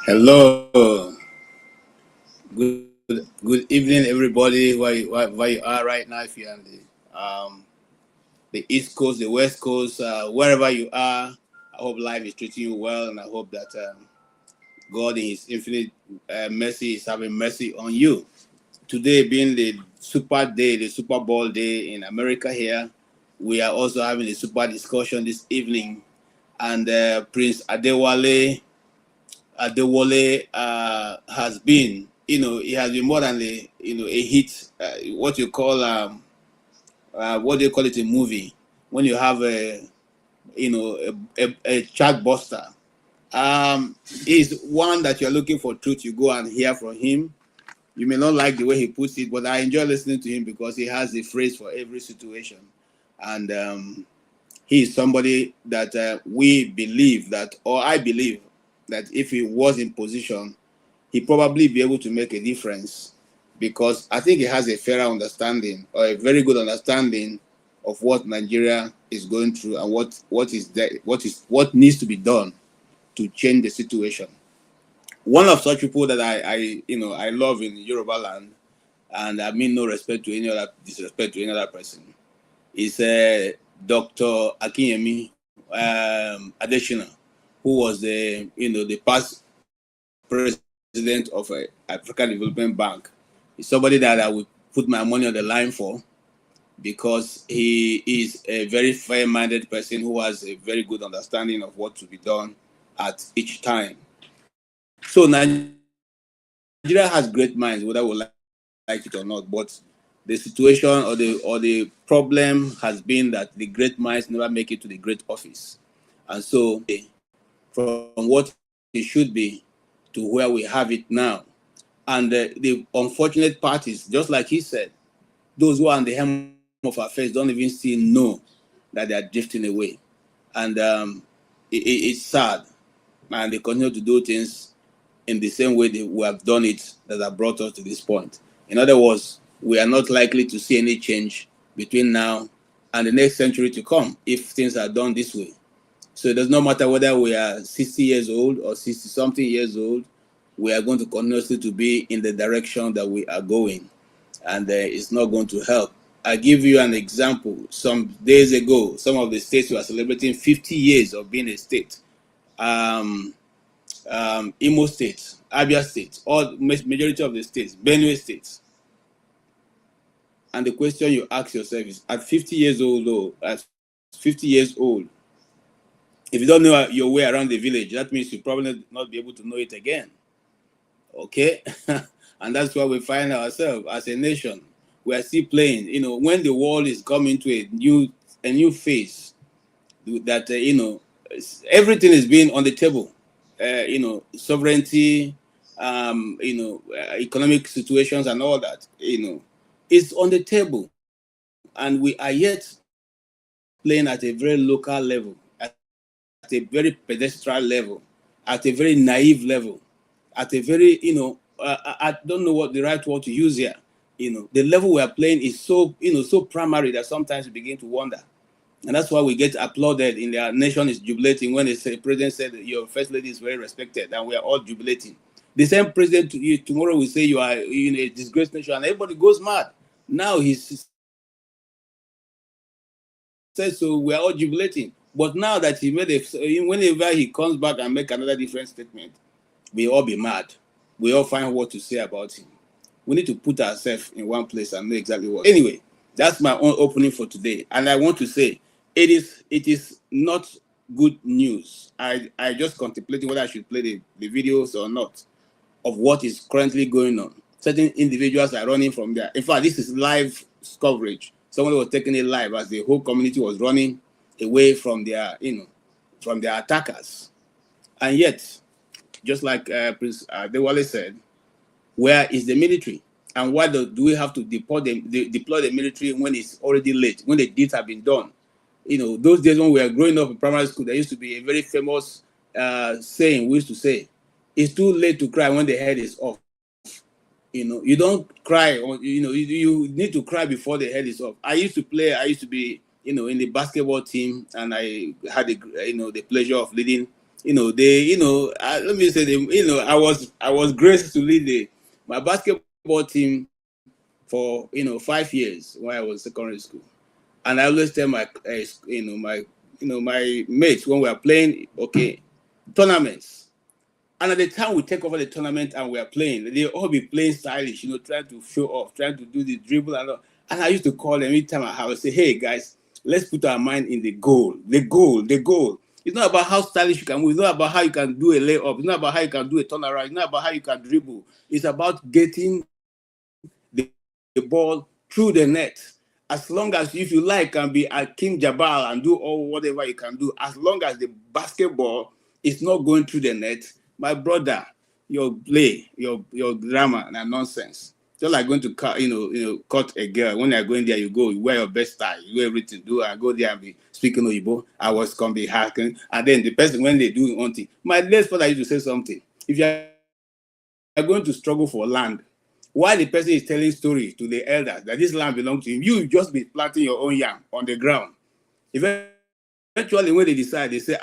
Hello. Good evening, everybody. Where you are right now? If you're on the East Coast, the West Coast, wherever you are, I hope life is treating you well, and I hope that God in His infinite mercy is having mercy on you. Today being the Super Day, the Super Bowl day in America here, we are also having a super discussion this evening, and Prince Adewole has been, he has been more than a hit. What you call what do you call it, a movie? When you have a chat buster. He's one that you're looking for truth. You go and hear from him. You may not like the way he puts it, but I enjoy listening to him because he has a phrase for every situation, and he is somebody that we believe that, or I believe that if he was in position, he'd probably be able to make a difference, because I think he has a fairer understanding, or a very good understanding, of what Nigeria is going through and what needs to be done to change the situation. One of such people that I love in Yoruba land, and I mean no respect to any other, disrespect to any other person, is Dr. Akinyemi Adesina, who was the past president of African Development Bank. He's somebody that I would put my money on the line for, because he is a very fair-minded person who has a very good understanding of what to be done at each time. So Nigeria has great minds, whether we like it or not, but the situation or the problem has been that the great minds never make it to the great office. And so from what it should be to where we have it now. And the unfortunate part is, just like he said, those who are on the hem of affairs don't even still know that they are drifting away. And it's sad. And they continue to do things in the same way we have done it, that have brought us to this point. In other words, we are not likely to see any change between now and the next century to come if things are done this way. So it does not matter whether we are 60 years old or 60-something years old, we are going to continuously to be in the direction that we are going. And it's not going to help. I give you an example. Some days ago, some of the states were celebrating 50 years of being a state. Imo State, Abia State, all majority of the states, Benue State. And the question you ask yourself is, at 50 years old, if you don't know your way around the village, that means you probably not be able to know it again. Okay? And that's why we find ourselves as a nation. We are still playing. When the world is coming to a new phase, that everything is being on the table. Sovereignty, economic situations and all that, it's on the table. And we are yet playing at a very local level, at a very pedestrian level, at a very naive level, at a very, I don't know what the right word to use here. The level we are playing is so primary that sometimes we begin to wonder. And that's why we get applauded in our nation is jubilating when the president said your first lady is very respected, and we are all jubilating. The same president tomorrow will say you are in a disgraced nation, and everybody goes mad. Now he says so, we are all jubilating. But now that he made whenever he comes back and make another different statement, we all be mad. We all find what to say about him. We need to put ourselves in one place and know exactly what. Anyway, that's my own opening for today. And I want to say, it is not good news. I just contemplating whether I should play the videos or not of what is currently going on. Certain individuals are running from there. In fact, this is live coverage. Someone was taking it live as the whole community was running away from their, from their attackers. And yet, just like Prince Adewale said, where is the military? And why do we have to deploy the military when it's already late, when the deeds have been done? Those days when we were growing up in primary school, there used to be a very famous saying we used to say, it's too late to cry when the head is off. You don't cry, or you need to cry before the head is off. I used to be in the basketball team, and I had the pleasure of leading. Let me say, I was graced to lead my basketball team for 5 years when I was in secondary school. And I always tell my mates when we are playing, okay, tournaments. And at the time we take over the tournament and we are playing, they all be playing stylish, trying to show off, trying to do the dribble and all. And I used to call them every time I would say, hey guys, let's put our mind in the goal. The goal, the goal. It's not about how stylish you can move. It's not about how you can do a layup. It's not about how you can do a turnaround. It's not about how you can dribble. It's about getting the ball through the net. As long as, if you like, can be a King Jabal and do all whatever you can do, as long as the basketball is not going through the net, my brother, your play, your drama and nonsense. Just like going to cut a girl. When you're going there, you go, you wear your best style, you do everything, I go there and be speaking Oyibo. I was gonna be hacking, and then the person, when they do one thing, my late father used to say something. If you're going to struggle for land, while the person is telling stories to the elders that this land belongs to him, you just be planting your own yam on the ground. Eventually, when they decide, they say,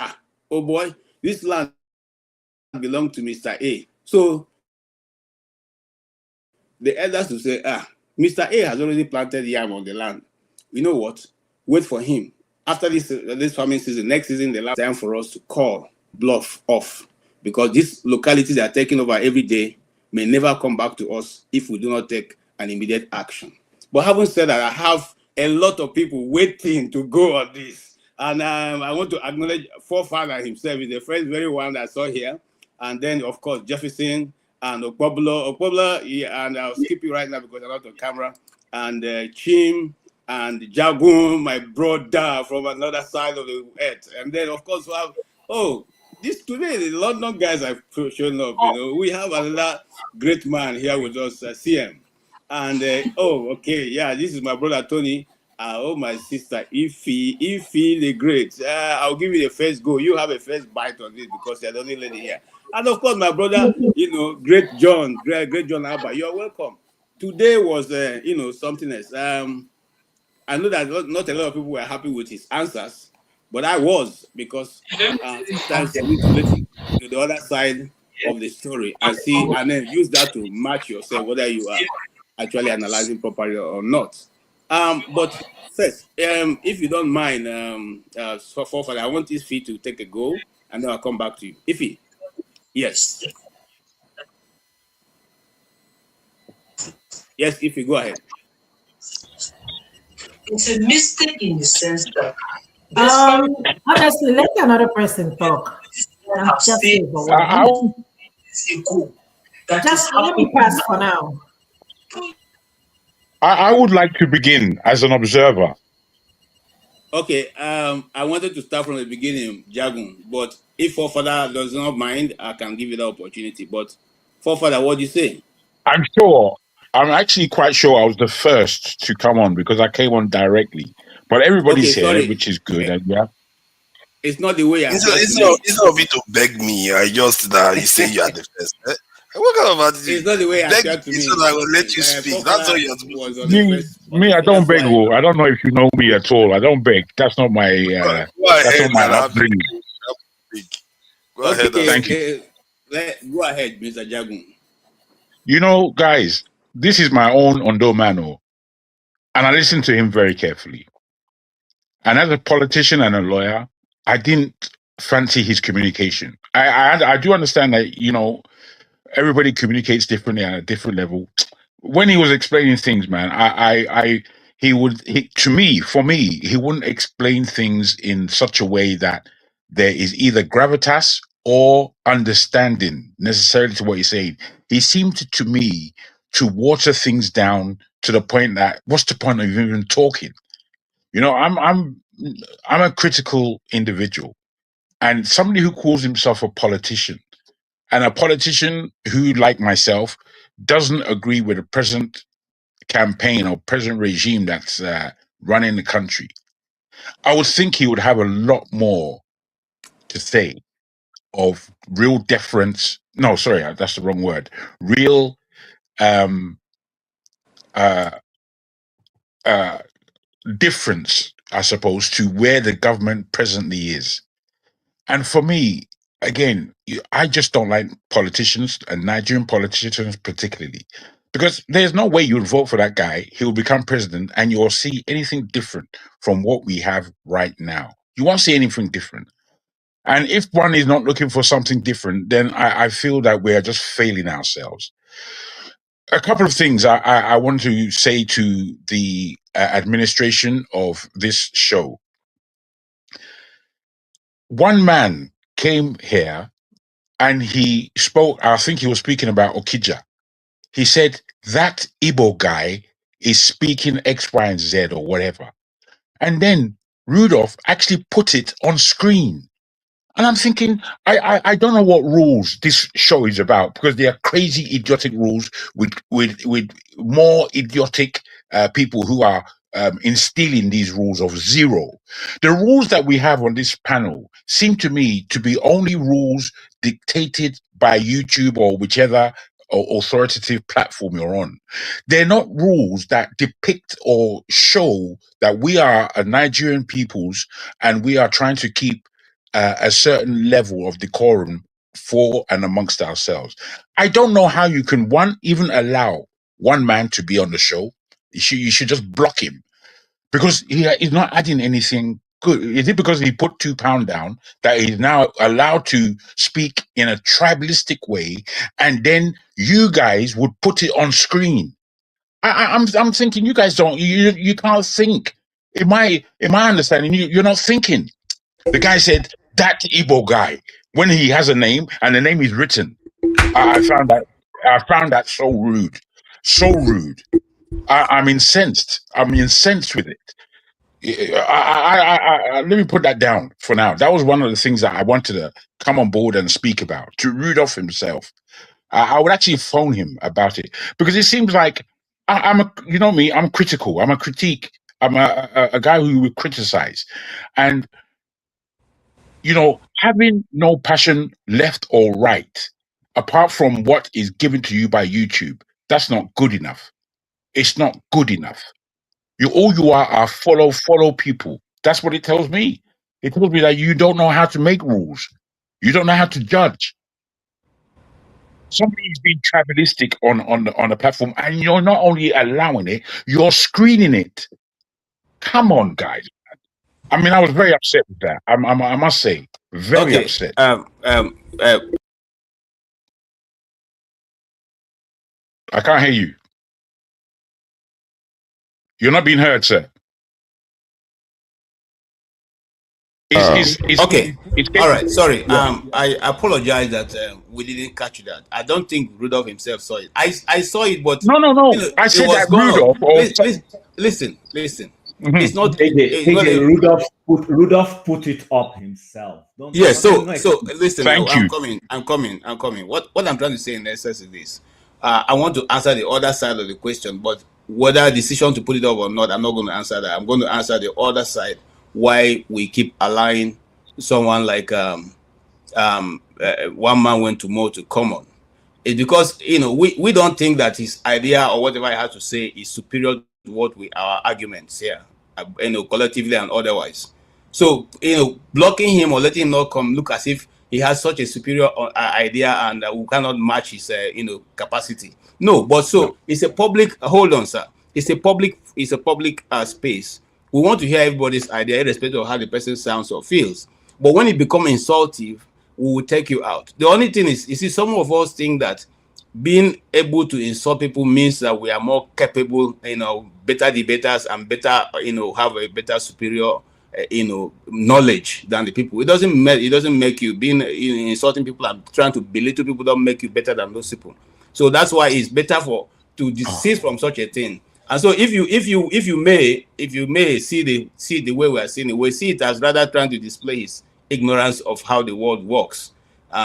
oh boy, this land belongs to Mr. A. So the elders will say, Mr. A has already planted yam on the land. You know what? Wait for him. After this farming season, next season, the last time for us to call bluff off, because these localities are taking over every day may never come back to us if we do not take an immediate action. But having said that, I have a lot of people waiting to go on this. And I want to acknowledge forefather himself. He's the first very one that I saw here. And then, of course, Jefferson and Okpoblo, and I'll skip you right now because I'm not on camera. And Chim and Jagun, my brother from another side of the earth. And then, of course, we have, this today, the London guys have shown up. We have another great man here with us, CM. And this is my brother Tony. My sister Ify the great. I'll give you the first go. You have a first bite on this because you're the only lady here. And of course, my brother, great John Abba. You're welcome. Today was something else. I know that not a lot of people were happy with his answers, but I was, because sometimes you need to listen to the other side of the story and see, and then use that to match yourself, whether you are actually analyzing properly or not. But first, if you don't mind, for I want Ify to take a go, and then I'll come back to you. Ify, yes. Yes, Ify, go ahead. It's a mistake in the sense that honestly, let another person talk. Just let me pass for now. I would like to begin as an observer. Okay, I wanted to start from the beginning, Jagun, but if forefather does not mind, I can give you the opportunity. But forefather, what do you say? I'm actually quite sure I was the first to come on because I came on directly. But everybody's here, which is good. And it's not the way I it's not of you to beg me. I just you say you are the first. What kind of attitude? It's not the way I beg me so that I will let you speak. That's all you're supposed to do. Me, I don't beg. I don't know if you know me at all. I don't beg. That's not my. That's not my upbringing. Go ahead. Thank you. Go ahead, Mr. Jagun. Guys, this is my own Ondo Mano, and I listened to him very carefully. And as a politician and a lawyer, I didn't fancy his communication. I do understand that everybody communicates differently at a different level. When he was explaining things, man, for me, he wouldn't explain things in such a way that there is either gravitas or understanding necessarily to what he's saying. He seemed to me to water things down to the point that what's the point of even talking? I'm a critical individual, and somebody who calls himself a politician and a politician who, like myself, doesn't agree with the present campaign or present regime that's running the country, I would think he would have a lot more to say of real deference. No, sorry, that's the wrong word. Real um, uh, uh, difference, I suppose, to where the government presently is. And for me, again, I just don't like politicians, and Nigerian politicians particularly, because there's no way you'd vote for that guy. He'll become president, and you'll see anything different from what we have right now. You won't see anything different. And if one is not looking for something different, then I feel that we are just failing ourselves. A couple of things I want to say to the administration of this show. One man came here and he spoke, I think he was speaking about Okija. He said, that Igbo guy is speaking X, Y, and Z or whatever. And then Rudolph actually put it on screen. And I'm thinking, I don't know what rules this show is about, because they are crazy, idiotic rules with more idiotic people who are instilling these rules of zero. The rules that we have on this panel seem to me to be only rules dictated by YouTube or whichever authoritative platform you're on. They're not rules that depict or show that we are a Nigerian peoples and we are trying to keep a certain level of decorum for and amongst ourselves. I don't know how you can even allow one man to be on the show. You should just block him, because he's not adding anything good. Is it because he put £2 down that he's now allowed to speak in a tribalistic way, and then you guys would put it on screen? I'm thinking you guys don't, you can't think. In my understanding, you're not thinking. The guy said, that Igbo guy, when he has a name and the name is written. I found that so rude. So rude. I'm incensed. I'm incensed with it. Let me put that down for now. That was one of the things that I wanted to come on board and speak about, to Rudolph himself. I would actually phone him about it, because it seems like you know me, I'm critical. I'm a critique. I'm a guy who would criticize. And you know, having no passion left or right, apart from what is given to you by YouTube, that's not good enough. It's not good enough. All you are follow people. That's what it tells me. It tells me that you don't know how to make rules. You don't know how to judge. Somebody's being tribalistic on the platform, and you're not only allowing it, you're screening it. Come on, guys. I mean, I was very upset with that. I must say, very upset. I can't hear you. You're not being heard, sir. Okay. All right. Sorry. I apologize that we didn't catch that. I don't think Rudolph himself saw it. I saw it, but no. You know, I said that Rudolph. Listen. Mm-hmm. It's not. Rudolph put it up himself. So listen. Thank you. I'm coming. What I'm trying to say in essence is this. I want to answer the other side of the question, but whether decision to put it up or not, I'm not going to answer that. I'm going to answer the other side. Why we keep allowing someone like one man went to more to come on. It's because we don't think that his idea or whatever he has to say is superior to what our arguments here, collectively and otherwise. So blocking him or letting him not come look as if he has such a superior idea and we cannot match his capacity. No, but so it's a public. Hold on, sir. It's a public space. We want to hear everybody's idea, irrespective of how the person sounds or feels. But when it becomes insultive, we will take you out. The only thing is, you see, some of us think that being able to insult people means that we are more capable, better debaters and better, have a better superior, knowledge than the people. It doesn't make you being insulting people and trying to belittle people don't make you better than those people. So that's why it's better to desist from such a thing. And so if you may see the way we are seeing it, we see it as rather trying to display his ignorance of how the world works.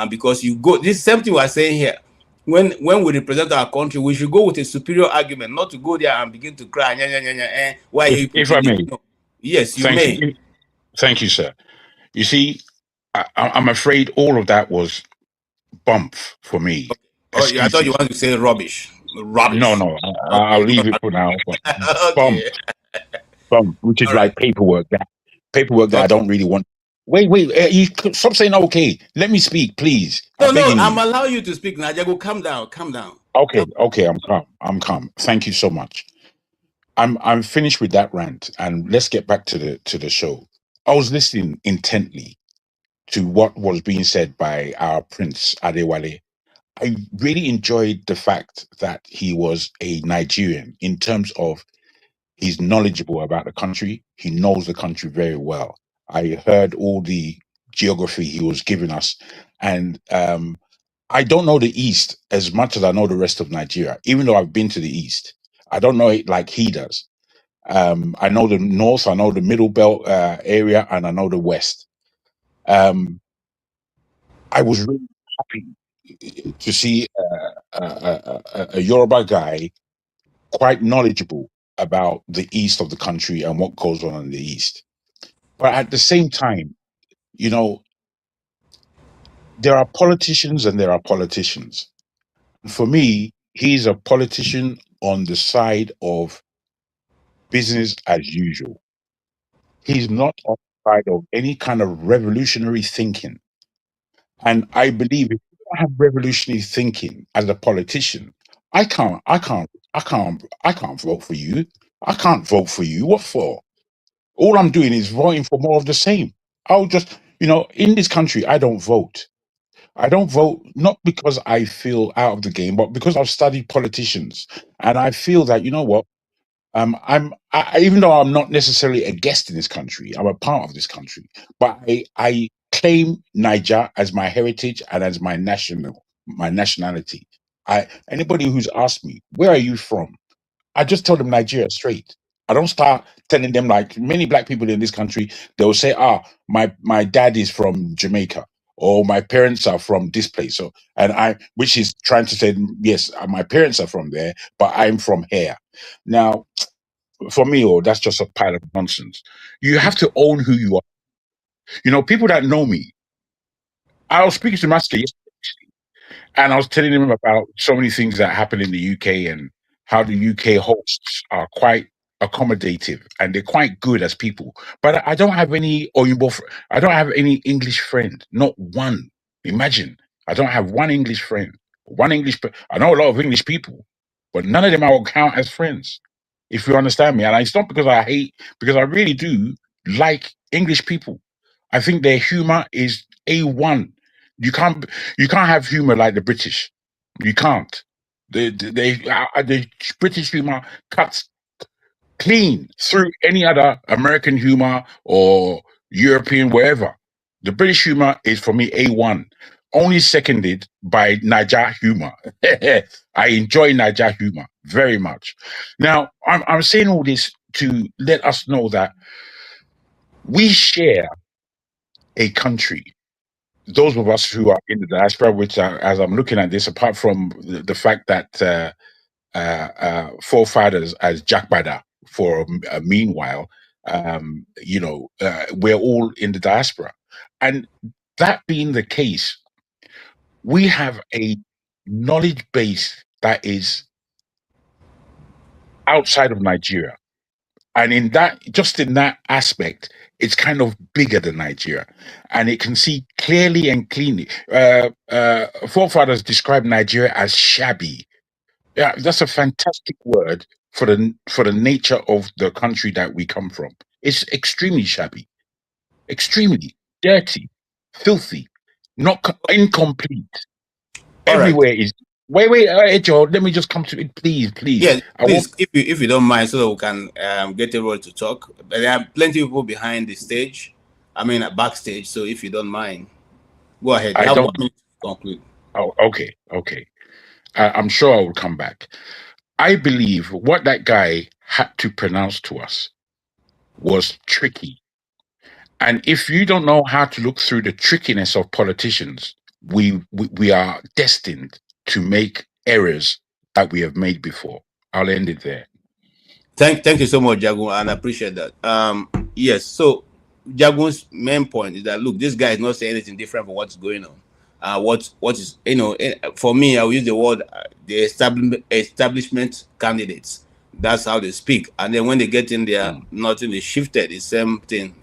because you go. This same thing we are saying here. When we represent our country, we should go with a superior argument, not to go there and begin to cry. Why are you If I putting may, this? No. Yes, you thank may. you, thank you, sir. You see, I'm afraid all of that was bump for me. Oh, I thought you Excuses. wanted to say rubbish. No, Rubbish. no, Okay, I'll you leave know it for now. But bump, okay. bump, which is All right. like paperwork. That paperwork that I Okay. don't really want. Wait, stop saying okay. Let me speak, please. No, I'm no, begging I'm you. allowing you to speak, Najago. Calm down. Calm down. Okay, okay, I'm calm. I'm calm. Thank you so much. I'm finished with that rant, and let's get back to the show. I was listening intently to what was being said by our Prince Adewale. I really enjoyed the fact that he was a Nigerian in terms of he's knowledgeable about the country. He knows the country very well. I heard all the geography he was giving us, and I don't know the East as much as I know the rest of Nigeria. Even though I've been to the East, I don't know it like he does. I know the North, I know the Middle Belt area, and I know the West. Um, I was really happy to see a Yoruba guy quite knowledgeable about the east of the country and what goes on in the east. But at the same time, you know, there are politicians and there are politicians. For me, he's a politician on the side of business as usual. He's not on the side of any kind of revolutionary thinking. And I believe if you don't have revolutionary thinking as a politician, I can't vote for you. I can't vote for you. What for? All I'm doing is voting for more of the same. I'll just, in this country, I don't vote. I don't vote not because I feel out of the game, but because I've studied politicians, and I feel that you know what, even though I'm not necessarily a guest in this country, I'm a part of this country. But I claim Niger as my heritage and as my nationality. Anybody who's asked me where are you from, I just tell them Nigeria straight. I don't start telling them like many black people in this country. They will say, my dad is from Jamaica, or my parents are from this place. So, which is trying to say, yes, my parents are from there, but I'm from here. Now, for me, that's just a pile of nonsense. You have to own who you are. People that know me. I was speaking to Master yesterday, and I was telling him about so many things that happen in the UK and how the UK hosts are quite accommodative and they're quite good as people. But I don't have any I don't have any English friend, not one. Imagine, I don't have one English friend. I know a lot of English people, but none of them I will count as friends. If you understand me, and it's not because I hate, because I really do like English people. I think their humor is A1. You can't you can't have humor like the British. You can't. The British humor cuts clean through any other American humor or European, wherever. The British humor is for me A1, only seconded by Niger humor. I enjoy Niger humor very much. Now, I'm saying all this to let us know that we share a country. Those of us who are in the diaspora, which as I'm looking at this, apart from the fact that forefathers as Jack Bada for a meanwhile, we're all in the diaspora. And that being the case, we have a knowledge base that is outside of Nigeria. And just in that aspect, it's kind of bigger than Nigeria. And it can see clearly and cleanly. Forefathers described Nigeria as shabby. Yeah, that's a fantastic word for the nature of the country that we come from. It's extremely shabby, extremely dirty, filthy, not incomplete. All right. Everywhere is. Wait, Joe. Let me just come to it, please. Yeah, I won't. please, if you don't mind, so that we can get everyone to talk. But there are plenty of people behind the stage. I mean, backstage. So if you don't mind, go ahead. You I have don't. 1 minute to conclude. Oh, okay. I'm sure I will come back. I believe what that guy had to pronounce to us was tricky. And if you don't know how to look through the trickiness of politicians, we are destined to make errors that we have made before. I'll end it there. Thank you so much, Jagun, and I appreciate that. Yes, so Jagun's main point is that look, this guy is not saying anything different from what's going on. What is for me, I will use the word the establishment candidates. That's how they speak, and then when they get in there, nothing is shifted. The same thing,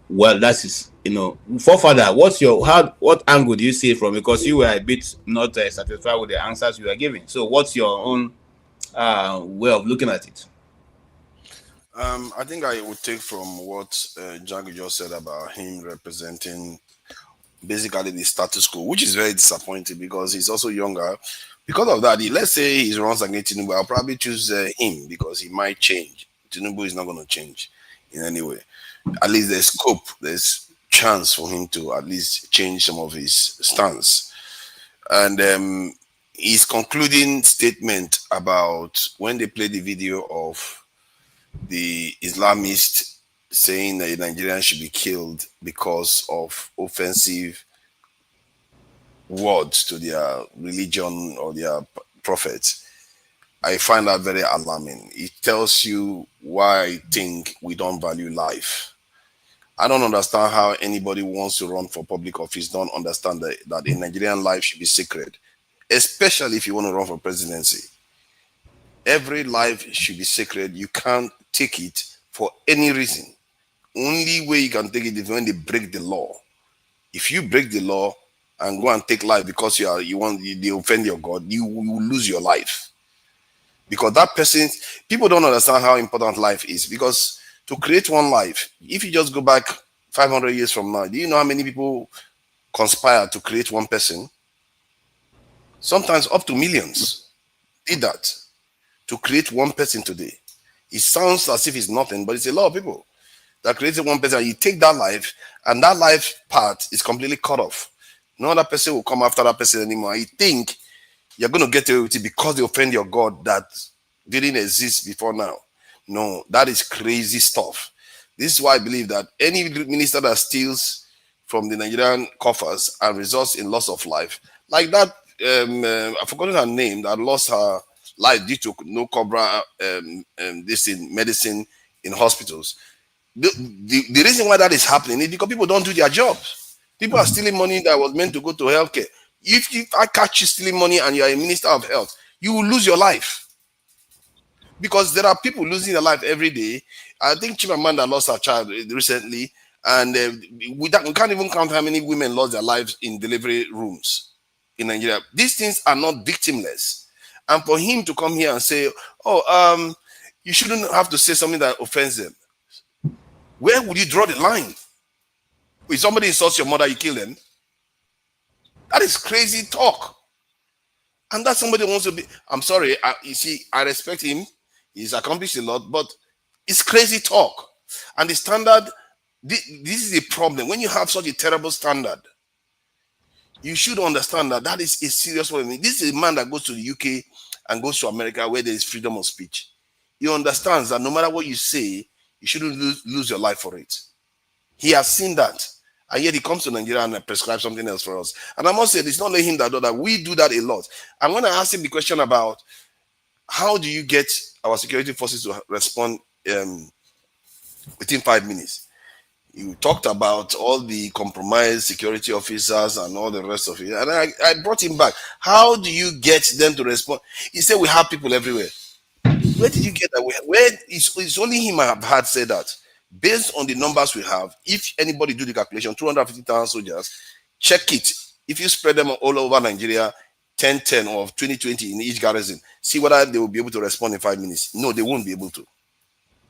Well, that is forefather. What angle do you see it from? Because you were a bit not satisfied with the answers you were giving. So, what's your own way of looking at it? I think I would take from what Jago just said about him representing basically the status quo, which is very disappointing because he's also younger. Because of that, let's say he runs against Tinubu, I'll probably choose him because he might change. Tinubu is not going to change in any way. At least there's scope, there's chance for him to at least change some of his stance. And his concluding statement about when they played the video of the Islamist saying that Nigerians should be killed because of offensive words to their religion or their prophets, I find that very alarming. It tells you why I think we don't value life. I don't understand how anybody who wants to run for public office don't understand that a Nigerian life should be sacred, especially if you want to run for presidency. Every life should be sacred. You can't take it for any reason. Only way you can take it is when they break the law. If you break the law and go and take life because they offend your God, you will lose your life. Because that person, people don't understand how important life is. Because to create one life, if you just go back 500 years from now, do you know how many people conspire to create one person? Sometimes up to millions did that to create one person today. It sounds as if it's nothing, but it's a lot of people that created one person. You take that life, and that life part is completely cut off. No other person will come after that person anymore. You think you're going to get away with it because they offend your God that didn't exist before now. No, that is crazy stuff. This is why I believe that any minister that steals from the Nigerian coffers and results in loss of life, like that, I've forgotten her name, that lost her life due to no cobra this in medicine in hospitals. The reason why that is happening is because people don't do their jobs. People are stealing money that was meant to go to healthcare. If I catch you stealing money and you are a minister of health, you will lose your life. Because there are people losing their life every day. I think Chimamanda lost her child recently, and we can't even count how many women lost their lives in delivery rooms in Nigeria. These things are not victimless. And for him to come here and say, you shouldn't have to say something that offends them. Where would you draw the line? If somebody insults your mother, you kill them? That is crazy talk. And that somebody wants to be, I'm sorry, you see, I respect him. He's accomplished a lot, but it's crazy talk. And the standard, this is a problem. When you have such a terrible standard, you should understand that is a serious problem. This is a man that goes to the UK and goes to America where there is freedom of speech. He understands that no matter what you say, you shouldn't lose your life for it. He has seen that. And yet he comes to Nigeria and prescribes something else for us. And I must say, it's not only him that does that. We do that a lot. I'm going to ask him the question about how do you get our security forces to respond within 5 minutes? You talked about all the compromised security officers and all the rest of it. And I brought him back. How do you get them to respond? He said, we have people everywhere. Where did you get that? Where it's only him I have had said that. Based on the numbers we have, if anybody do the calculation, 250,000 soldiers, check it. If you spread them all over Nigeria, 10-10 or 20-20 in each garrison, see whether they will be able to respond in 5 minutes. No, they won't be able to.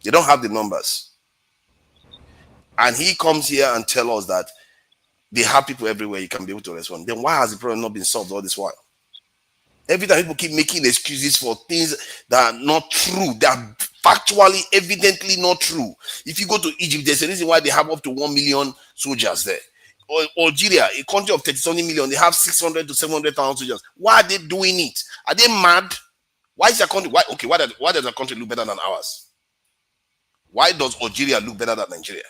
They don't have the numbers. And he comes here and tells us that they have people everywhere you can be able to respond. Then why has the problem not been solved all this while? Every time people keep making excuses for things that are not true, they are factually, evidently not true. If you go to Egypt, there's a reason why they have up to 1 million soldiers there. Or Algeria, a country of 30-something million, they have 600 to 700,000 soldiers. Why are they doing it? Are they mad? Why is their country? Why does their country look better than ours? Why does Algeria look better than Nigeria?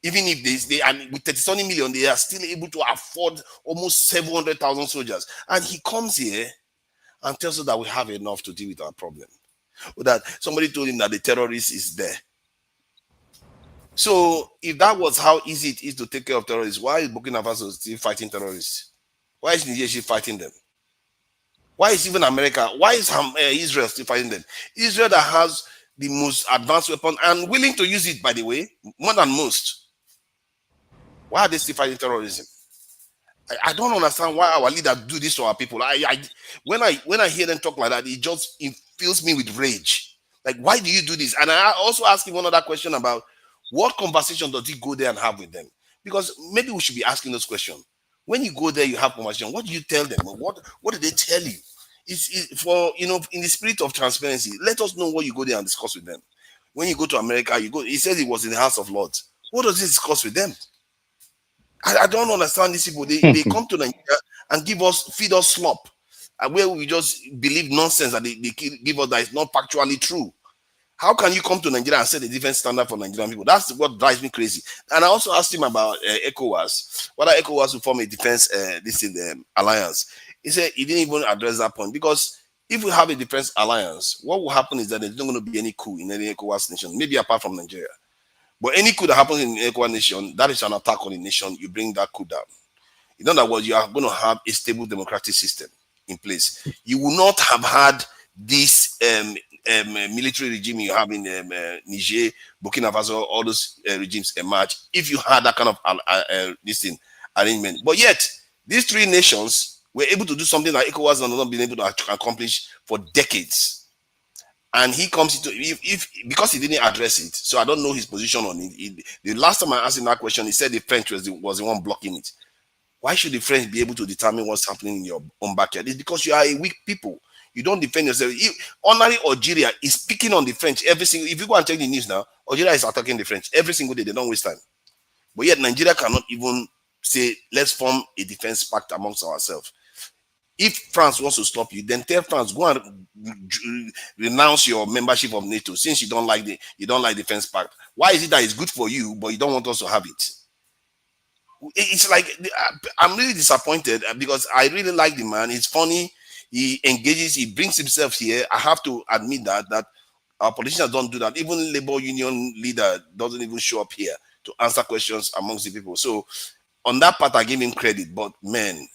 Even if they and with 30 million, they are still able to afford almost 700,000 soldiers. And he comes here and tells us that we have enough to deal with our problem. Or that somebody told him that the terrorist is there. So if that was how easy it is to take care of terrorists, why is Burkina Faso still fighting terrorists? Why is Nigeria still fighting them? Why is even America? Why is Israel still fighting them? Israel that has the most advanced weapon and willing to use it, by the way, more than most. Why are they still fighting terrorism? I don't understand why our leaders do this to our people. When I hear them talk like that, it fills me with rage. Like, why do you do this? And I also ask him one other question about what conversation does he go there and have with them? Because maybe we should be asking those questions. When you go there, you have conversation. What do you tell them? What do they tell you? It's for, in the spirit of transparency, let us know what you go there and discuss with them. When you go to America, he says he was in the House of Lords. What does he discuss with them? I don't understand these people. They come to Nigeria and feed us slop, where we just believe nonsense that they give us that is not factually true. How can you come to Nigeria and set a different standard for Nigerian people? That's what drives me crazy. And I also asked him about ECOWAS, whether ECOWAS will form a defense alliance. He said he didn't even address that point, because if we have a defense alliance, what will happen is that there's not going to be any coup in any ECOWAS nation, maybe apart from Nigeria. But any coup that happens in the ECOWAS nation, that is an attack on the nation. You bring that coup down. In other words, you are going to have a stable democratic system in place. You will not have had this military regime you have in Niger, Burkina Faso, all those regimes emerge if you had that kind of arrangement. But yet, these three nations were able to do something that ECOWAS has not been able to accomplish for decades. And he comes into because he didn't address it, so I don't know his position on it. The last time I asked him that question, he said the French was the one blocking it. Why should the French be able to determine what's happening in your own backyard? It's because you are a weak people. You don't defend yourself. Honorary Algeria is picking on the French every single. If you go and check the news now, Algeria is attacking the French every single day. They don't waste time. But yet Nigeria cannot even say, let's form a defense pact amongst ourselves. If France wants to stop you, then tell France, go and renounce your membership of NATO, since you don't like the defense pact. Why is it that it's good for you, but you don't want us to have it? It's like, I'm really disappointed, because I really like the man. It's funny. He engages, he brings himself here. I have to admit that our politicians don't do that. Even labor union leader doesn't even show up here to answer questions amongst the people. So on that part, I give him credit. But man,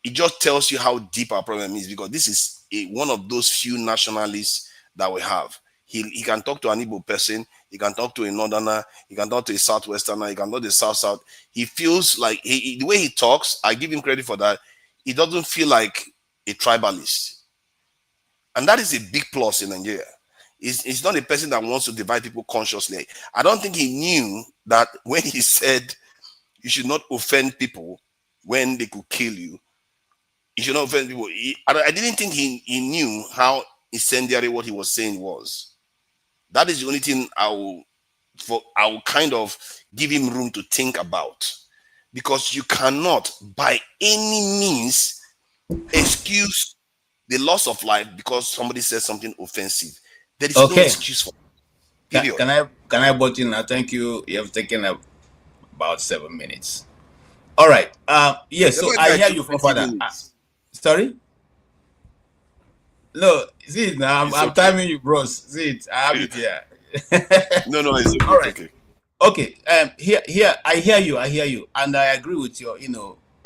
it just tells you how deep our problem is, because this is one of those few nationalists that we have. He can talk to an Igbo person, he can talk to a Northerner, he can talk to a Southwesterner, he can talk to a South. He feels like, the way he talks, I give him credit for that. He doesn't feel like a tribalist. And that is a big plus in Nigeria. He's not a person that wants to divide people consciously. I don't think he knew that when he said you should not offend people when they could kill you, you should not offend people. I didn't think he knew how incendiary what he was saying was. That is the only thing I will kind of give him room to think about, because you cannot by any means excuse the loss of life because somebody says something offensive. There is no excuse for it. Can I butt in now? Thank you. You have taken about 7 minutes. All right. Yes. So I hear you, Father. Sorry. No, see it now. I'm timing you, bros. See it. I have it here. No, it's okay. All right. Okay. Here. I hear you, and I agree with your,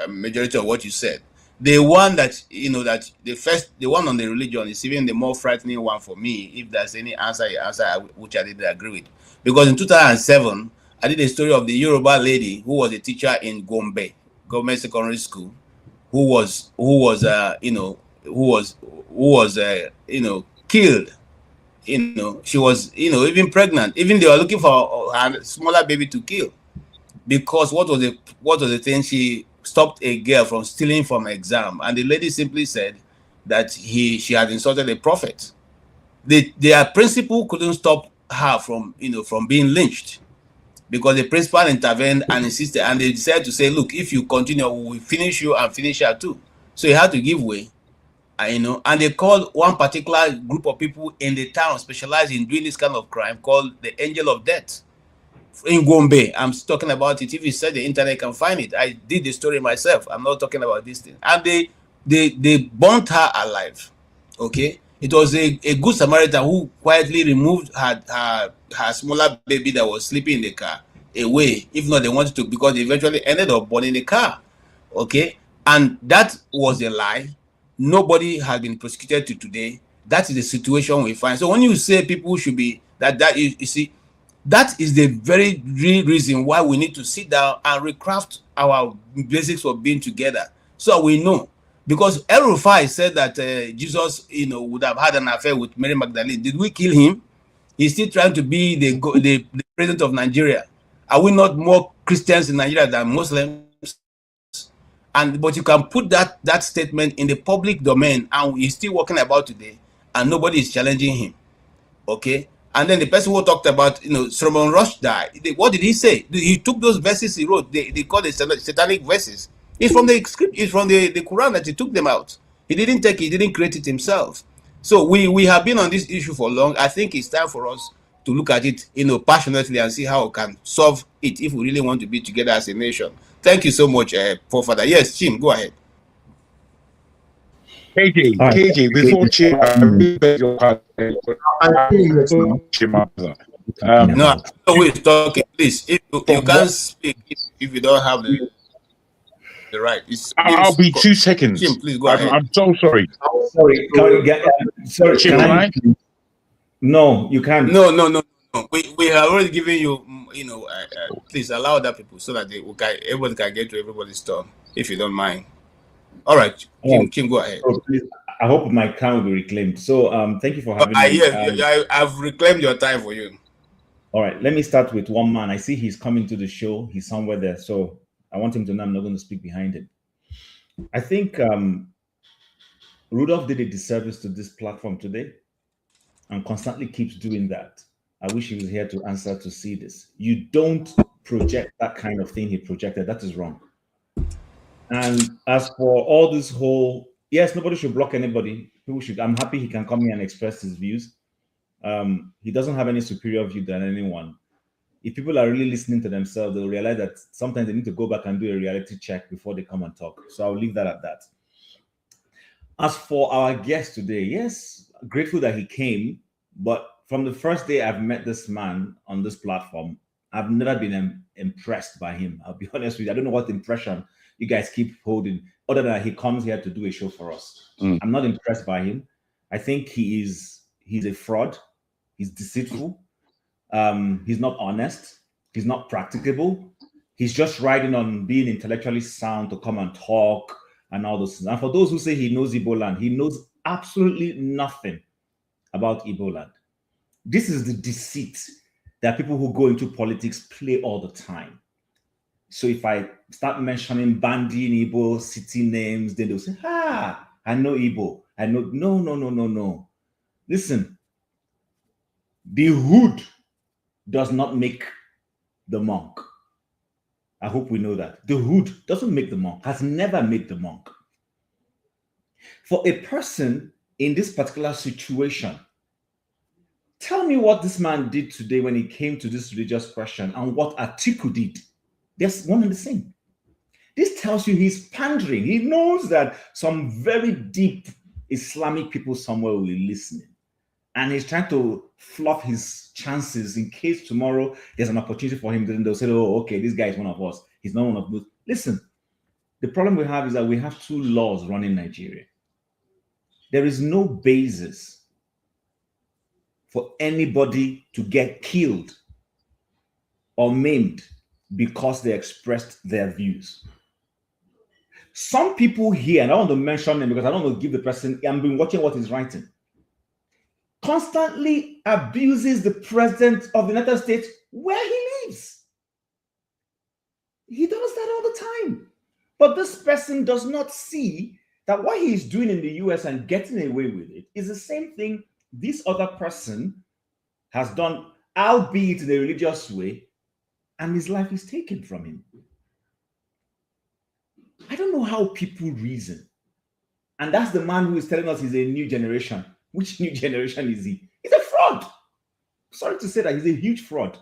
majority of what you said. The one that the one on the religion is even the more frightening one for me. If there's any answer, which I didn't agree with, because in 2007 I did a story of the Yoruba lady who was a teacher in Gombe Government Secondary School, who was killed. She was even pregnant. Even they were looking for a smaller baby to kill, because what was the thing? She stopped a girl from stealing from exam, and the lady simply said that she had insulted the prophet. Their principal couldn't stop her from being lynched, because the principal intervened and insisted, and they decided to say, look, if you continue, we will finish you and finish her too. So he had to give way. And they called one particular group of people in the town specialized in doing this kind of crime, called the Angel of Death. in Gombe. I'm talking about it. If you search the internet, you can find it. I did the story myself. I'm not talking about this thing. And they burnt her alive. Okay, it was a good Samaritan who quietly removed her smaller baby that was sleeping in the car away. If not, they wanted to, because they eventually ended up burning the car. Okay, and that was a lie. Nobody has been prosecuted to today. That is the situation we find. So when you say people should be you see, that is the very real reason why we need to sit down and recraft our basics for being together, so we know. Because El-Rufai said that Jesus, would have had an affair with Mary Magdalene. Did we kill him? He's still trying to be the president of Nigeria. Are we not more Christians in Nigeria than Muslims? But you can put that statement in the public domain, and he's still walking about today, and nobody is challenging him. Okay, and then the person who talked about Solomon Rushdie, what did he say? He took those verses he wrote. They call it satanic verses. It's from the script. It's from the Quran that he took them out. He didn't take it. He didn't create it himself. So we have been on this issue for long. I think it's time for us to look at it, passionately, and see how we can solve it if we really want to be together as a nation. Thank you so much, Father. Yes, Jim, go ahead. KJ, All right. KJ, before Chim, I really beg your pardon. No, who is talking? Please, if you can't speak if you don't have the right. I'll be 2 seconds. Jim, please go ahead. I'm so sorry. Sorry, sorry. Chim, Can I? No, you can't. No. We have already given you. Please allow other people so that everybody can get to everybody's turn, if you don't mind. All right, Jim, go ahead. So please, I hope my time will be reclaimed. So, thank you for having me. Yes, I've reclaimed your time for you. All right, let me start with one man. I see he's coming to the show. He's somewhere there. So I want him to know I'm not going to speak behind him. I think Rudolph did a disservice to this platform today and constantly keeps doing that. I wish he was here to answer to see this. You don't project that kind of thing he projected. That is wrong. And as for all this whole, yes, nobody should block anybody. People should. I'm happy he can come here and express his views. He doesn't have any superior view than anyone. If people are really listening to themselves, they'll realize that sometimes they need to go back and do a reality check before they come and talk. So I'll leave that at that. As for our guest today, yes, grateful that he came. But from the first day I've met this man on this platform, I've never been impressed by him. I'll be honest with you. I don't know what impression you guys keep holding, other than he comes here to do a show for us. I'm not impressed by him. I think he's a fraud. He's deceitful. He's not honest. He's not practicable. He's just riding on being intellectually sound to come and talk and all those things. And for those who say he knows Igbo land, he knows absolutely nothing about Igbo land. This is the deceit that people who go into politics play all the time. So if I start mentioning Bandi in Igbo city names, then they'll say, I know Igbo. I know. No. Listen, the hood does not make the monk. I hope we know that. The hood doesn't make the monk, has never made the monk. For a person in this particular situation, tell me what this man did today when he came to this religious question and what Atiku did. They're one and the same. This tells you he's pandering. He knows that some very deep Islamic people somewhere will be listening. And he's trying to fluff his chances in case tomorrow there's an opportunity for him. Then they'll say, oh, okay, this guy is one of us. He's not one of us. Listen, the problem we have is that we have two laws running Nigeria. There is no basis for anybody to get killed or maimed because they expressed their views. Some people here, and I want to mention them because I don't want to give the person, I've been watching what he's writing, constantly abuses the president of the United States where he lives. He does that all the time. But this person does not see that what he's doing in the US and getting away with it is the same thing this other person has done, albeit in a religious way, and his life is taken from him. I don't know how people reason. And that's the man who is telling us he's a new generation. Which new generation is he? He's a fraud. Sorry to say that, he's a huge fraud.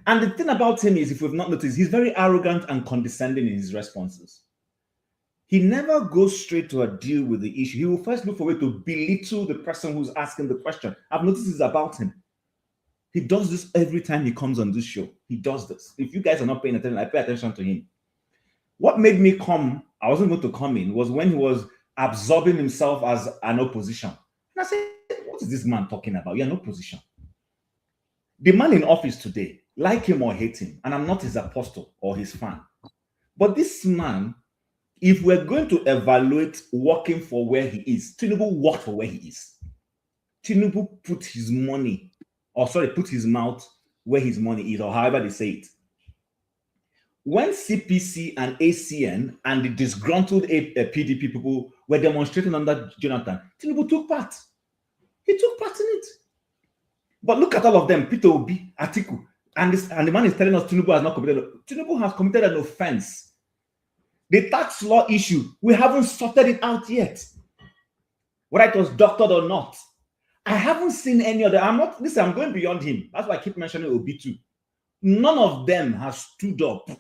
And the thing about him is, if we've not noticed, he's very arrogant and condescending in his responses. He never goes straight to a deal with the issue. He will first look for a way to belittle the person who's asking the question. I've noticed this about him. He does this every time he comes on this show. He does this. If you guys are not paying attention, I pay attention to him. What made me come, I wasn't going to come in, was when he was absorbing himself as an opposition. And I said, what is this man talking about? You're an opposition. The man in office today, like him or hate him, and I'm not his apostle or his fan, but this man, if we're going to evaluate working for where he is, Tinubu worked for where he is. Tinubu put his mouth where his money is, or however they say it. When CPC and ACN and the disgruntled PDP people were demonstrating under Jonathan, Tinubu took part. He took part in it. But look at all of them, Peter Obi, Atiku, and the man is telling us Tinubu has not committed. Tinubu has committed an offense. The tax law issue, we haven't sorted it out yet. Whether it was doctored or not. I haven't seen any other. I'm going beyond him. That's why I keep mentioning Obi too. None of them has stood up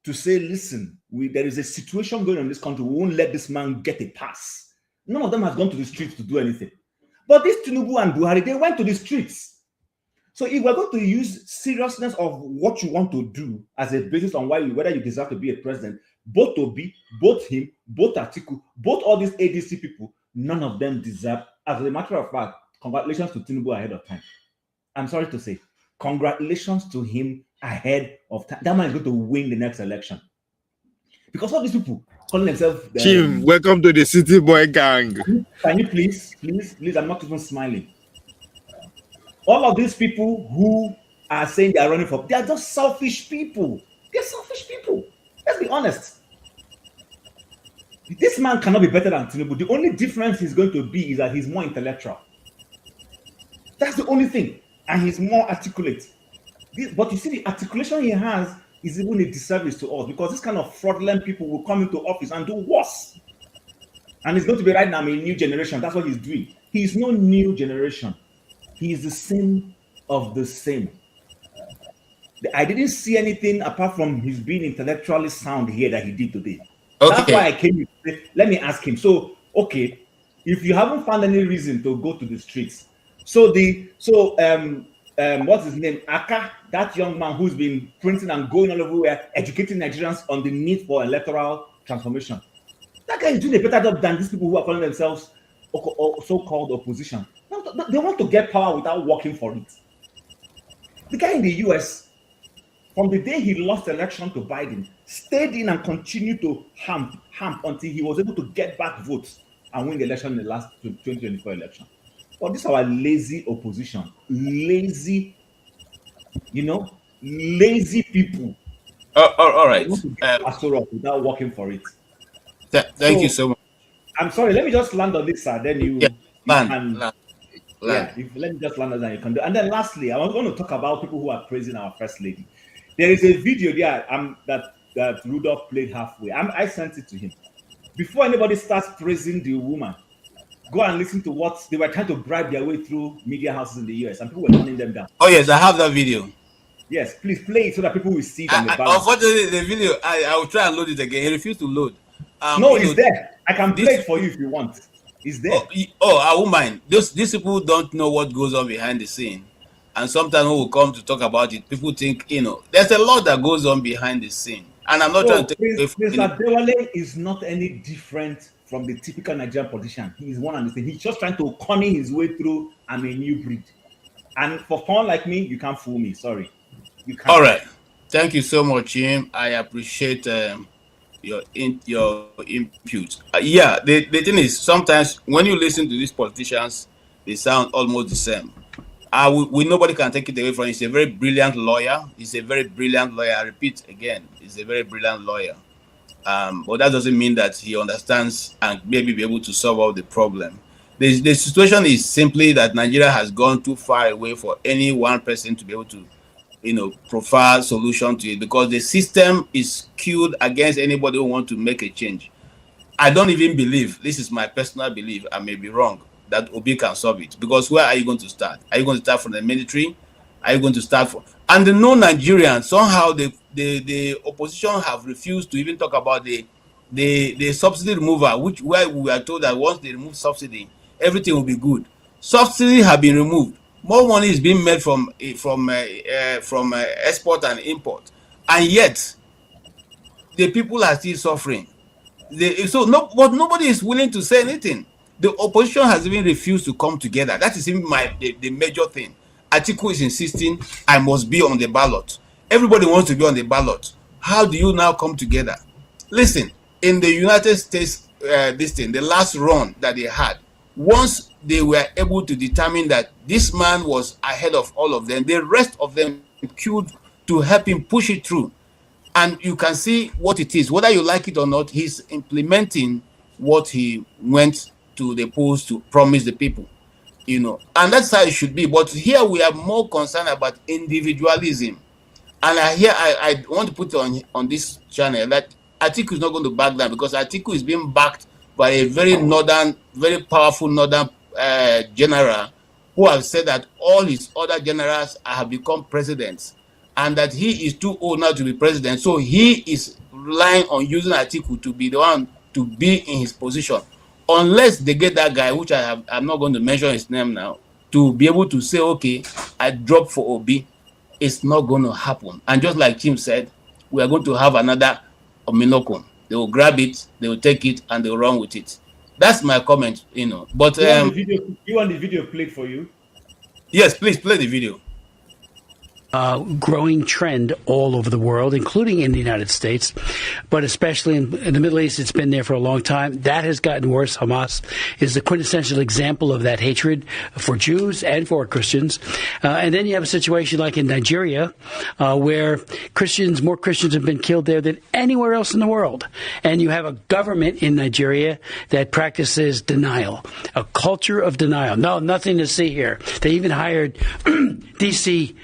to say, listen, there is a situation going on in this country. We won't let this man get a pass. None of them has gone to the streets to do anything. But this Tinubu and Buhari, they went to the streets. So if we're going to use seriousness of what you want to do as a basis on whether you deserve to be a president, both Obi, both him, both Atiku, both all these ADC people, none of them deserve. As a matter of fact, congratulations to Tinubu ahead of time. I'm sorry to say, congratulations to him ahead of time. That man is going to win the next election. Because all these people calling themselves... Jim, welcome to the City Boy gang. Can you please, I'm not even smiling. All of these people who are saying they are running for, they are just selfish people. They're selfish people. Let's be honest. This man cannot be better than Tinubu. The only difference he's going to be is that he's more intellectual. That's the only thing. And he's more articulate. But you see, the articulation he has is even a disservice to us, because this kind of fraudulent people will come into office and do worse. And he's going to be right now a new generation. That's what he's doing. He's no new generation. He is the same of the same. I didn't see anything apart from his being intellectually sound here that he did today. Okay. That's why I came to say, let me ask him. So, okay, if you haven't found any reason to go to the streets, what's his name? Aka, that young man who's been printing and going all over, educating Nigerians on the need for electoral transformation. That guy is doing a better job than these people who are calling themselves so-called opposition. They want to get power without working for it. The guy in the US, from the day he lost the election to Biden, stayed in and continued to hamp until he was able to get back votes and win the election in the last 2024 election. But this is our lazy opposition. Lazy people. All right. Without working for it. Thank you so much. I'm sorry. Let me just land on this, sir. Then land. Let me just land on that. You can do. And then lastly, I was going to talk about people who are praising our first lady. There is a video there that Rudolph played halfway. I sent it to him. Before anybody starts praising the woman, go and listen to what they were trying to bribe their way through media houses in the US, and people were turning them down. Oh yes, I have that video. Yes, please play it so that people will see it. Unfortunately, the video I will try and load it again. He refused to load. No, it's there. I can play it for you if you want. It's there. I won't mind. These people don't know what goes on behind the scene, and sometimes when we come to talk about it, people think there's a lot that goes on behind the scene, and I'm not trying to take away from Mr. Adewole is not any different from the typical Nigerian politician. He is one and the same. He's just trying to cunning his way through. I'm a new breed, and for fun like me, you can't fool me. Sorry, you can't. All right, thank you so much, Jim. I appreciate your input. The thing is, sometimes when you listen to these politicians, they sound almost the same. Nobody can take it away from him. He's a very brilliant lawyer. I repeat again, he's a very brilliant lawyer. But that doesn't mean that he understands and maybe be able to solve all the problem. The situation is simply that Nigeria has gone too far away for any one person to be able to profile solution to it, because the system is skewed against anybody who wants to make a change. I don't even believe, this is my personal belief, I may be wrong, that Obi can solve it. Because where are you going to start? Are you going to start from the military? Are you going to start from... And the non-Nigerians, somehow the opposition have refused to even talk about the subsidy removal, where we are told that once they remove subsidy, everything will be good. Subsidy have been removed. More money is being made from export and import, and yet the people are still suffering. But nobody is willing to say anything. The opposition has even refused to come together. That is even the major thing. Atiku is insisting I must be on the ballot. Everybody wants to be on the ballot. How do you now come together? Listen, in the United States, the last run that they had, once they were able to determine that this man was ahead of all of them, the rest of them queued to help him push it through. And you can see what it is. Whether you like it or not, he's implementing what he went to the polls to promise the people, and that's how it should be. But here we are more concerned about individualism. And I want to put on this channel that Atiku is not going to back down, because Atiku is being backed by a very powerful northern general, who have said that all his other generals have become presidents, and that he is too old now to be president. So he is relying on using Atiku to be the one to be in his position, unless they get that guy, which I'm not going to mention his name now, to be able to say, okay, I drop for Obi. It's not going to happen. And just like Tim said, we are going to have another Ominokum. They will grab it, they will take it, and they will run with it. That's my comment, But you want the video played for you? Yes, please play the video. Growing trend all over the world, including in the United States, but especially in the Middle East. It's been there for a long time. That has gotten worse. Hamas is the quintessential example of that hatred for Jews and for Christians. And then you have a situation like in Nigeria, where more Christians have been killed there than anywhere else in the world. And you have a government in Nigeria that practices denial, a culture of denial. No, nothing to see here. They even hired DC.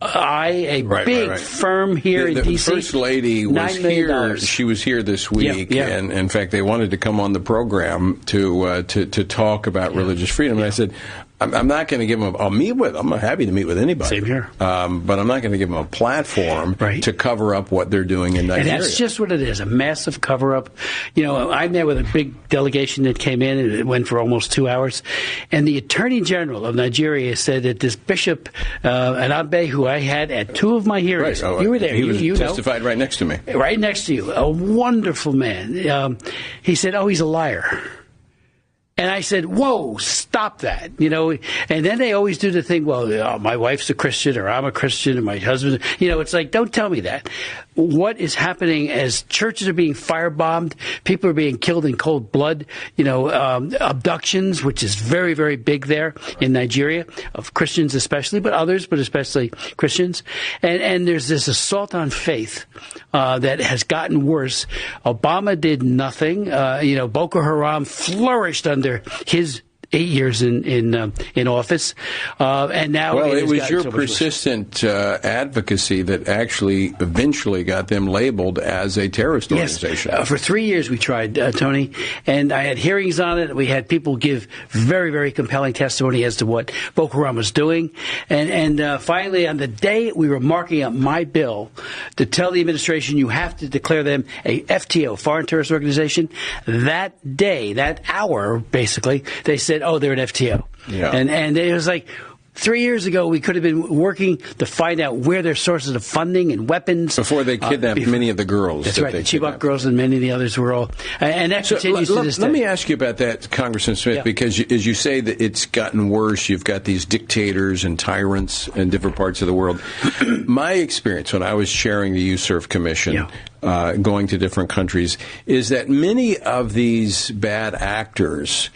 A big firm here in D.C. The First Lady was here. She was here this week, and in fact, they wanted to come on the program to talk about religious freedom. And I said, I'm not going to give them. I'll meet with them. I'm happy to meet with anybody. Same here. But I'm not going to give them a platform to cover up what they're doing in Nigeria. And that's just what it is, a massive cover-up. I met with a big delegation that came in, and it went for almost 2 hours. And the Attorney General of Nigeria said that this Bishop Adebayo, who I had at 2 of my hearings, you were there. He testified right next to me. Right next to you. A wonderful man. He said, he's a liar. And I said, whoa, stop that, And then they always do the thing, well, my wife's a Christian, or I'm a Christian, and my husband, it's like, don't tell me that. What is happening as churches are being firebombed, people are being killed in cold blood, abductions, which is very, very big there in Nigeria, of Christians especially, but others, but especially Christians. And there's this assault on faith that has gotten worse. Obama did nothing. Boko Haram flourished under his 8 years in office, and now it was your persistent advocacy that actually eventually got them labeled as a terrorist organization. Yes. For 3 years we tried, Tony, and I had hearings on it. We had people give very, very compelling testimony as to what Boko Haram was doing, and finally, on the day we were marking up my bill to tell the administration you have to declare them a FTO, foreign terrorist organization, that day, that hour, basically, they said, they're an FTO. Yeah. And it was like 3 years ago, we could have been working to find out where their sources of funding and weapons. Before they kidnapped many of the girls. That's right. The Chibok girls and many of the others were all. And that continues to this day. Let me ask you about that, Congressman Smith, because as you say that it's gotten worse, you've got these dictators and tyrants in different parts of the world. My experience when I was chairing the USERF Commission, going to different countries, is that many of these bad actors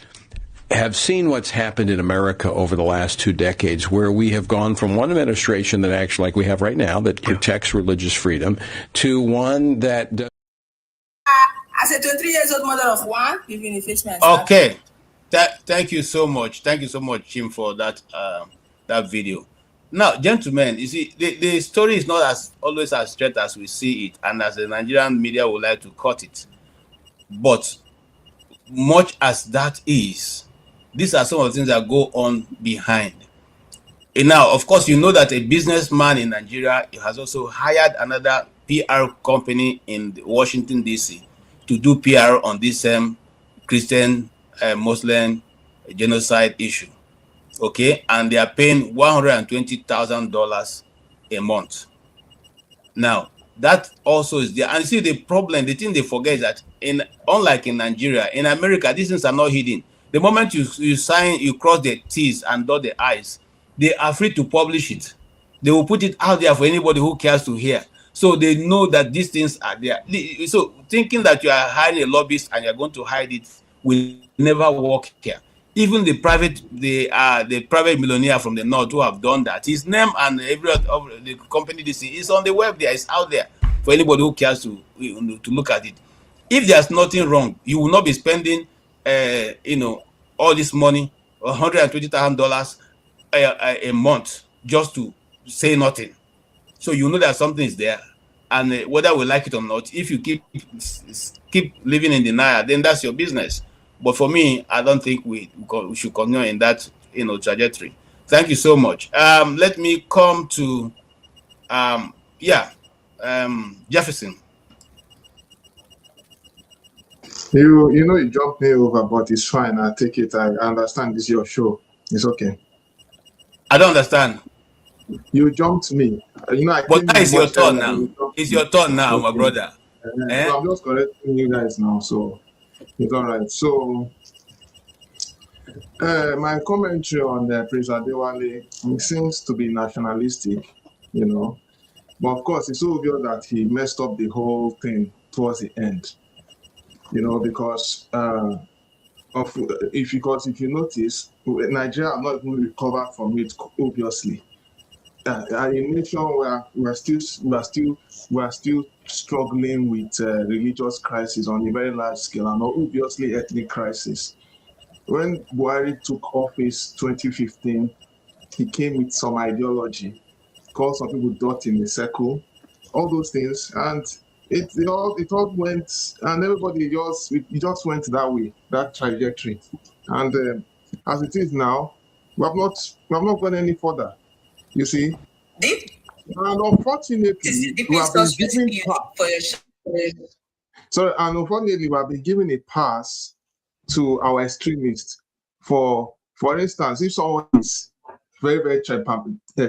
have seen what's happened in America over the last 2 decades, where we have gone from one administration that actually, like we have right now, that protects religious freedom, to one that does. As a 23 years old mother of one, living in Fishman. Okay. Thank you so much. Thank you so much, Jim, for that video. Now, gentlemen, you see, the story is not always as straight as we see it, and as the Nigerian media would like to cut it. But much as that is, these are some of the things that go on behind. And now, of course, you know that a businessman in Nigeria has also hired another PR company in Washington, D.C. to do PR on this Christian Muslim genocide issue. Okay, and they are paying $120,000 a month. Now, that also is there. And see, the problem, the thing they forget is that unlike in Nigeria, in America, these things are not hidden. The moment you sign, you cross the T's and dot the I's, they are free to publish it. They will put it out there for anybody who cares to hear. So they know that these things are there. So thinking that you are hiring a lobbyist and you're going to hide it will never work here. Even the private millionaire from the north who have done that, his name and every of the company this is on the web there, it's out there for anybody who cares to look at it. If there's nothing wrong, you will not be spending all this money, $120,000 a month just to say nothing. So you know that something is there, and whether we like it or not, if you keep living in denial, then that's your business. But for me, I don't think we should continue in that trajectory. Thank you so much. Let me come to Jefferson. You jumped me over, but it's fine. I take it. I understand this is your show. It's okay. I don't understand. You jumped me. But now it's your turn now. It's your turn now, my brother. So I'm just correcting you guys now, so it's all right. So my commentary on Prince Adewole seems to be nationalistic, but of course it's obvious that he messed up the whole thing towards the end, because if you notice, Nigeria have not even recovered from it, obviously. A nation where we're still struggling with religious crisis on a very large scale, and obviously ethnic crisis. When Buhari took office 2015, he came with some ideology, called some people dot in the circle, all those things, and it all went, and everybody just went that way, that trajectory. And as it is now, we have not gone any further. You see, and unfortunately, we have been given a pass to our extremists. For instance, if someone is very, very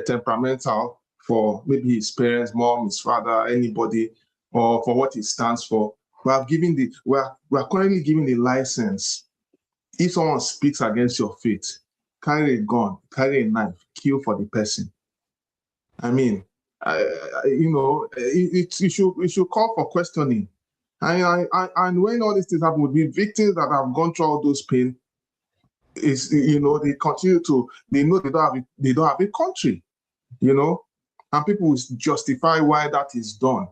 temperamental for maybe his parents, mom, his father, anybody, or for what he stands for, we are currently giving the license. If someone speaks against your faith, carry a gun, carry a knife, kill for the person. I mean, it should call for questioning. And when all these things happen, with the victims that have gone through all those pain, they continue to, they know they don't have a country, and people will justify why that is done.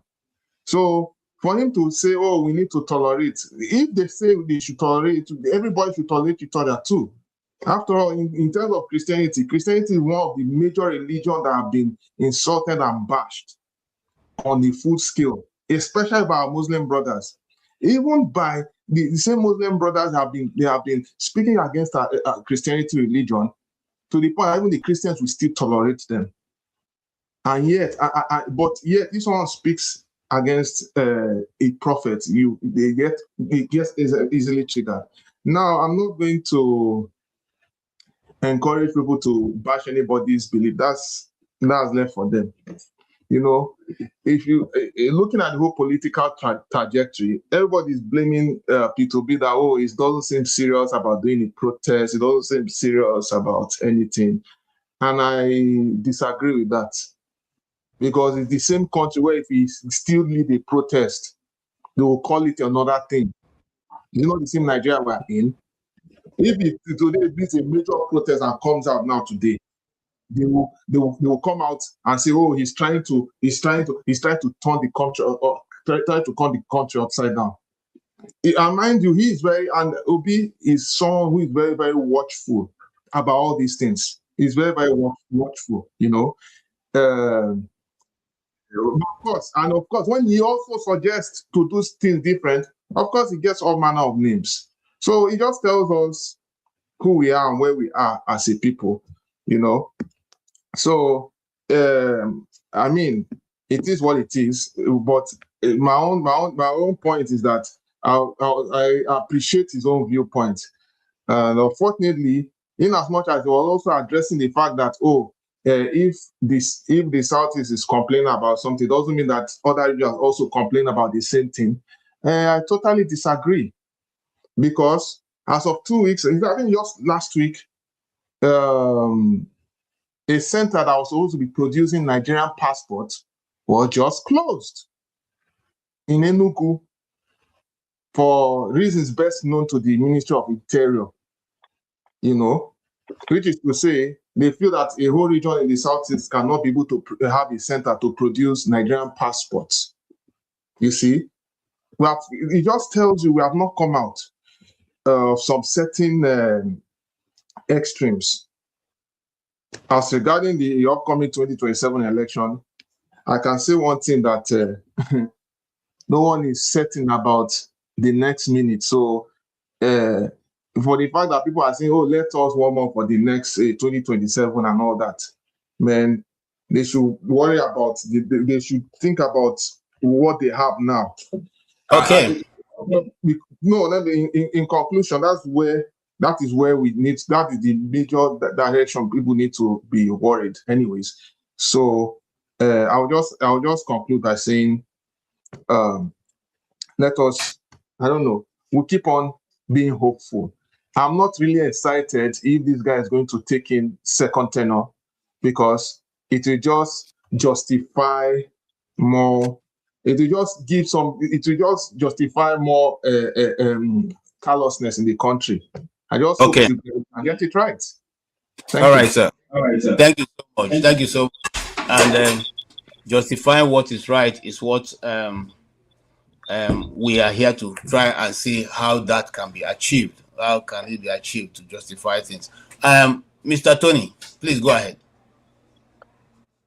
So for him to say, oh, we need to tolerate, if they say they should tolerate, everybody should tolerate each other too. After all, in terms of Christianity is one of the major religions that have been insulted and bashed on the full scale, especially by our Muslim brothers. Even by the same Muslim brothers they have been speaking against our Christianity religion, to the point even the Christians will still tolerate them. And yet, but yet, if someone speaks against a prophet, they get easily triggered. Now, I'm not going to encourage people to bash anybody's belief. That's left for them. If you looking at the whole political trajectory, everybody's blaming P2B that it doesn't seem serious about doing a protest. It doesn't seem serious about anything, and I disagree with that, because it's the same country where if we still lead a protest, they will call it another thing. The same Nigeria we're in. If today this is a major protest and comes out now today, they will come out and say, oh, he's trying to turn the country or try to turn the country upside down. And mind you, and Obi is someone who is very, very watchful about all these things. He's very, very watchful, of course, when he also suggests to do things different, of course, he gets all manner of names. So it just tells us who we are and where we are as a people, So, I mean, it is what it is. But my own point is that I appreciate his own viewpoint, and unfortunately, in as much as he was also addressing the fact that if the Southeast is complaining about something, it doesn't mean that other regions also complain about the same thing. I totally disagree, because as of 2 weeks, I think just last week, a center that was supposed to be producing Nigerian passports was just closed in Enugu for reasons best known to the Ministry of Interior, which is to say they feel that a whole region in the Southeast cannot be able to have a center to produce Nigerian passports. You see, it just tells you we have not come out of some certain extremes. As regarding the upcoming 2027 election, I can say one thing, that no one is certain about the next minute. So for the fact that people are saying, let us warm up for the next 2027 and all that, man, they should worry about, they should think about what they have now. Okay. No, in conclusion, that is where we need, that is the major direction people need to be worried anyways. So I'll just conclude by saying, let us, I don't know, we'll keep on being hopeful. I'm not really excited if this guy is going to take in second tenor, because it will just justify more, it will just give some, it will just justify more callousness in the country. I just hope Okay. I get it right. All right, sir. Thank you so much. Thank you so much. And justifying what is right is what we are here to try and see how that can be achieved. How can it be achieved to justify things? Mr. Tony, please go ahead.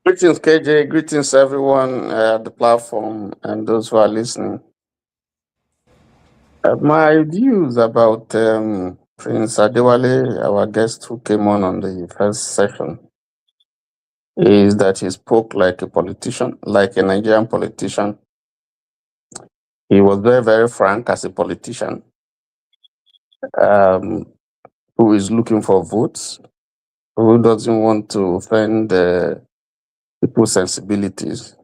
Greetings, KJ. Greetings, everyone at the platform and those who are listening. My views about Prince Adewale, our guest who came on the first session, is that he spoke like a politician, like a Nigerian politician. He was very, very frank as a politician who is looking for votes, who doesn't want to offend people's sensibilities.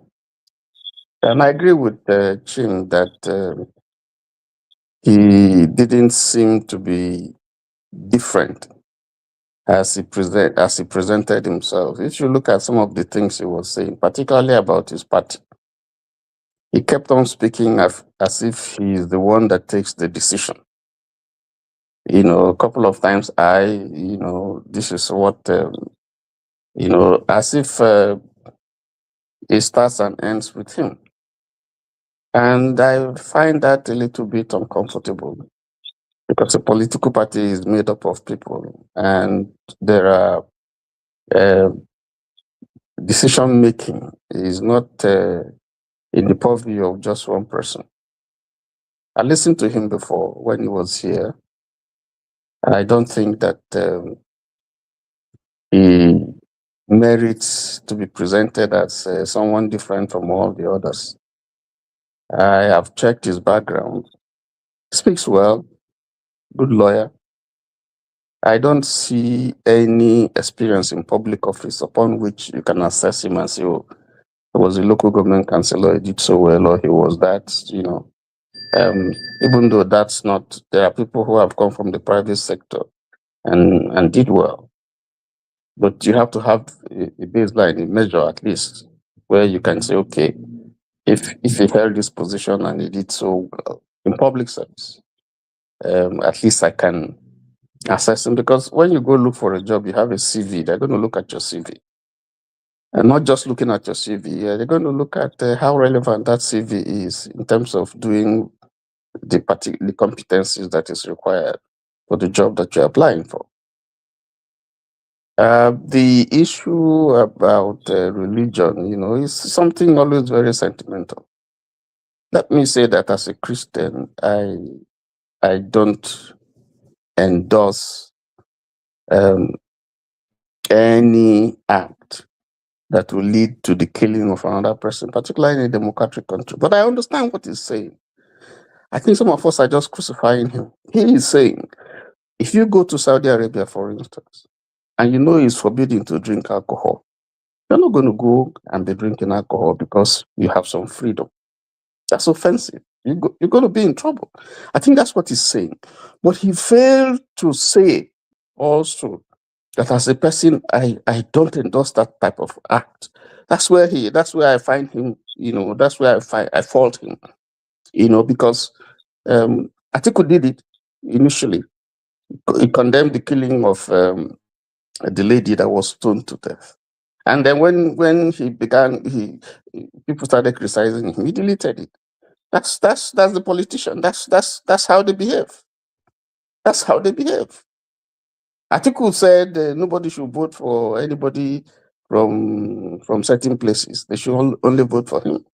And I agree with Chin that he didn't seem to be different as he presented himself. If you look at some of the things he was saying, particularly about his party, he kept on speaking as if he is the one that takes the decision. A couple of times this is what, as if it starts and ends with him. And I find that a little bit uncomfortable, because a political party is made up of people, and there are decision making is not in the purview of just one person. I listened to him before when he was here. I don't think that he merits to be presented as someone different from all the others. I have checked his background. He speaks well, good lawyer. I don't see any experience in public office upon which you can assess him and say, oh, he was a local government councillor, he did so well, or he was that, even though that's not, there are people who have come from the private sector and did well. But you have to have a baseline, a measure at least, where you can say, okay, if he held this position and he did so well in public service, at least I can assess him. Because when you go look for a job, you have a CV, they're going to look at your CV. And not just looking at your CV, they're going to look at how relevant that CV is in terms of doing the competencies that is required for the job that you're applying for. The issue about religion, is something always very sentimental. Let me say that as a Christian, I don't endorse any act that will lead to the killing of another person, particularly in a democratic country. But I understand what he's saying. I think some of us are just crucifying him. He is saying, if you go to Saudi Arabia, for instance, and you know it's forbidden to drink alcohol, you're not going to go and be drinking alcohol because you have some freedom. That's offensive. You're going to be in trouble. I think that's what he's saying. But he failed to say also that as a person, I don't endorse that type of act. That's where I find him, that's where I fault him, because Atiku did it initially. He condemned the killing of the lady that was stoned to death. And then when he began, people started criticizing him. He deleted it. That's the politician. That's how they behave. That's how they behave. Atiku said nobody should vote for anybody from certain places. They should only vote for him.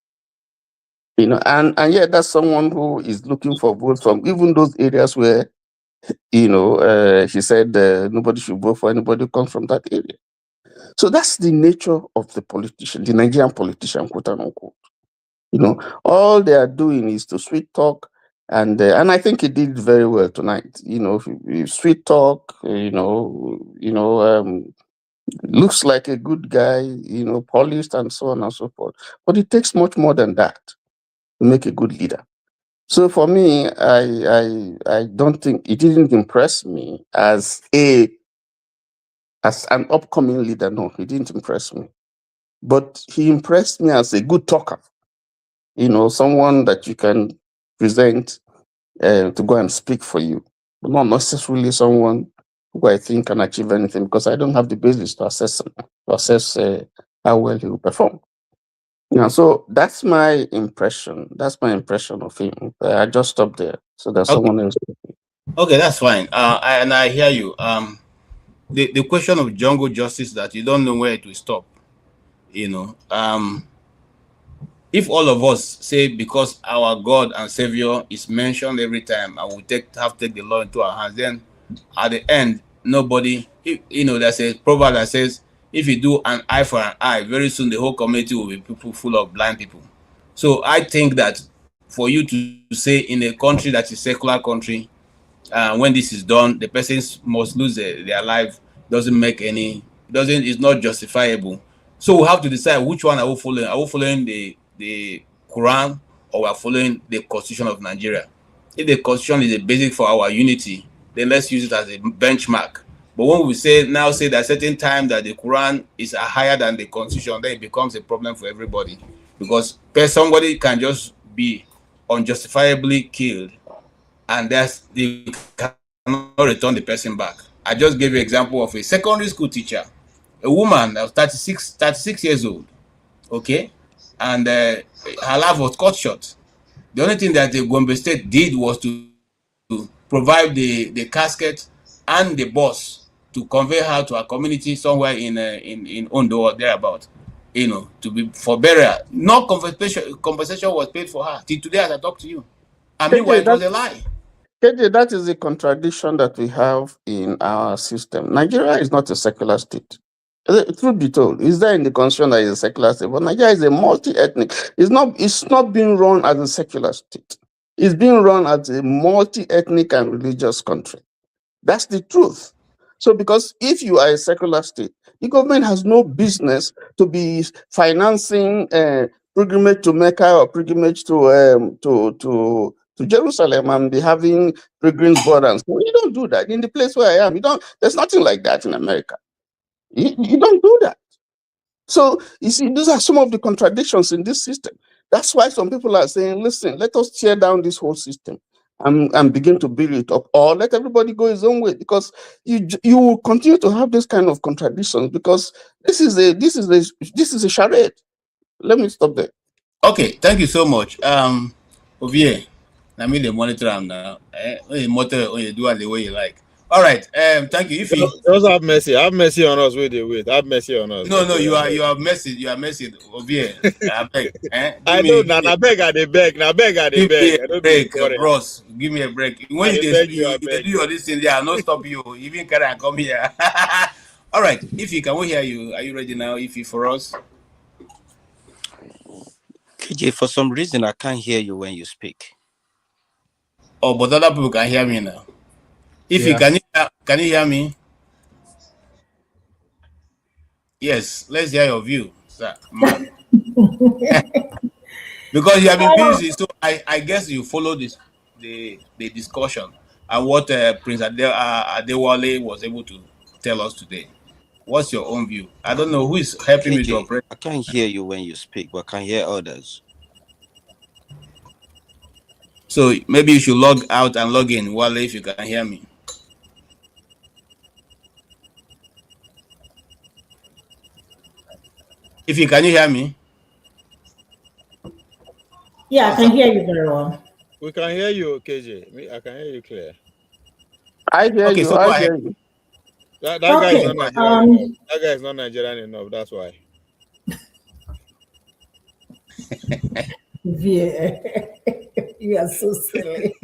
And yet that's someone who is looking for votes from even those areas where, he said nobody should vote for anybody who comes from that area. So that's the nature of the politician, the Nigerian politician, quote unquote. All they are doing is to sweet talk, and I think he did very well tonight. Sweet talk. Looks like a good guy. Polished and so on and so forth. But it takes much more than that to make a good leader. So for me, I don't think it didn't impress me as an upcoming leader. No, he didn't impress me. But he impressed me as a good talker. Someone that you can present to go and speak for you, but not necessarily someone who I think can achieve anything, because I don't have the basis to assess how well he will perform. So that's my impression. That's my impression of him. I just stopped there so that someone else. Okay, that's fine. And I hear you. The question of jungle justice, that you don't know where it will stop. If all of us say because our God and Savior is mentioned every time, and we have to take the law into our hands, then at the end, nobody, there's a proverb that says, if you do an eye for an eye, very soon the whole community will be people full of blind people. So I think that for you to say in a country that is secular country, when this is done, the persons must lose their life, it's not justifiable. So we have to decide which one are we following. Are we following the Quran, or we are following the Constitution of Nigeria? If the Constitution is a basic for our unity, then let's use it as a benchmark. But when we say that certain time that the Quran is higher than the Constitution, then it becomes a problem for everybody, because somebody can just be unjustifiably killed, and they cannot return the person back. I just gave you an example of a secondary school teacher, a woman that was 36 years old, okay, and her life was cut short. The only thing that the Gombe State did was to provide the casket and the bus to convey her to a community somewhere in Ondo or thereabout, to be for burial. No compensation was paid for her till today as I talk to you. And meanwhile, it was a lie. That is a contradiction that we have in our system. Nigeria is not a secular state. Truth be told, is there in the constitution that is a secular state? But Nigeria is a multi-ethnic. It's not being run as a secular state. It's being run as a multi-ethnic and religious country. That's the truth. So because if you are a secular state, the government has no business to be financing pilgrimage to Mecca or pilgrimage to Jerusalem and be having pilgrims borders. You don't do that. In the place where I am, there's nothing like that in America. You don't do that. So you see, these are some of the contradictions in this system. That's why some people are saying, listen, let us tear down this whole system and begin to build it up, or let everybody go his own way, because you will continue to have this kind of contradictions, because this is a charade. Let me stop there. Okay, thank you so much. Ovie, I mean the monitor now. You monitor when you do it the way you like. All right. Thank you. If you just have mercy on us. Wait. Have mercy on us. No, you are mercy. You are mercy. Ovie, I beg. I know. I beg. I beg. Give me a break, bros. Give me a break. When you do all this thing, I not stop you. Even can I come here? All right. If can we hear you? Are you ready now? If for us. KJ, for some reason I can't hear you when you speak. Oh, but other people can hear me now. If Yeah. can you hear me? Yes, let's hear your view, sir, man. Because you have been busy, so I guess you follow the discussion and what Prince Adewale was able to tell us today. What's your own view? I don't know who is helping me to KJ, operate. I can't hear you when you speak, but I can hear others. So maybe you should log out and log in, Wale, if you can hear me. If you can you hear me? Yeah, I can hear you very well. We can hear you, KJ. I can hear you clear. I hear Okay, you. so go I ahead. hear you. That guy is Okay, not Nigerian enough. That guy is not Nigerian enough. That's why. You are so silly.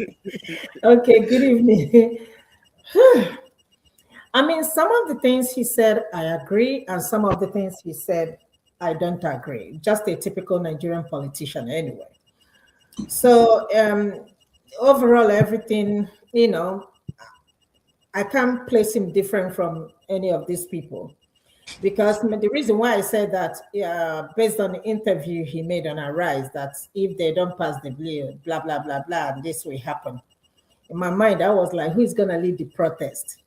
Okay, good evening. I mean, some of the things he said, I agree, and some of the things he said, I don't agree. Just a typical Nigerian politician, anyway. So, overall, everything, I can't place him different from any of these people. Because the reason why I said that, based on the interview he made on Arise, that if they don't pass the bill, blah, blah, blah, blah, and this will happen. In my mind, I was like, who's going to lead the protest?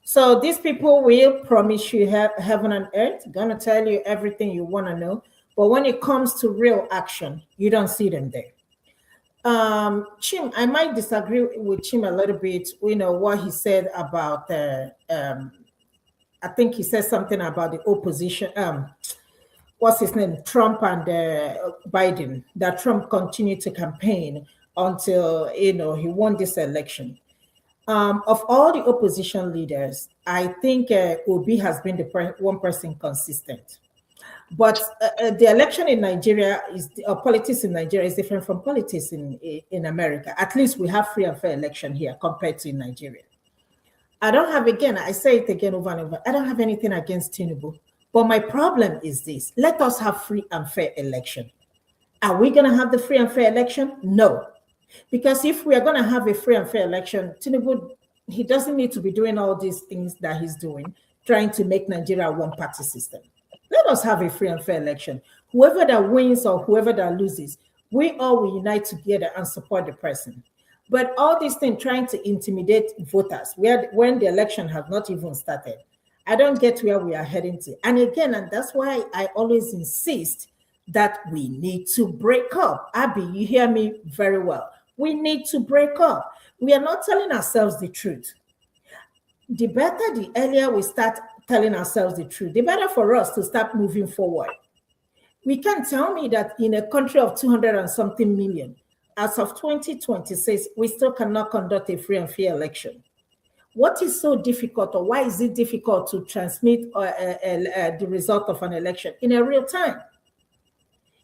So these people will promise you heaven and earth, going to tell you everything you want to know. But when it comes to real action, you don't see them there. Chim, I might disagree with Chim a little bit, what he said about I think he said something about the opposition. What's his name? Trump and Biden. That Trump continued to campaign until he won this election. Of all the opposition leaders, I think Obi has been the one person consistent. But the election in Nigeria politics in Nigeria is different from politics in America. At least we have free and fair election here compared to in Nigeria. I say it again over and over, I don't have anything against Tinubu, but my problem is this: let us have free and fair election. Are we going to have the free and fair election? No. Because if we are going to have a free and fair election, Tinubu, he doesn't need to be doing all these things that he's doing, trying to make Nigeria a one-party system. Let us have a free and fair election. Whoever that wins or whoever that loses, we all will unite together and support the person. But all these things trying to intimidate voters when the election has not even started, I don't get where we are heading to. And that's why I always insist that we need to break up. Abby, you hear me very well. We need to break up. We are not telling ourselves the truth. The better, the earlier we start telling ourselves the truth, the better for us to start moving forward. We can't tell me that in a country of 200 and something million, as of 2026, we still cannot conduct a free and fair election. What is so difficult, or why is it difficult to transmit the result of an election in a real time?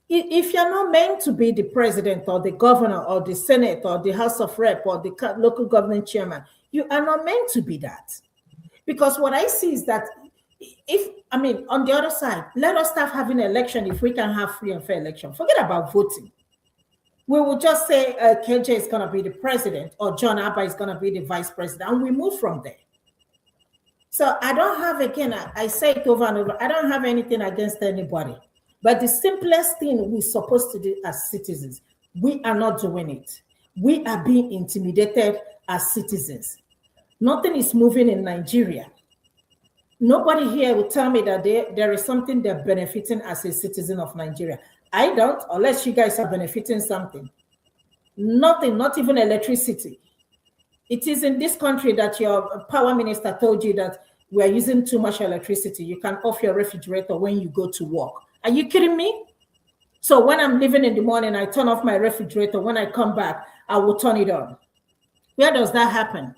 If you're not meant to be the president or the governor or the Senate or the House of Rep or the local government chairman, you are not meant to be that. Because what I see is that on the other side, let us start having an election if we can have free and fair election. Forget about voting. We will just say KJ is going to be the president or John Abba is going to be the vice president, and we move from there. So I don't have, I say it over and over, I don't have anything against anybody. But the simplest thing we're supposed to do as citizens, we are not doing it. We are being intimidated as citizens. Nothing is moving in Nigeria. Nobody here will tell me that there is something they're benefiting as a citizen of Nigeria. I don't, unless you guys are benefiting something. Nothing, not even electricity. It is in this country that your power minister told you that we are using too much electricity. You can off your refrigerator when you go to work. Are you kidding me? So when I'm leaving in the morning, I turn off my refrigerator. When I come back, I will turn it on. Where does that happen?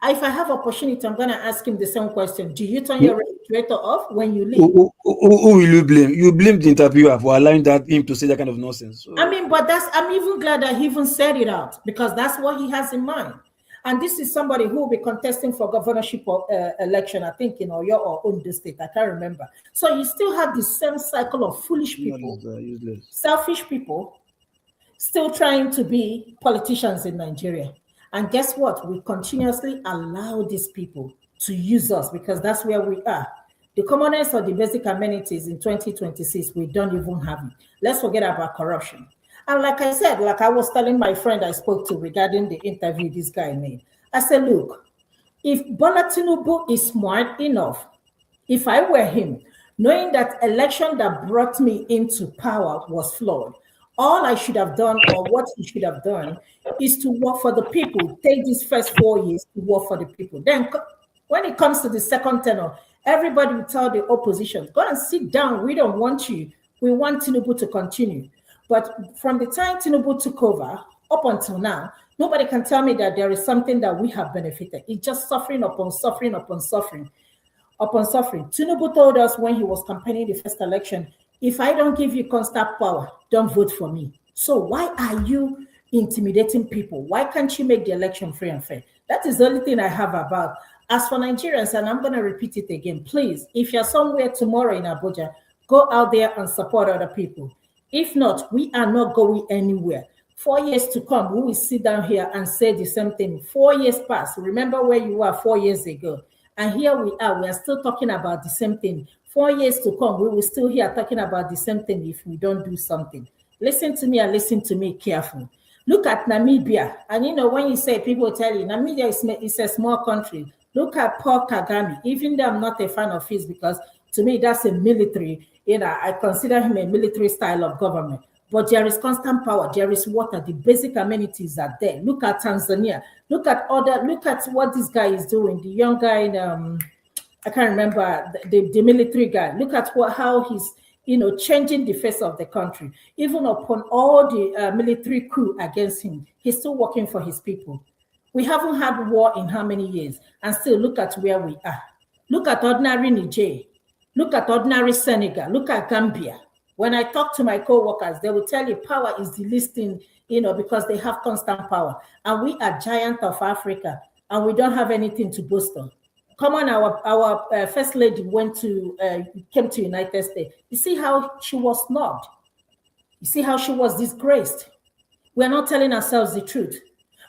If I have opportunity, I'm going to ask him the same question. Do you turn your refrigerator off when you leave? Who will you blame? You blame the interviewer for allowing him to say that kind of nonsense. So. But I'm even glad that he even said it out, because that's what he has in mind. And this is somebody who will be contesting for governorship election, I think, in Oyo or Ondo State. I can't remember. So you still have the same cycle of foolish people, selfish people, still trying to be politicians in Nigeria. And guess what? We continuously allow these people to use us because that's where we are. The commonest of the basic amenities in 2026, we don't even have it. Let's forget about corruption. And like I said, like I was telling my friend I spoke to regarding the interview this guy made, I said, look, if Bola Tinubu is smart enough, if I were him, knowing that election that brought me into power was flawed, all I should have done or what he should have done is to work for the people, take these first 4 years to work for the people. Then when it comes to the second tenor, everybody will tell the opposition, go and sit down, we don't want you. We want Tinubu to continue. But from the time Tinubu took over, up until now, nobody can tell me that there is something that we have benefited. It's just suffering upon suffering upon suffering upon suffering. Tinubu told us when he was campaigning the first election, if I don't give you constant power, don't vote for me. So why are you intimidating people? Why can't you make the election free and fair? That is the only thing I have about. As for Nigerians, and I'm going to repeat it again, please, if you're somewhere tomorrow in Abuja, go out there and support other people. If not, we are not going anywhere. 4 years to come, we will sit down here and say the same thing. 4 years past. Remember where you were 4 years ago. And here we are still talking about the same thing. 4 years to come, we will still here talking about the same thing if we don't do something. Listen to me and listen to me carefully. Look at Namibia. And you know, when you say, people tell you, Namibia is a small country. Look at Paul Kagame. Even though I'm not a fan of his, because to me, that's a military, I consider him a military style of government. But there is constant power. There is water. The basic amenities are there. Look at Tanzania. Look at what this guy is doing. The young guy, I can't remember the military guy. Look at how he's, changing the face of the country. Even upon all the military coup against him, he's still working for his people. We haven't had war in how many years? And still look at where we are. Look at ordinary Niger. Look at ordinary Senegal. Look at Gambia. When I talk to my co-workers, they will tell you power is the least thing, because they have constant power. And we are giant of Africa, and we don't have anything to boast on. Come on, our first lady came to United States. You see how she was snubbed. You see how she was disgraced. We're not telling ourselves the truth.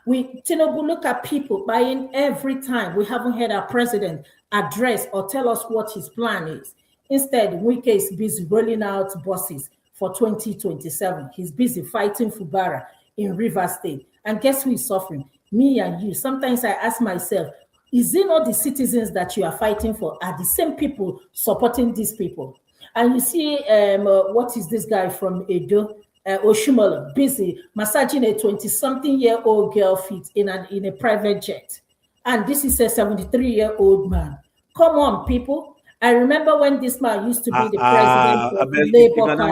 Tinubu, look at people buying every time. We haven't heard our president address or tell us what his plan is. Instead, Wike is busy rolling out buses for 2027. He's busy fighting Fubara in River State. And guess who is suffering? Me and you. Sometimes I ask myself, is it not the citizens that you are fighting for are the same people supporting these people? And you see, what is this guy from Edo? Oshimolo, busy massaging a 20-something-year-old girl feet in a private jet. And this is a 73-year-old man. Come on, people. I remember when this man used to be the president of the Labour Party.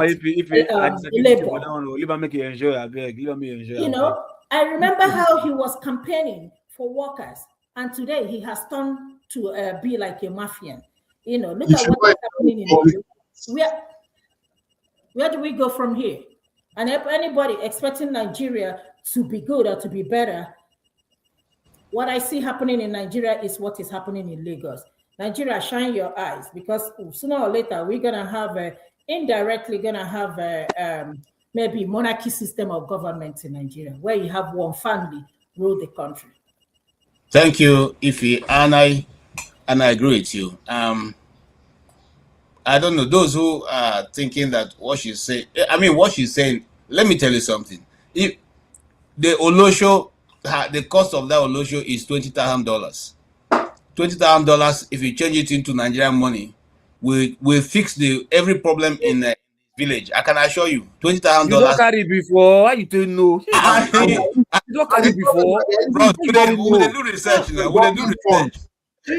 I remember how he was campaigning for workers, and today he has turned to be like a mafian. Look at what is happening in Nigeria. Where do we go from here? And if anybody expecting Nigeria to be good or to be better, what I see happening in Nigeria is what is happening in Lagos. Nigeria, shine your eyes, because sooner or later we're gonna have maybe monarchy system of government in Nigeria, where you have one family rule the country. Thank you, Ife, and I agree with you. I don't know those who are thinking that what she's saying. What she's saying. Let me tell you something. If the Olosho, the cost of that Olosho is $20,000. $20,000. If you change it into Nigerian money, we fix every problem in the village. I can assure you, $20,000. You don't carry before. Why you don't know? You don't carry before. Bro, we do research now. We do research.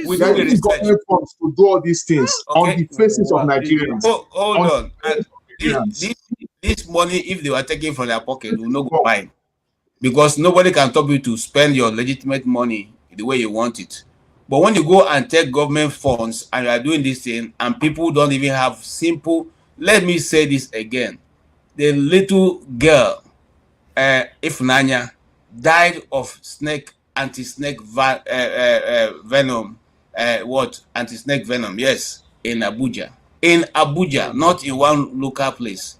We need government funds to do all these things on the faces of Nigerians. Hold on. This money, if they were taken from their pocket, will not go fine. Because nobody can stop you to spend your legitimate money the way you want it. But when you go and take government funds and you are doing this thing, and people don't even have simple, let me say this again. The little girl, Ifnanya, died of snake anti-snake venom. What anti-snake venom? Yes, in Abuja. In Abuja, not in one local place.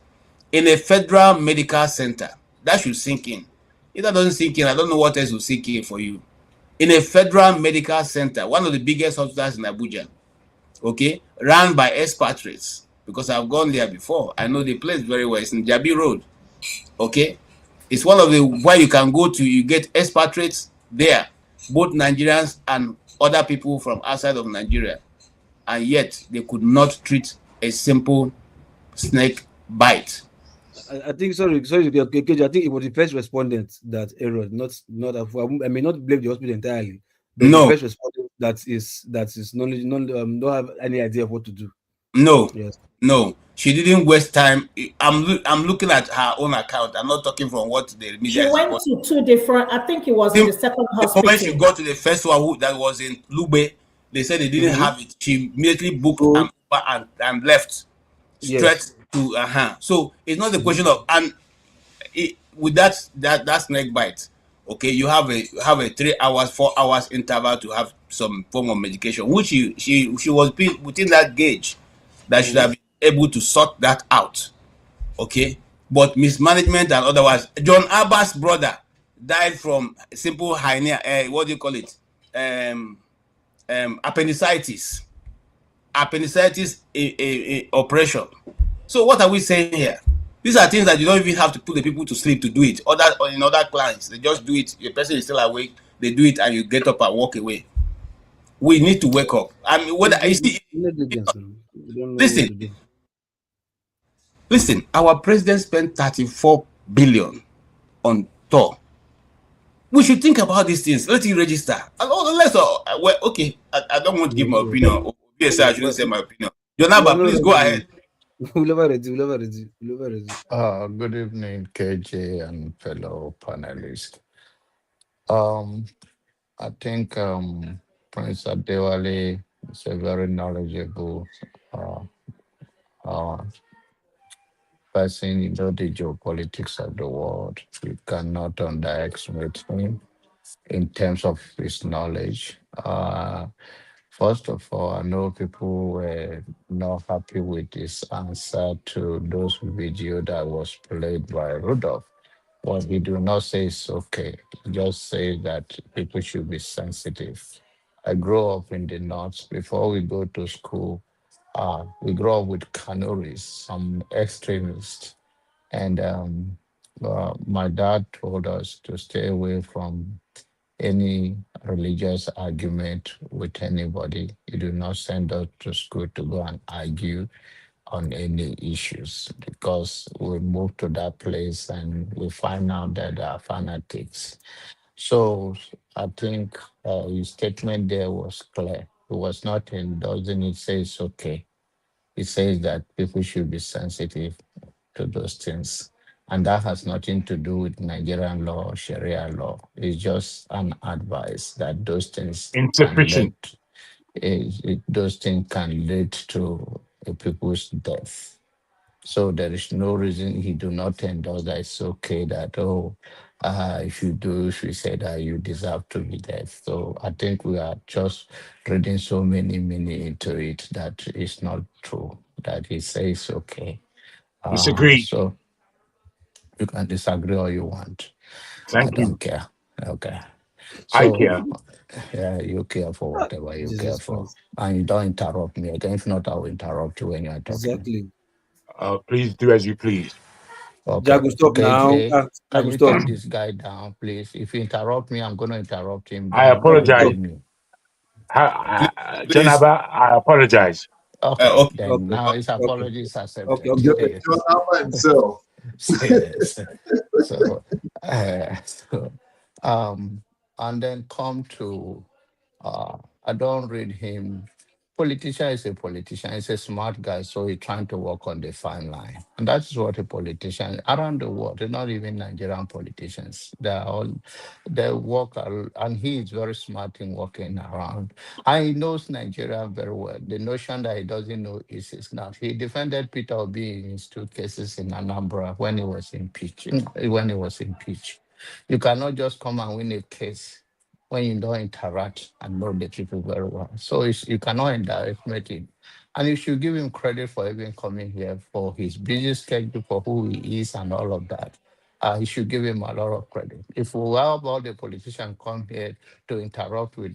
In a federal medical center. That should sink in. If that doesn't sink in, I don't know what else will sink in for you. In a federal medical center, one of the biggest hospitals in Abuja, okay, run by expatriates, because I've gone there before. I know the place very well. It's in Jabi Road, okay. It's one of the where you can go to, you get expatriates there, both Nigerians and other people from outside of Nigeria, and yet they could not treat a simple snake bite. I think KJ, I think it was the first respondent that erred, not I may not blame the hospital entirely, but No. the first respondent that is don't have any idea of what to do. No, Yes. no, she didn't waste time. I'm looking at her own account. I'm not talking from what the media She is went reporting. to two different, I think it was in the second The moment she hospital. got to the first one that was in Lube, they said they didn't have it. She immediately booked and left straight Yes. to So it's not the question of with that snake bite. Okay, you have a 3 hours, 4 hours interval to have some form of medication, which she was within that gauge that should have been able to sort that out. Okay, but mismanagement and otherwise. John Abba's brother died from simple hernia. What do you call it? Appendicitis. Appendicitis operation. So what are we saying here? These are things that you don't even have to put the people to sleep to do it. In other clients, they just do it. The person is still awake. They do it, and you get up and walk away. We need to wake up. I mean, whether you see, listen. Our president spent 34 billion on tour. We should think about these things. Let it register. Okay. I don't want to give my opinion. Yes, I shouldn't say my opinion. Jonaba, please go ahead. Good evening, KJ and fellow panelists. I think Prince Adewale is a very knowledgeable uh, uh, person. You know the geopolitics of the world. You cannot underestimate him in terms of his knowledge. First of all, I know people were not happy with his answer to those video that was played by Rudolph. What he do not say is okay. He just say that people should be sensitive. I grew up in the north. Before we go to school, we grew up with Kanuris, some extremists. And my dad told us to stay away from any religious argument with anybody. You do not send us to school to go and argue on any issues, because we move to that place and we find out that they are fanatics. So I think his statement there was clear. It was not endorsing it says okay. It says that people should be sensitive to those things. And that has nothing to do with Nigerian law or Sharia law. It's just an advice that those things Insufficient. those things can lead to a people's death. So there is no reason he do not endorse that it's okay that, if you do, if you say that you deserve to be dead. So I think we are just reading so many into it that it's not true, that he says okay. Disagree. So you can disagree all you want. Thank I don't you. care. Okay. I So care. yeah, you care for whatever you care Jesus for. Christ. And you don't interrupt me again. If not, I will interrupt you when you're talking. Exactly. Please do as you please. Okay. Jago, stop now. KJ, can Jago, you stop. take this guy down, please? If you interrupt me, I'm going to interrupt him. I Then you apologize. blame me. Janaba, I apologize. Okay. Then now his apology is accepted. John Alpha himself. Yes. So, and then come to, I don't read him. Politician is a politician. He's a smart guy, so he's trying to work on the fine line. And that's what a politician around the world, they're not even Nigerian politicians. They work, and he is very smart in working around. And he knows Nigeria very well. The notion that he doesn't know is not. He defended Peter Obi in his 2 cases in Anambra when he was impeached. You cannot just come and win a case when you don't interact and know the people very well. So you cannot underestimate it. And you should give him credit for even coming here, for his busy schedule, for who he is and all of that. You should give him a lot of credit. If we have all the politicians come here to interrupt with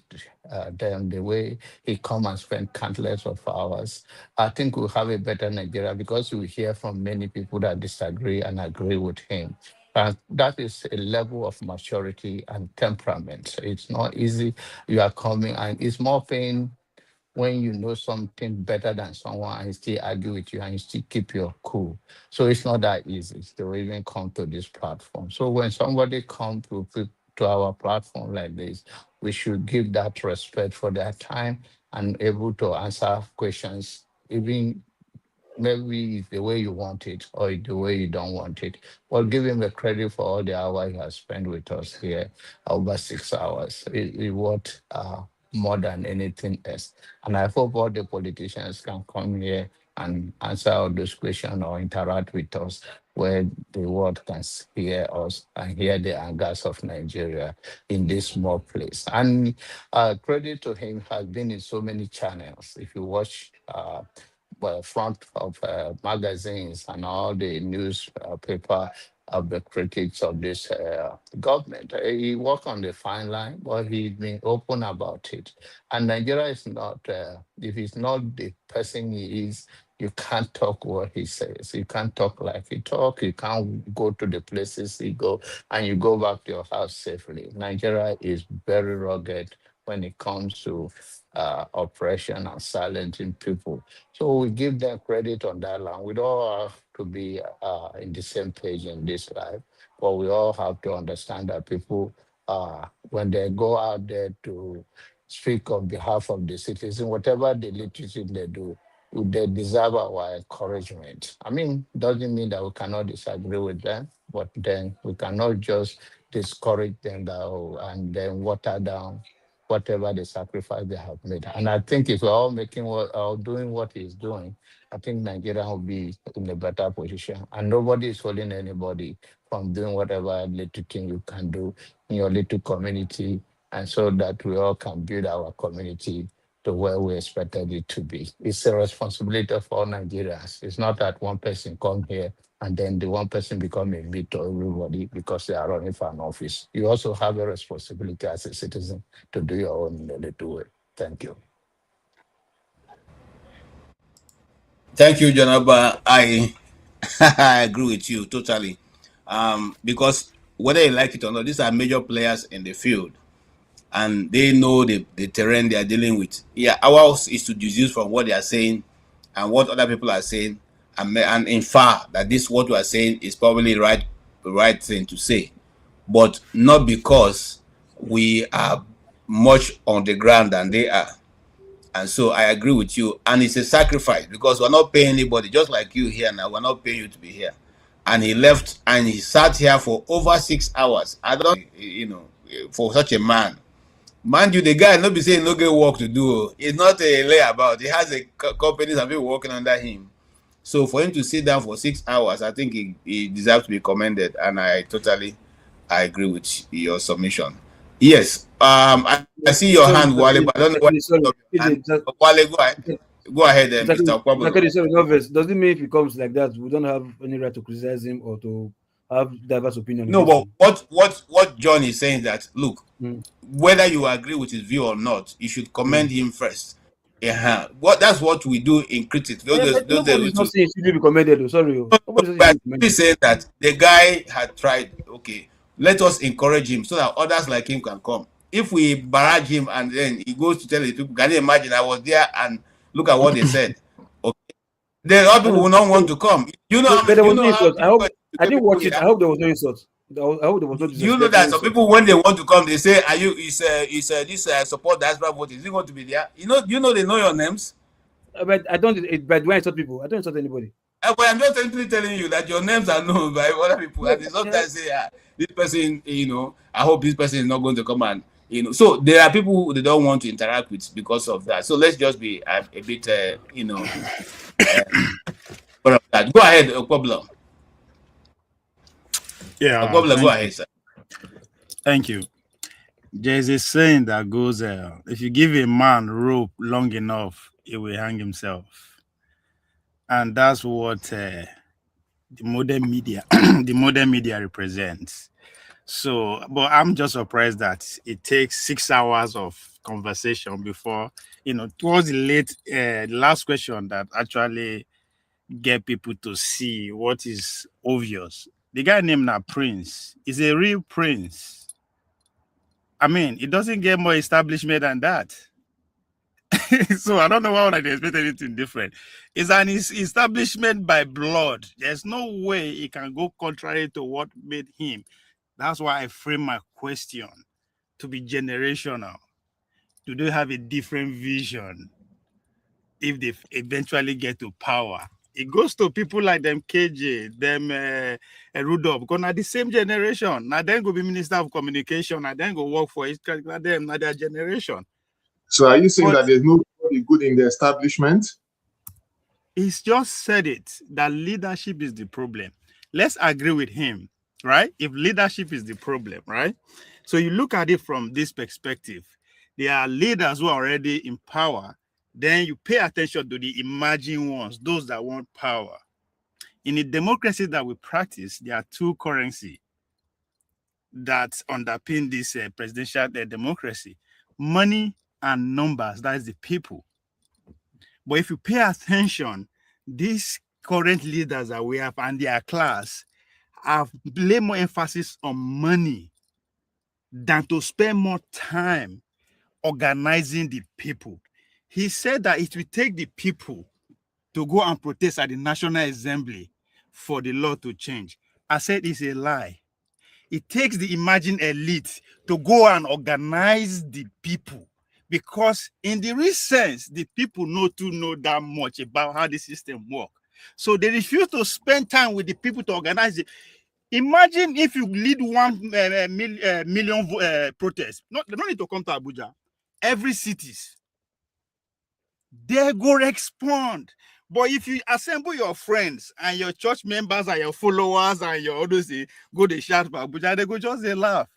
them the way he come and spend countless of hours, I think we'll have a better Nigeria, because we hear from many people that disagree and agree with him. And that is a level of maturity and temperament. It's not easy. You are coming, and it's more pain when you know something better than someone and still argue with you and you still keep your cool. So it's not that easy to even come to this platform. So when somebody comes to our platform like this, we should give that respect for their time and able to answer questions, even maybe it's the way you want it or the way you don't want it. Well, give him the credit for all the hours he has spent with us here, over 6 hours. It worth more than anything else. And I hope all the politicians can come here and answer all those questions or interact with us, where the world can hear us and hear the angers of Nigeria in this small place. And credit to him has been in so many channels. If you watch front of magazines and all the newspaper of the critics of this government. He worked on the fine line, but he's been open about it. And Nigeria is not, if he's not the person he is, you can't talk what he says. You can't talk like he talk. You can't go to the places he go, and you go back to your house safely. Nigeria is very rugged when it comes to oppression and silencing people. So we give them credit on that line. We don't have to be in the same page in this life, but we all have to understand that people, when they go out there to speak on behalf of the citizen, whatever the literacy they do, they deserve our encouragement. I mean, doesn't mean that we cannot disagree with them, but then we cannot just discourage them and then water down whatever the sacrifice they have made. And I think if we're all making or doing what he's doing, I think Nigeria will be in a better position. And nobody is holding anybody from doing whatever little thing you can do in your little community, and so that we all can build our community to where we expected it to be. It's a responsibility of all Nigerians. It's not that one person come here and then the one person become a lead to everybody because they are running for an office. You also have a responsibility as a citizen to do your own in a little way. Thank you. Thank you, Janaba. I agree with you totally. Because whether you like it or not, these are major players in the field, and they know the terrain they are dealing with. Yeah, ours is to deduce from what they are saying and what other people are saying, and infer that this what we are saying is probably the right thing to say, but not because we are much on the ground than they are. And so I agree with you. And it's a sacrifice because we're not paying anybody, just like you here now. We're not paying you to be here. And he left and he sat here for over 6 hours. I don't, for such a man. Mind you, the guy not be saying no get work to do. It's not a layabout. He has a company and people working under him. So for him to sit down for 6 hours, I think he deserves to be commended. And I agree with your submission. Yes. I see your hand, Wale, but I don't know what. Wale, go ahead, Mr. Kwabolo. Sorry, does it mean if it comes like that, we don't have any right to criticize him or to have diverse opinion? No, but what John is saying is that look, whether you agree with his view or not, you should commend him first. Yeah, that's what we do in critics. Nobody's not saying he should be commended. Sorry, he's saying that the guy had tried. Okay, let us encourage him so that others like him can come. If we barrage him and then he goes to tell the people, can you imagine? I was there and look at what they said. Okay, the other people will not want to come. You know, I didn't watch it. I hope there was no insult. I hope there was no. You know that some people, when they want to come, they say, "Are you? Is this support diaspora vote? Is it going to be there?" You know they know your names. But I don't. But when I insult people, I don't insult anybody. But I'm just simply telling you that your names are known by other people, and they sometimes say, "This person, I hope this person is not going to come and." So there are people who they don't want to interact with because of that. So let's just be a bit, that. Go ahead, Okoblo. Yeah, Okoblo, go ahead, sir. Thank you. There's a saying that goes, if you give a man rope long enough, he will hang himself. And that's what the modern media, the modern media represents. So, but I'm just surprised that it takes 6 hours of conversation before, towards the last question that actually get people to see what is obvious. The guy named Prince is a real prince. I mean, it doesn't get more establishment than that. So I don't know why would I expect anything different. It's an establishment by blood. There's no way it can go contrary to what made him. That's why I frame my question to be generational. Do they have a different vision if they eventually get to power? It goes to people like them KJ, them Rudolph, because now the same generation. Now then go be Minister of Communication, now then go work for it, them, now their generation. So are you saying that there's nobody good in the establishment? He's just said it, that leadership is the problem. Let's agree with him, right? If leadership is the problem, right? So you look at it from this perspective. There are leaders who are already in power. Then you pay attention to the emerging ones, those that want power. In the democracy that we practice, there are two currencies that underpin this presidential democracy: money and numbers. That is the people. But if you pay attention, these current leaders that we have and their class have laid more emphasis on money than to spend more time organizing the people. He said that it will take the people to go and protest at the National Assembly for the law to change. I said it's a lie. It takes the emerging elite to go and organize the people, because in the real sense, the people know that much about how the system works. So they refuse to spend time with the people to organize it. Imagine if you lead 1 million protests. They don't need to come to Abuja. Every cities, they go respond. But if you assemble your friends and your church members and your followers and your others, go they shout for Abuja, they go just they laugh.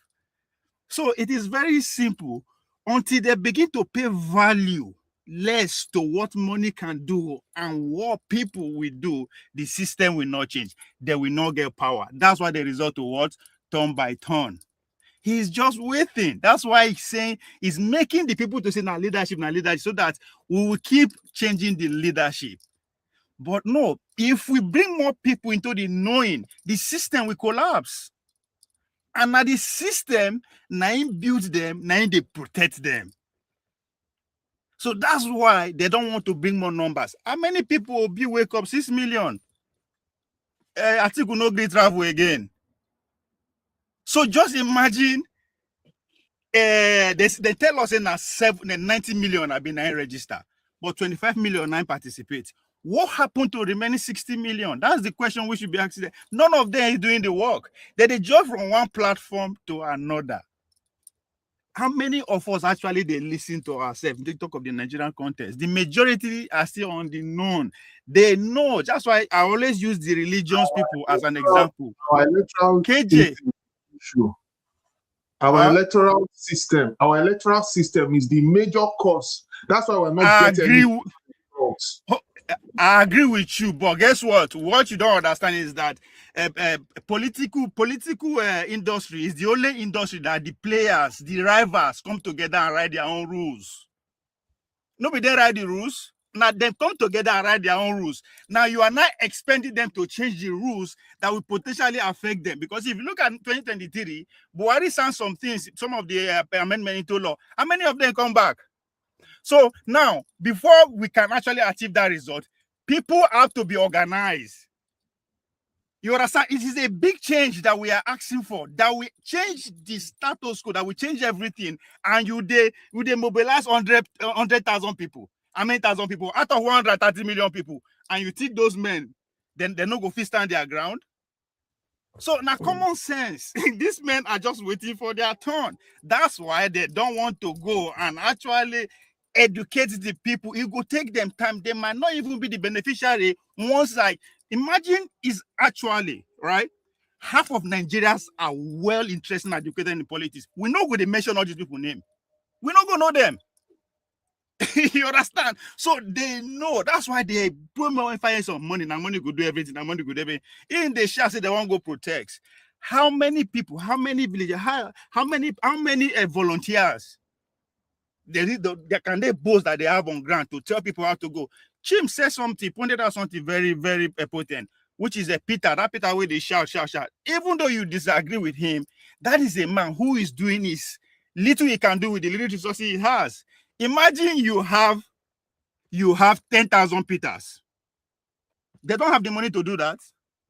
So it is very simple. Until they begin to pay value less to what money can do and what people will do, the system will not change. They will not get power. That's why they resort to what? Turn by turn. He's just waiting. That's why he's saying he's making the people to say now leadership, so that we will keep changing the leadership. But no, if we bring more people into the knowing, the system will collapse. And now the system, now build them, now they protect them. So that's why they don't want to bring more numbers. How many people will be wake up? 6 million. I think we'll not get travel again. So just imagine, they tell us in 90 million have been registered, but 25 million now participate. What happened to remaining 60 million? That's the question we should be asking. None of them is doing the work. They jump from one platform to another. How many of us actually they listen to ourselves? They talk of the Nigerian context. The majority are still on the known. They know. That's why I always use the religious people as an example. Our electoral KJ. Issue. Our electoral system is the major cause. That's why we're not getting results. I agree with you, but guess what? What you don't understand is that political industry is the only industry that the players, the rivals, come together and write their own rules. Nobody write the rules. Now they come together and write their own rules. Now you are not expecting them to change the rules that will potentially affect them. Because if you look at 2023, Buhari signed some things, some of the amendment into law. How many of them come back? So now, before we can actually achieve that result, people have to be organized. You understand? It is a big change that we are asking for, that we change the status quo, that we change everything, and you mobilize 100,000 people. How many thousand people? Out of 130 million people, and you take those men, then they're not going to stand their ground. So now, common sense. These men are just waiting for their turn. That's why they don't want to go and actually educate the people. It will take them time. They might not even be the beneficiary once, like, imagine is actually, right? half of Nigerians are well interested and educated in politics. We know who they mention all these people name. We not gonna know them. You understand? So they know. That's why they put more emphasis on money. Now money could do everything. Now money could do everything. In the shall say they won't go protect. How many people? How many villages? How many volunteers? Can they boast that they have on ground to tell people how to go? Chim said something, pointed out something very, very important, which is a Peter. That Peter where they shout. Even though you disagree with him, that is a man who is doing his little he can do with the little resources he has. Imagine you have 10,000 Peters. They don't have the money to do that.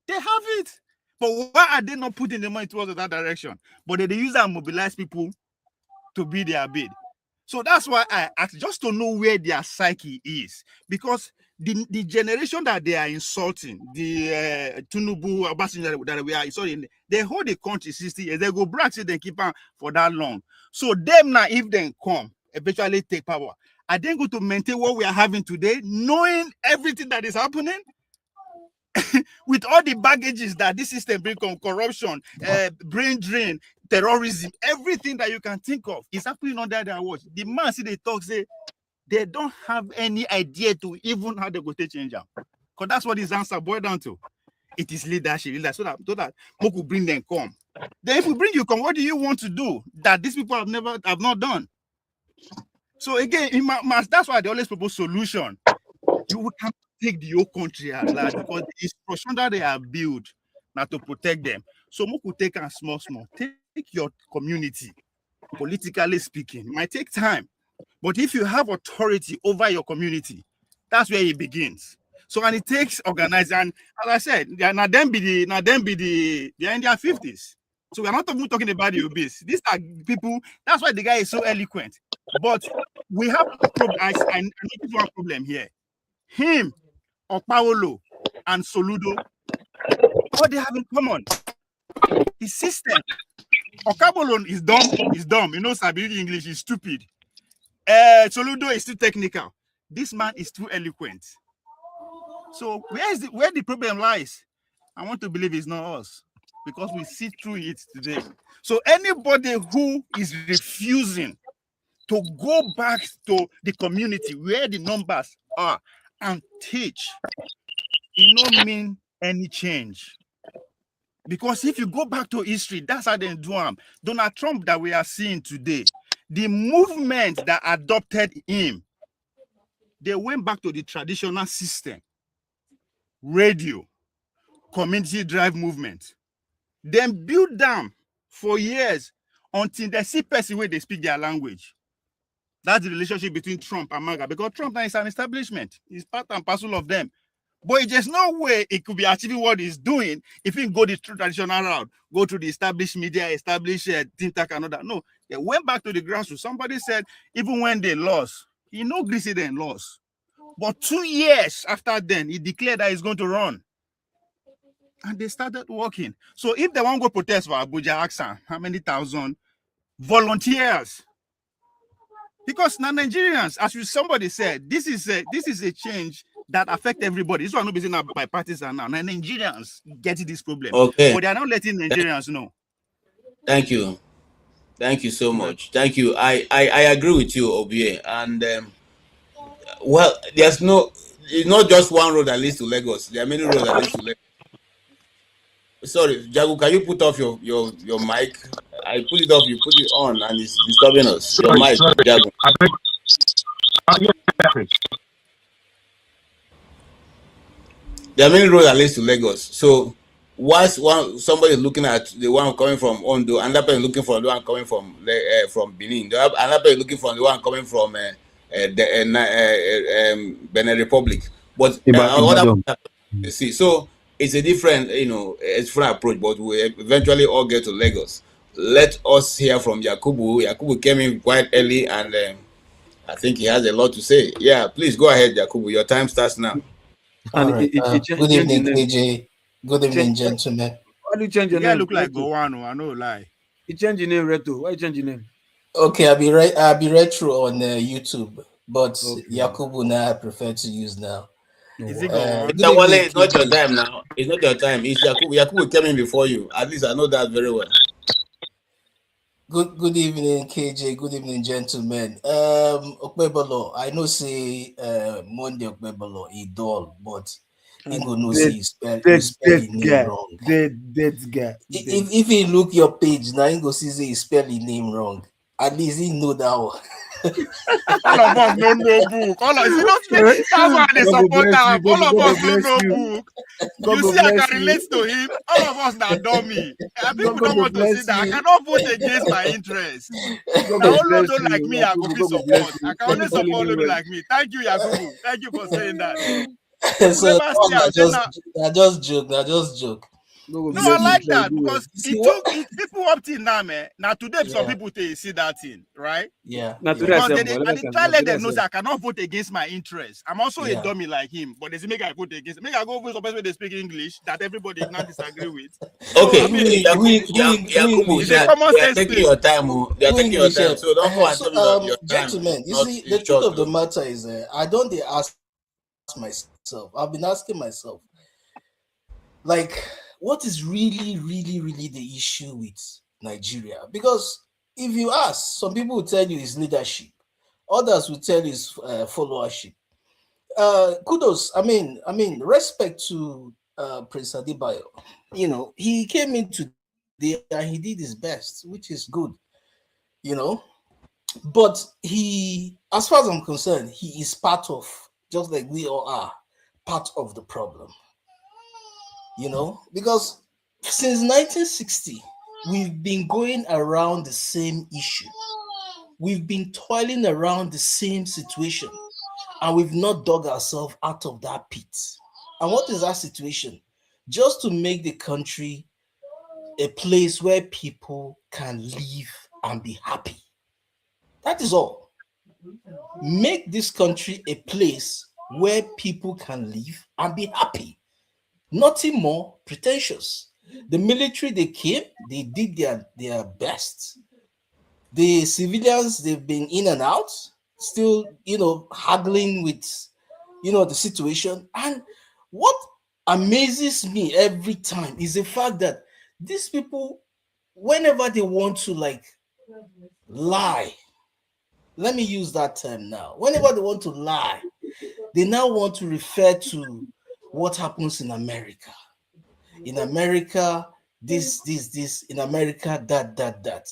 They have it. But why are they not putting the money towards that direction? But they use that and mobilize people to be their bid. So that's why I asked, just to know where their psyche is. Because the generation that they are insulting, the Tinubu, Obasanjo that we are insulting, they hold the country 60 years. They go back, say they keep on for that long. So them now, if they come, eventually take power, are they going to maintain what we are having today, knowing everything that is happening? With all the baggages that this system brings on corruption, brain drain, terrorism, everything that you can think of is happening under their watch. The man see they talk, say they don't have any idea to even how they go to change them. Because that's what his answer boiled down to. It is leadership, so that we could bring them come. Then if we bring you come, what do you want to do that these people have not done? So again, that's why they always propose solution. You can't take the whole country at large because the institution that they have built now to protect them. So we could take a small. Take your community, politically speaking. It might take time. But if you have authority over your community, that's where it begins. So and it takes organizing. And as I said, they're in their 50s. So we're not even talking about the obese. These are people, that's why the guy is so eloquent. But we have I noticed one problem here. Him, Okpawolo, and Soludo, what they have in common? The system. Okpawolo is dumb. You know, Sabiri English is stupid. Soludo is too technical. This man is too eloquent. So where the problem lies? I want to believe it's not us because we see through it today. So anybody who is refusing to go back to the community where the numbers are and teach, it don't mean any change. Because if you go back to history, that's how they do them. Donald Trump that we are seeing today, the movement that adopted him, they went back to the traditional system. Radio, community drive movement. Then build them for years until they see person where they speak their language. That's the relationship between Trump and MAGA, because Trump is an establishment. He's part and parcel of them. But there's no way it could be achieving what he's doing if he go the traditional route, go to the established media, established think tank and all that. No, they went back to the grassroots. Somebody said even when they lost, he no greasy then lost. But 2 years after then, he declared that he's going to run. And they started working. So if they want to go protest for Abuja, Aksan, how many thousand volunteers? Because now Nigerians, as somebody said, this is a change that affects everybody. This one not being bipartisan now. Now Nigerians get this problem. Okay. But they are not letting Nigerians know. Thank you. Thank you so much. Thank you. I agree with you, Obie. And well, it's not just one road that leads to Lagos. There are many roads that leads to Lagos. Sorry, Jagu, can you put off your mic? I put it off, you put it on, and it's disturbing us. Your mic, Jagu. There are many roads that leads to Lagos. So once somebody is looking at the one coming from Ondo, another person looking for the one coming from Benin, another person looking for the one coming from Benin Republic. But see, so it's a different, it's different approach. But we eventually all get to Lagos. Let us hear from Yakubu. Yakubu came in quite early, and I think he has a lot to say. Yeah, please go ahead, Yakubu. Your time starts now. All right. Good evening, KJ. Good evening, gentlemen. Why do you change your name? Look like Gowano, I know lie. You change your name, Reto. Why you change your name? Okay, I'll be retro on YouTube, but okay. Yakubu now I prefer to use now. Is it gone? Mr. Wale, it's not your time now. It's not your time. It's Yakubu. Yakubu came in before you. At least I know that very well. Good evening, KJ. Good evening, gentlemen. Okpebolo, I know say Monday Okpebolo he dull, but he go know say you spell his name wrong. Dead guy. If he look your page now, he go see say he spell his name wrong. At least he know that one. All of us don't know book. All of us, that's why they support that. All of us don't know book. You see, I can relate to him. All of us now dummy. People don't want to see that. I cannot vote against my interest. Now, all don't like me, I go support. I can only support only like me. Thank you, Yakubu. Thank you for saying that. So I just joke. No, I like that because it people up till now, man. Now today, some people see that thing, right? Yeah. Because they try let them know that I cannot vote against my interest. I'm also a dummy like him, but they say make I vote against. Make I go vote for person they speak English that everybody not disagree with. Okay, Yakubu, they are taking your time. They are taking your time, so don't go and tell me that your time. Gentlemen, you see, the truth of the matter is, I don't ask myself. I've been asking myself, like, what is really the issue with Nigeria? Because if you ask, some people will tell you it's leadership, others will tell you it's followership. Kudos, I mean, respect to Prince Adebayo. You know, he came in today and he did his best, which is good. You know, but he, as far as I'm concerned, he is part of, just like we all are, part of the problem. You know, because since 1960, we've been going around the same issue. We've been toiling around the same situation, and we've not dug ourselves out of that pit. And what is that situation? Just to make the country a place where people can live and be happy. That is all. Make this country a place where people can live and be happy. Nothing more pretentious. The military, they came, they did their best. The civilians, they've been in and out, still, haggling with, the situation. And what amazes me every time is the fact that these people, whenever they want to lie, let me use that term now. Whenever they want to lie, they now want to refer to what happens in America. In America, this, in America, that.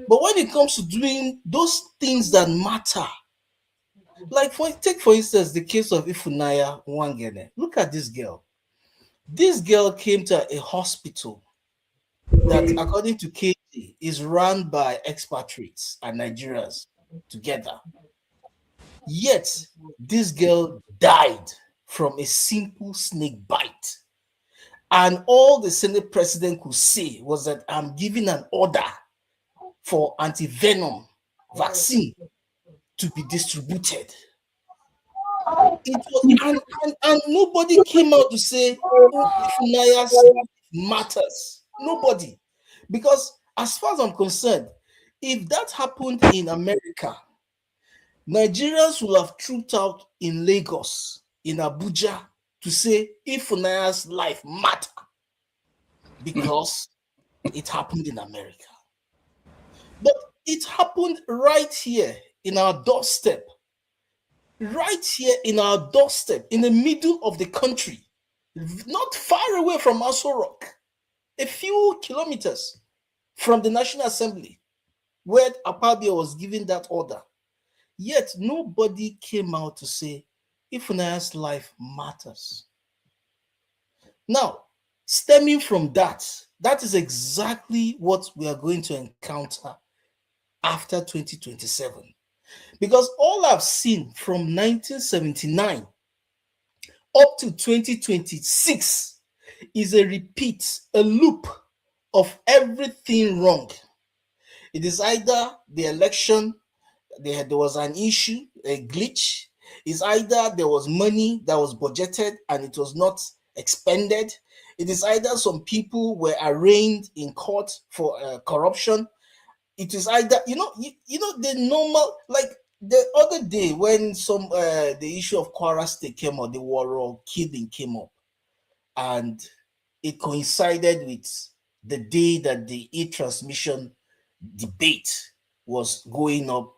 But when it comes to doing those things that matter, like take for instance the case of Ifunanya Nwangene. Look at this girl. This girl came to a hospital that, according to KG, is run by expatriates and Nigerians together. Yet, this girl died from a simple snake bite. And all the Senate president could say was that I'm giving an order for anti-venom vaccine to be distributed. It was, and nobody came out to say, Ifunaya's matters. Nobody. Because as far as I'm concerned, if that happened in America, Nigerians will have trooped out in Lagos, in Abuja, to say Ifunaya's life matter because it happened in America. But it happened right here in our doorstep. Right here in our doorstep, in the middle of the country, not far away from Aso Rock, a few kilometers from the National Assembly, where Akpabio was giving that order. Yet nobody came out to say Ifunaya's life matters. Now, stemming from that is exactly what we are going to encounter after 2027. Because all I've seen from 1979 up to 2026 is a repeat, a loop of everything wrong. It is either the election, there was an issue, a glitch. It's either there was money that was budgeted and it was not expended. It is either some people were arraigned in court for corruption. It is either, the normal, like the other day when the issue of Kwara State came up, the war killing came up, and it coincided with the day that the e-transmission debate was going up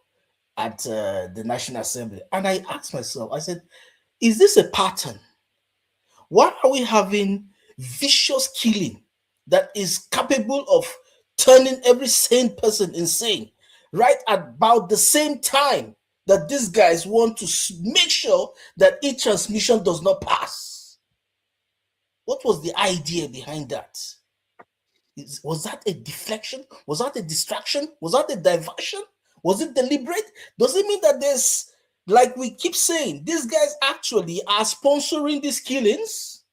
at the National Assembly. And I asked myself, I said, is this a pattern? Why are we having vicious killing that is capable of turning every sane person insane right at about the same time that these guys want to make sure that e-transmission does not pass? What was the idea behind that? Was that a deflection? Was that a distraction? Was that a diversion? Was it deliberate? Does it mean that there's, like we keep saying, these guys actually are sponsoring these killings?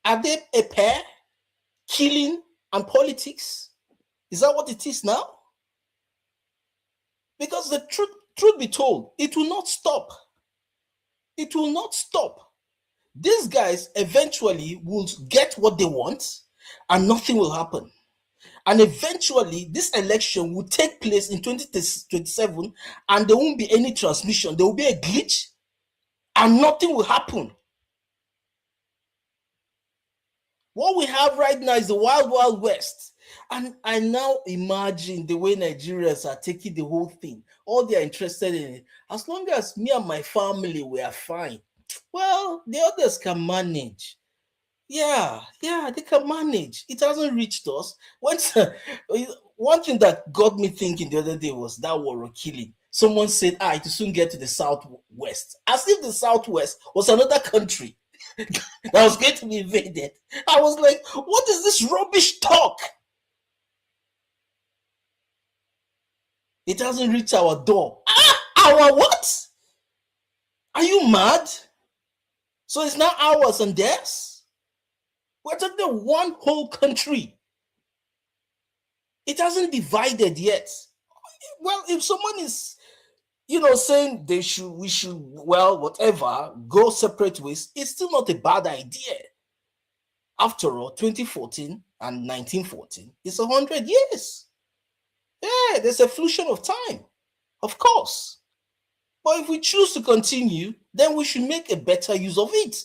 Are they a pair? Killing and politics? Is that what it is now? Because the truth be told, it will not stop. It will not stop. These guys eventually will get what they want and nothing will happen. And eventually, this election will take place in 2027 and there won't be any transmission. There will be a glitch and nothing will happen. What we have right now is the wild, wild west. And I now imagine the way Nigerians are taking the whole thing. All they are interested in it. As long as me and my family were fine, well, the others can manage. Yeah, they can manage. It hasn't reached us. One thing that got me thinking the other day was that war of killing. Someone said, it will soon get to the southwest. As if the southwest was another country that was going to be invaded. I was like, what is this rubbish talk? It hasn't reached our door. Our what? Are you mad? So it's now ours and theirs? We're talking one whole country. It hasn't divided yet. Well, if someone is, saying we should, whatever, go separate ways, it's still not a bad idea. After all, 2014 and 1914 is 100 years. Yeah, there's a flution of time, of course. But if we choose to continue, then we should make a better use of it.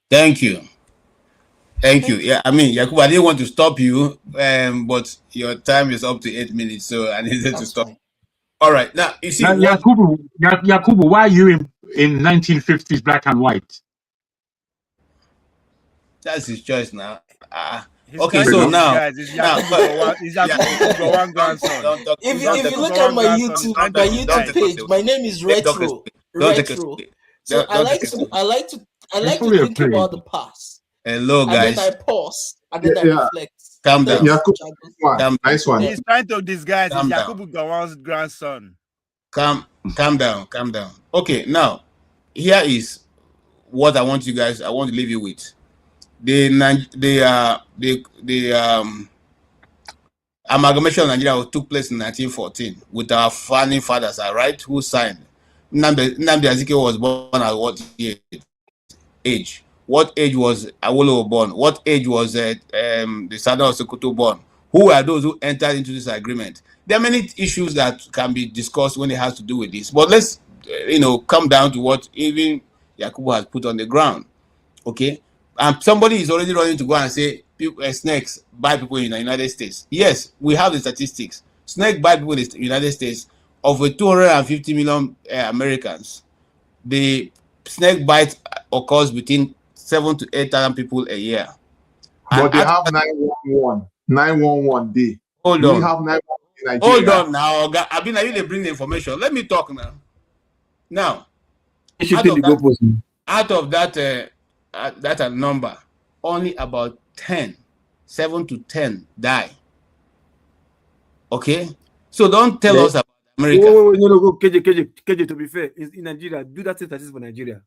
Thank you. Yeah, I mean, Yakubu, I didn't want to stop you, but your time is up to 8 minutes, so I needed to stop. All right, now you see, Yakubu, why are you in 1950s black and white? That's his choice now. Okay, so now, guys, is Yakubu one grandson. If you look at my YouTube page, my name is Retro. So I like to think about the past. Hello, guys. And then I pause and then I reflect. Calm down. Nice one. He's trying to disguise his Yakubu Gowon's grandson. Calm down. Okay, now here is what I want to leave you with. The amalgamation of Nigeria took place in 1914 with our founding fathers, right? Who signed? Nnamdi Azikiwe was born at what age? What age was Adewole born? What age was the Sada of Sokoto born? Who are those who entered into this agreement? There are many issues that can be discussed when it has to do with this. But let's, come down to what even Yakubu has put on the ground. Okay? And somebody is already running to go and say snakes buy people in the United States. Yes, we have the statistics. Snake buy people in the United States. Of the 250 million Americans, the snake bite occurs between 7,000 to 8,000 people a year. But they have 911 day. Hold on. We have 911 in Nigeria. Hold on now. I mean, I really bring the information. Let me talk now. Now, out of that number, only about 7 to 10 die. Okay? So don't tell us about America. No, KJ, to be fair, in Nigeria, do that statistics for Nigeria.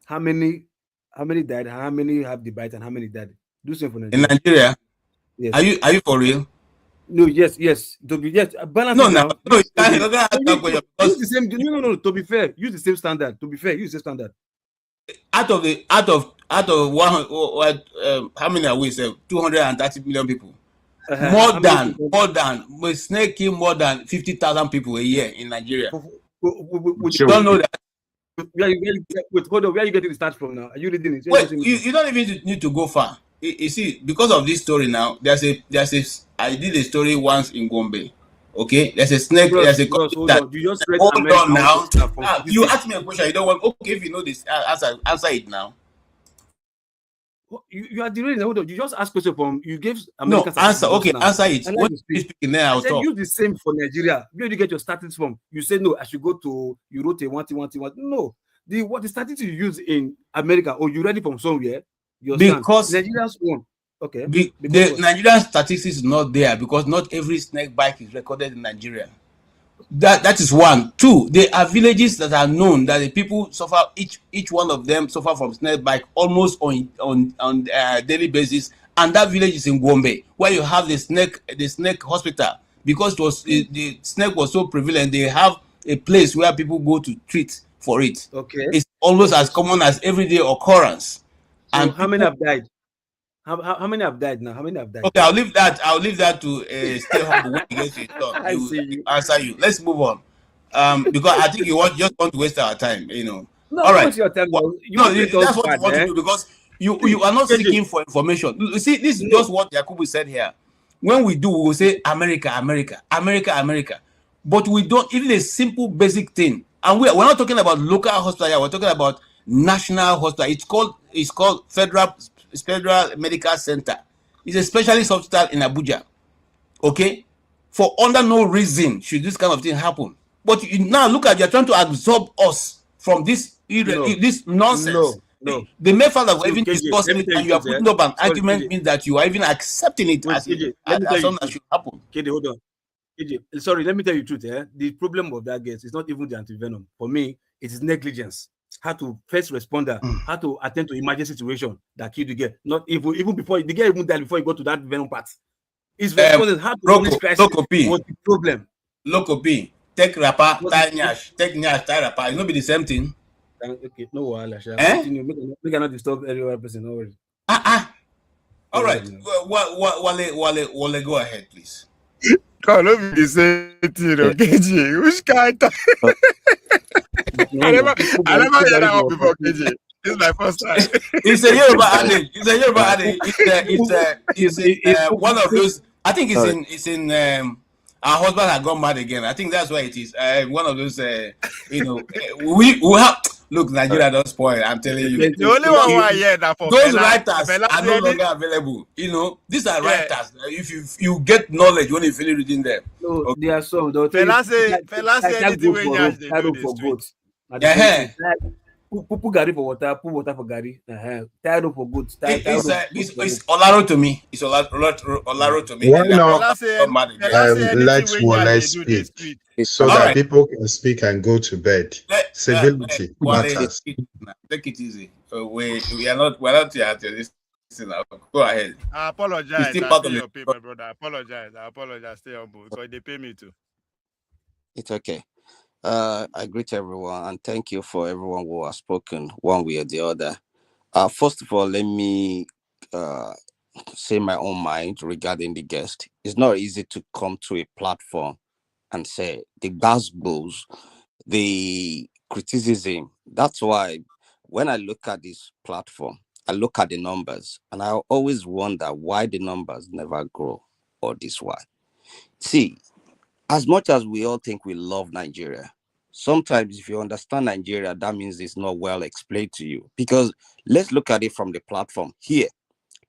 How many died, how many have the bite, and how many died? Do something for Nigeria. In Nigeria? Yes. Are you for real? No, yes. To be balance. No, now. No, use the same. No. To be fair, use the same standard. To be fair, use the standard. Out of one, how many are we? 230 million people. More than we snake kill more than 50,000 people a year in Nigeria. You don't know that. Wait, hold on. Where are you getting the stats from now? Are you reading it? Wait, you don't even need to go far. You see, because of this story now, I did a story once in Gombe. Okay, there's a snake. Bros, There's a hold on. You just read hold America on now. You statistics. ask me a question. You don't want. Okay, if you know this, answer it now. You are derailing. Hold on. You just ask question from. You gave American answer. Okay, answer it. When you speaking there, I'll talk. Use the same for Nigeria. Where do you get your statistics from? You say no. I should go to. You wrote a one. No. The statistics you use in America, or you read it from somewhere? Because Nigeria's one. Okay. The Nigerian statistics is not there because not every snake bite is recorded in Nigeria. That is one. Two, there are villages that are known that the people suffer. Each one of them suffer from snake bite almost on daily basis, and that village is in Gombe, where you have the snake hospital because the snake was so prevalent. They have a place where people go to treat for it. Okay, it's almost as common as everyday occurrence. So and how many have died? How many have died now? How many have died? Okay, I'll leave that to stay humble when he gets to his turn. You answer you. Let's move on. Because I think you just want to waste our time, you know. No, all right. Your time. That's what you want to do because you are not seeking for information. You see, this is just what Yakubu said here. When we do, we will say America, America, America, America. But we don't even a simple basic thing. And we're not talking about local hospital here, we're talking about national hospital. It's called Federal Medical Center. It's a specialist hospital in Abuja. Okay, for under no reason should this kind of thing happen. But now look at, you're trying to absorb us from this this nonsense. No. The mere fact that we're even discussing it and you are putting up an argument means that you are even accepting it as something that should happen. KJ, hold on. KJ, sorry, let me tell you the truth. The problem of that gas is not even the antivenom. For me, it is negligence. How to first responder, how to attend to emergency situation that killed the girl. Not even before the girl even died before you go to that venom part. It's responding how to manage crisis was the problem. Local P, take rapper, tie nyash, tie rapper. It not be the same thing. Okay, no wahala. We cannot disturb every other person. No worries. All right, Wale, go ahead, please. God, let me say it, KJ. Which kind of I never heard that one before, KJ. This is my first time. It's a Yoruba adage. It's one of those. I think it's in our husband had gone mad again. I think that's why it is. One of those. We have. Look, Nigeria don't spoil. I'm telling you. The only one I hear that for those writers are no longer available. These are writers. If you get knowledge when you finish reading them. No, okay. They are some. Fella say anything when you they do this street. Put Gary for water. Put water for Gary. Tied up for goods. It's Olaro to me. It's Olaro to me. Why not? Let Wale speak so that people can speak and go to bed. Civility matters. Take it easy. We're not here to this. Go ahead. I apologize. I pay your pay, my brother. I apologize. Stay humble because they pay me too. It's okay. I greet everyone and thank you for everyone who has spoken one way or the other. First of all, let me say my own mind regarding the guest. It's not easy to come to a platform and say the gospels, the criticism. That's why when I look at this platform, I look at the numbers and I always wonder why the numbers never grow or this why. See, as much as we all think we love Nigeria, sometimes if you understand Nigeria, that means it's not well explained to you. Because let's look at it from the platform here.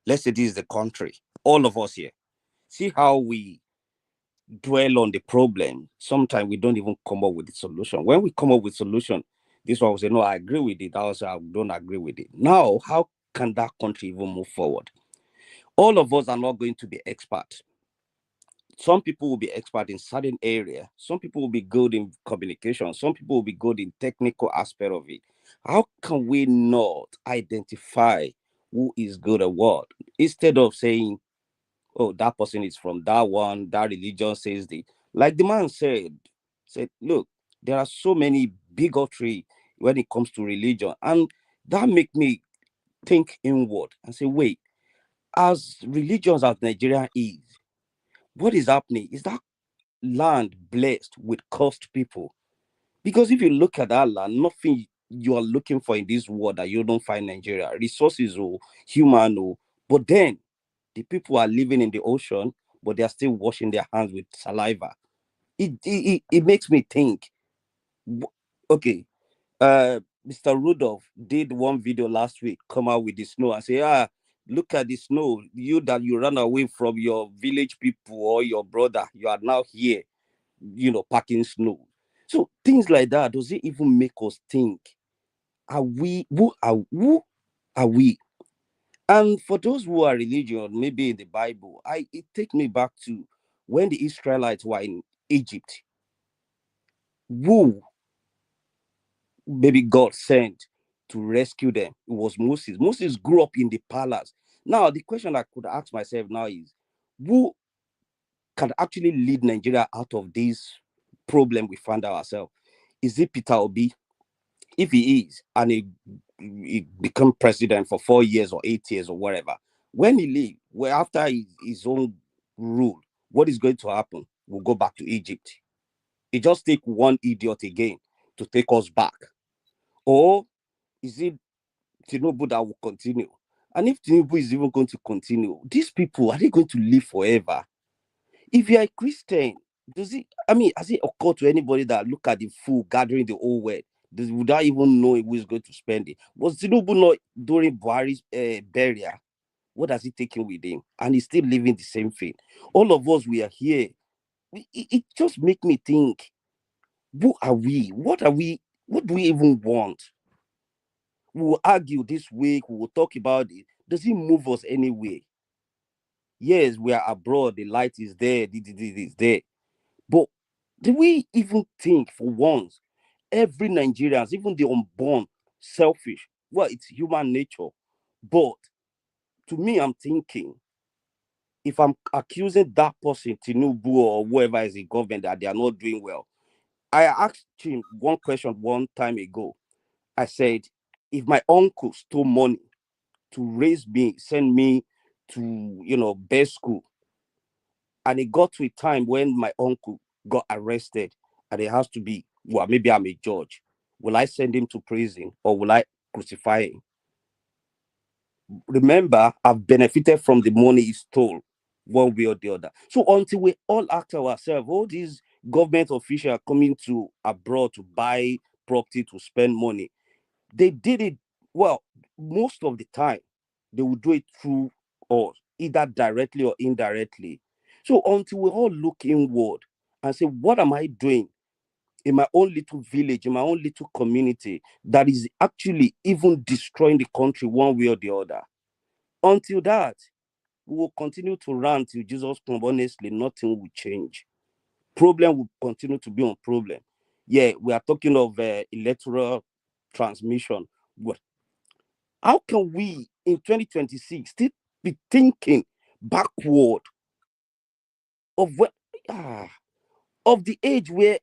Let's say this is the country, all of us here. See how we dwell on the problem. Sometimes we don't even come up with the solution. When we come up with solution, this one will say, no, I agree with it. I will say, I don't agree with it. Now, how can that country even move forward? All of us are not going to be experts. Some people will be expert in certain area. Some people will be good in communication. Some people will be good in technical aspect of it. How can we not identify who is good at what? Instead of saying, oh, that person is from that one, that religion says the, like the man said, look, there are so many bigotry when it comes to religion. And that make me think inward and say, wait, as religions as Nigeria is, What is happening? Is that land blessed with cursed people? Because if you look at that land, nothing you are looking for in this world that you don't find in Nigeria. Resources or human or, but then the people are living in the ocean, but they are still washing their hands with saliva. It makes me think. Okay, Mr. Rudolph did one video last week, come out with the snow and say, look at the snow. You that you ran away from your village people or your brother, you are now here, packing snow. So things like that, does it even make us think? Who are we? And for those who are religious, maybe in the Bible, it take me back to when the Israelites were in Egypt. Who maybe God sent to rescue them? It was Moses. Moses grew up in the palace. Now, the question I could ask myself now is, who can actually lead Nigeria out of this problem we found ourselves? Is it Peter Obi? If he is, and he become president for 4 years or 8 years or whatever, when he leave, well, after his own rule, what is going to happen? We'll go back to Egypt. It just take one idiot again to take us back. Or is it Tinubu that will continue? And if Tinubu is even going to continue, these people, are they going to live forever? If you're a Christian, has it occurred to anybody that look at the food gathering the whole world? Would I even know who is going to spend it? Was Tinubu not during Buhari's burial? What does he take in with him? And he's still living the same thing. All of us, we are here. It just make me think, who are we? What are we? What do we even want? We will argue this week. We will talk about it. Does it move us anyway? Yes, we are abroad. The light is there. This is there. But do we even think for once, every Nigerian, even the unborn, selfish? Well, it's human nature. But to me, I'm thinking, if I'm accusing that person, Tinubu or whoever is in government, that they are not doing well, I asked him one question one time ago. I said, if my uncle stole money to raise me, send me to, best school, and it got to a time when my uncle got arrested, and it has to be, well, maybe I'm a judge. Will I send him to prison or will I crucify him? Remember, I've benefited from the money he stole one way or the other. So until we all ask ourselves, all these government officials are coming to abroad to buy property, to spend money, they did it, well, most of the time, they will do it through us, either directly or indirectly. So until we all look inward and say, what am I doing in my own little village, in my own little community, that is actually even destroying the country one way or the other? Until that, we will continue to run till Jesus comes. Honestly, nothing will change. Problem will continue to be on problem. Yeah, we are talking of electoral transmission. But how can we in 2026 still be thinking backward of what of the age where,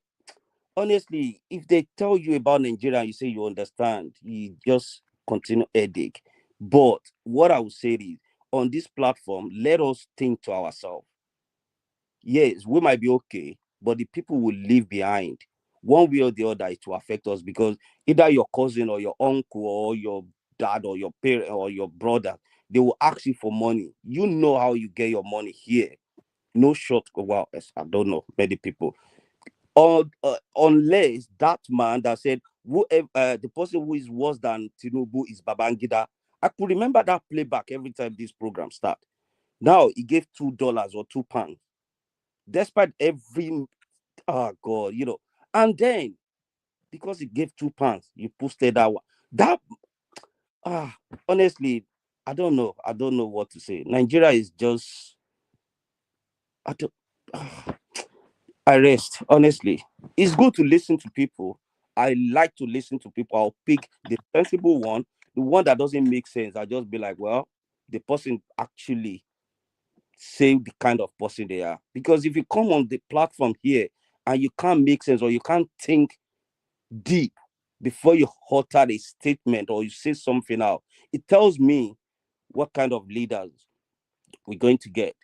honestly, if they tell you about Nigeria and you say you understand, you just continue headache. But what I would say is, on this platform, let us think to ourselves. Yes, we might be okay, but the people will leave behind. One way or the other, it will affect us, because either your cousin or your uncle or your dad or your parent or your brother, they will ask you for money. You know how you get your money here. No short. Well, I don't know many people. Unless that man that said, whoever the person who is worse than Tinubu is Babangida. I could remember that playback every time this program start. Now he gave $2 or £2, despite every, oh God, and then because he gave £2, you posted that one. That honestly, I don't know. I don't know what to say. Nigeria is just, I don't. I rest. Honestly, it's good to listen to people. I like to listen to people. I'll pick the sensible one, the one that doesn't make sense. I'll just be like, well, the person actually say the kind of person they are. Because if you come on the platform here and you can't make sense or you can't think deep before you utter a statement or you say something out, it tells me what kind of leaders we're going to get.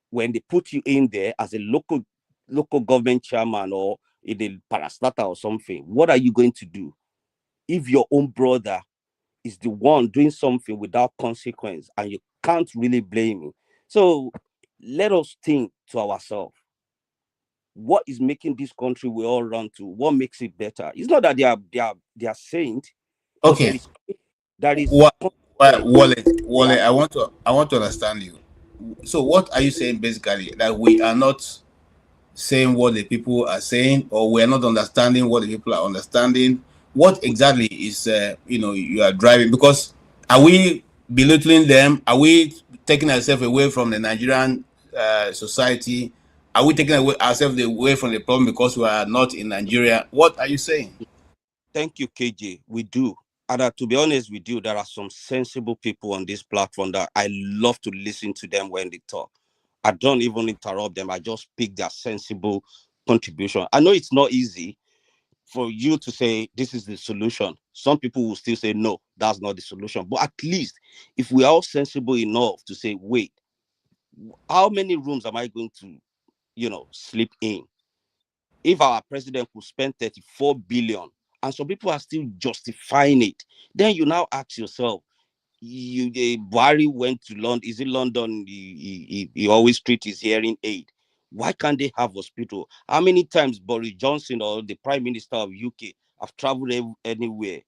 when they put you in there as a local government chairman or in a parastatal or something, what are you going to do if your own brother is the one doing something without consequence and you can't really blame him? So let us think to ourselves, what is making this country we all run to? What makes it better? It's not that they are saint, but Okay. there is Wale, I want to understand you. So what are you saying basically? That we are not saying what the people are saying, or we are not understanding what the people are understanding? What exactly is you are driving? Because are we belittling them? Are we taking ourselves away from the Nigerian society? Are we taking ourselves away from the problem because we are not in Nigeria? What are you saying? Thank you, KJ. We do. And to be honest with you, there are some sensible people on this platform that I love to listen to them when they talk. I don't even interrupt them. I just pick their sensible contribution. I know it's not easy for you to say this is the solution. Some people will still say, no, that's not the solution. But at least if we are all sensible enough to say, wait, how many rooms am I going to, sleep in? If our president could spend 34 billion and some people are still justifying it, then you now ask yourself, Buhari went to London. Is it London? He always treat his hearing aid. Why can't they have hospital? How many times Boris Johnson or the Prime Minister of UK have traveled anywhere?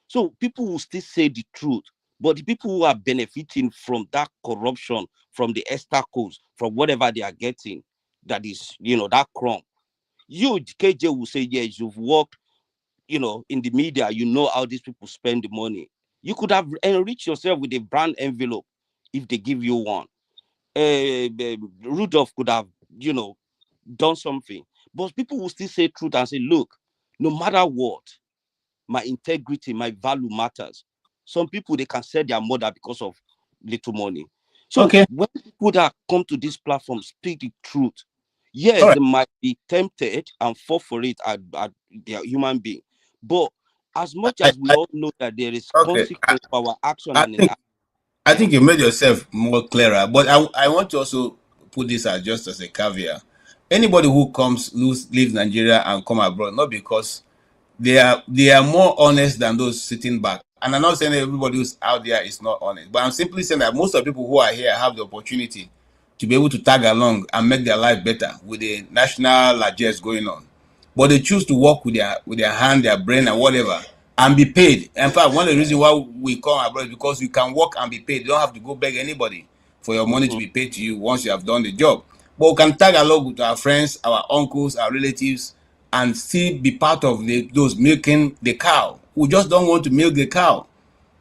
So people will still say the truth, but the people who are benefiting from that corruption, from the estacos, from whatever they are getting, that is, that crumb. You, KJ, will say, yes, you've worked, in the media, how these people spend the money. You could have enriched yourself with a brand envelope if they give you one. Rudolph could have, done something. But people will still say truth and say, look, no matter what, my integrity, my value matters. Some people, they can sell their mother because of little money. So when people that come to this platform speak the truth, yes, they might be tempted and fall for it as they are human beings. But as much as we all know that there is consequence for our action I think you made yourself more clearer, but I want to also put this as just as a caveat. Anybody who leaves Nigeria and come abroad, not because they are more honest than those sitting back. And I'm not saying that everybody who's out there is not honest, but I'm simply saying that most of the people who are here have the opportunity to be able to tag along and make their life better with the national largesse going on. But they choose to work with their hand, their brain, and whatever, and be paid. In fact, one of the reasons why we come abroad is because you can work and be paid. You don't have to go beg anybody for your money to be paid to you once you have done the job. But we can tag along with our friends, our uncles, our relatives, and still be part of those milking the cow. We just don't want to milk the cow.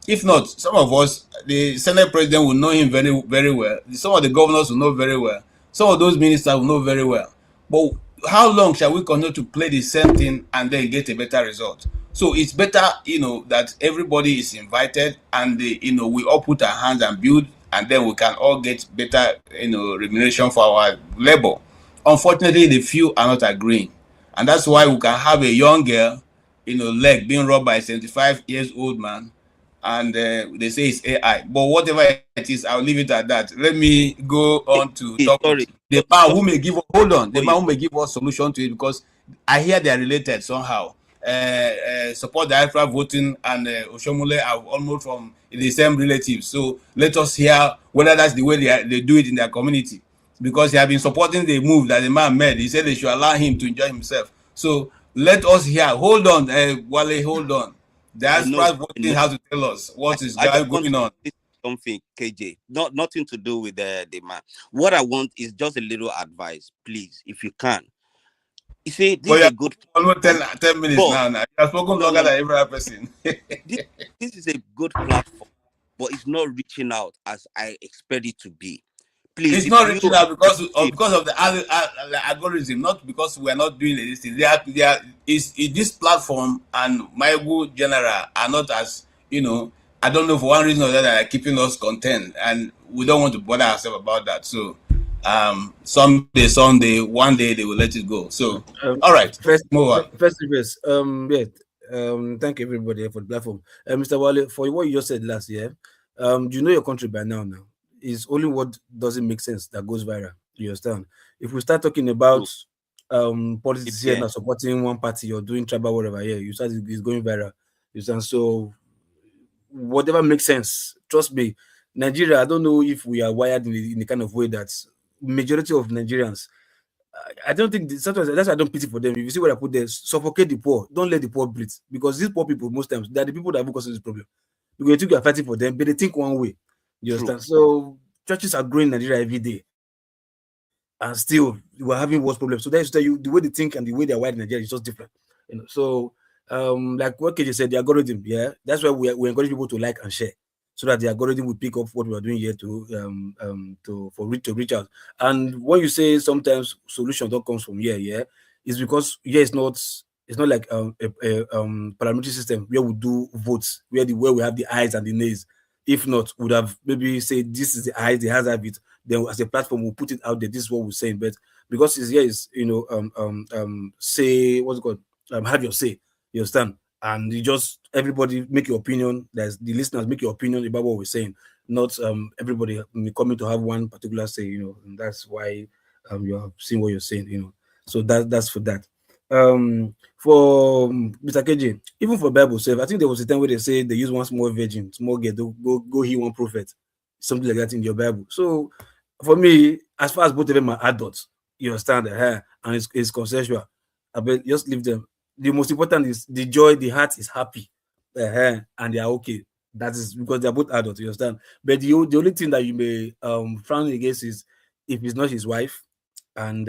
If not, some of us, the Senate president will know him very, very well. Some of the governors will know very well. Some of those ministers will know very well. But how long shall we continue to play the same thing and then get a better result? So it's better, that everybody is invited and we all put our hands and build, and then we can all get better, remuneration for our labor. Unfortunately, the few are not agreeing. And that's why we can have a young girl, leg being robbed by a 75 years old man, and they say it's AI. But whatever it is, I'll leave it at that. Let me go on to talk with the man who may give us, the man who may give us solution to it, because I hear they are related somehow. Support diaspora voting and Oshomole are almost from the same relatives. So let us hear whether that's the way they do it in their community, because they have been supporting the move that the man made. He said they should allow him to enjoy himself. So let us hear. Hold on, Wale, hold on. Diaspora voting has to tell us what is going on. Something, KJ, nothing to do with the man. What I want is just a little advice, please, if you can. You see, this is a good. Almost 10 minutes now. You have spoken longer than every other person. This is a good platform, but it's not reaching out as I expect it to be. Please, it's not reaching out because of the algorithm, not because we are not doing this thing. This platform and my good general are not as, I don't know, for one reason or the other, are keeping us content, and we don't want to bother ourselves about that. So someday, one day they will let it go. So all right, move on. Thank everybody for the platform. Mr. Wale, for what you just said last year, do you know your country by now? It's only what doesn't make sense that goes viral. You understand? If we start talking about politics here not supporting one party or doing tribal whatever, yeah, you start it's going viral. You understand? So whatever makes sense. Trust me, Nigeria. I don't know if we are wired in the kind of way that majority of Nigerians. I don't think sometimes that's why I don't pity for them. If you see what I put there, suffocate the poor. Don't let the poor breathe because these poor people most times they're the people that have caused this problem. Because you think you are fighting for them, but they think one way. You understand? So churches are growing in Nigeria every day, and still we're having worse problems. So that's tell you the way they think and the way they're wired in Nigeria is just different. So like what KJ said, the algorithm, yeah, that's why we encourage people to like and share so that the algorithm will pick up what we are doing here to reach out. And when you say sometimes solution don't come from here, yeah, it's because here it's not like a parliamentary system where we do votes where we have the ayes and the nays. If not, would have maybe say this is the ayes, the has have it. Then as a platform, we'll put it out there. This is what we're saying. But because it's here is say what's it called? Have your say. You understand? And you just everybody make your opinion. There's the listeners make your opinion about what we're saying, not everybody coming to have one particular say. And that's why you're seeing what you're saying. So that's for that. For Mr. KJ, even for Bible self, I think there was a time where they say they use one small virgin, small girl, go heal one prophet, something like that in your Bible. So for me, as far as both of them are adults, you understand that, and it's consensual. I bet just leave them. The most important is the joy, the heart is happy, and they are okay. That is because they are both adults, you understand. But the only thing that you may frown against is if it's not his wife, and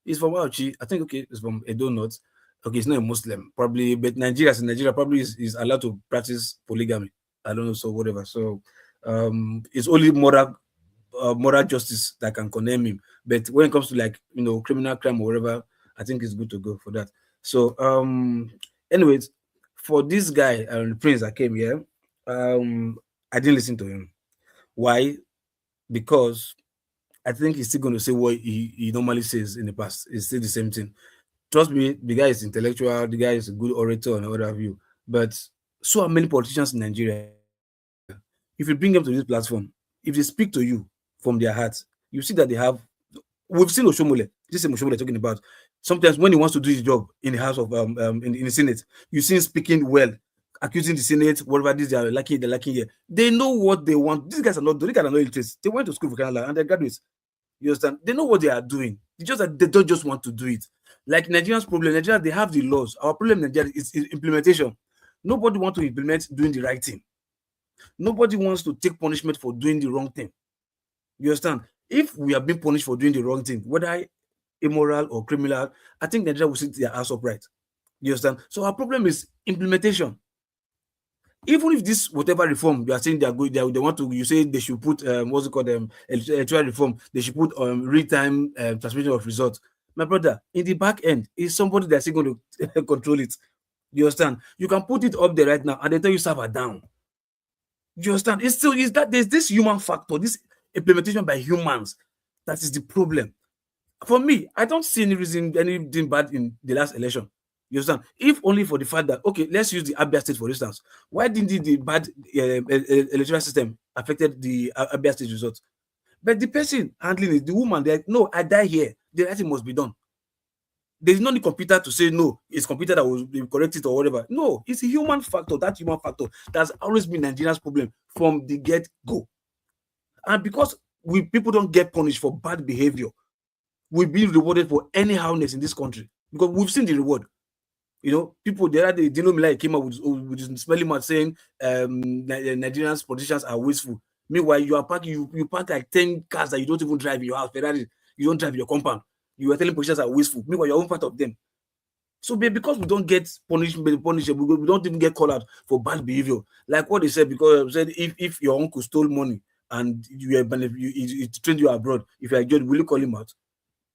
he's from Auchi. I think it's from Edo North. Okay, he's not a Muslim, probably, but Nigeria probably is allowed to practice polygamy. I don't know, so whatever. So it's only moral justice that can condemn him. But when it comes to criminal crime or whatever, I think it's good to go for that. So anyways, for this guy the Prince that came here, I didn't listen to him. Why? Because I think he's still going to say what he normally says in the past. It's still the same thing. Trust me, the guy is intellectual, the guy is a good orator and what have you. But so are many politicians in Nigeria. If you bring them to this platform, if they speak to you from their hearts, you see that they have. We've seen Oshomole. This is Oshomole talking about. Sometimes when he wants to do his job in the House of in the Senate, you see him speaking well, accusing the Senate, whatever this they are lacking here. They know what they want. These guys are not illiterate. They went to school for Canada and they're graduates. You understand? They know what they are doing. It's just that they don't just want to do it. Like Nigerians' problem, Nigeria, they have the laws. Our problem in Nigeria is implementation. Nobody wants to implement doing the right thing. Nobody wants to take punishment for doing the wrong thing. You understand? If we have been punished for doing the wrong thing, whether immoral or criminal, I think Nigeria will sit their ass upright. You understand? So our problem is implementation. Even if this whatever reform you are saying they want to, you say they should put what's it called electoral reform, they should put real-time transmission of results. My brother, in the back end is somebody that's going to control it. You understand? You can put it up there right now and they tell you server down. You understand? It's still is that there's this human factor, this implementation by humans that is the problem. For me, I don't see anything bad in the last election. You understand? If only for the fact that, okay, let's use the Abia State for instance. Why didn't the bad electoral system affected the Abia State results? But the person handling it, the woman, they're like, no, I die here. The right thing must be done. There's no computer to say no, it's computer that will correct it or whatever. No, it's a human factor. That human factor that's always been Nigeria's problem from the get-go. And because people don't get punished for bad behavior, we've been rewarded for anyhowness in this country because we've seen the reward. People the other day, Dino Milai came up with his smelling mouth saying Nigerians politicians are wasteful. Meanwhile, you park like 10 cars that you don't even drive in your house, Ferrari, you don't drive in your compound. You are telling politicians are wasteful. Meanwhile, you're own part of them. So because we don't get punished, we don't even get called out for bad behavior. Like what they said, because they said if your uncle stole money and he trained you abroad, if you're a judge, will you call him out?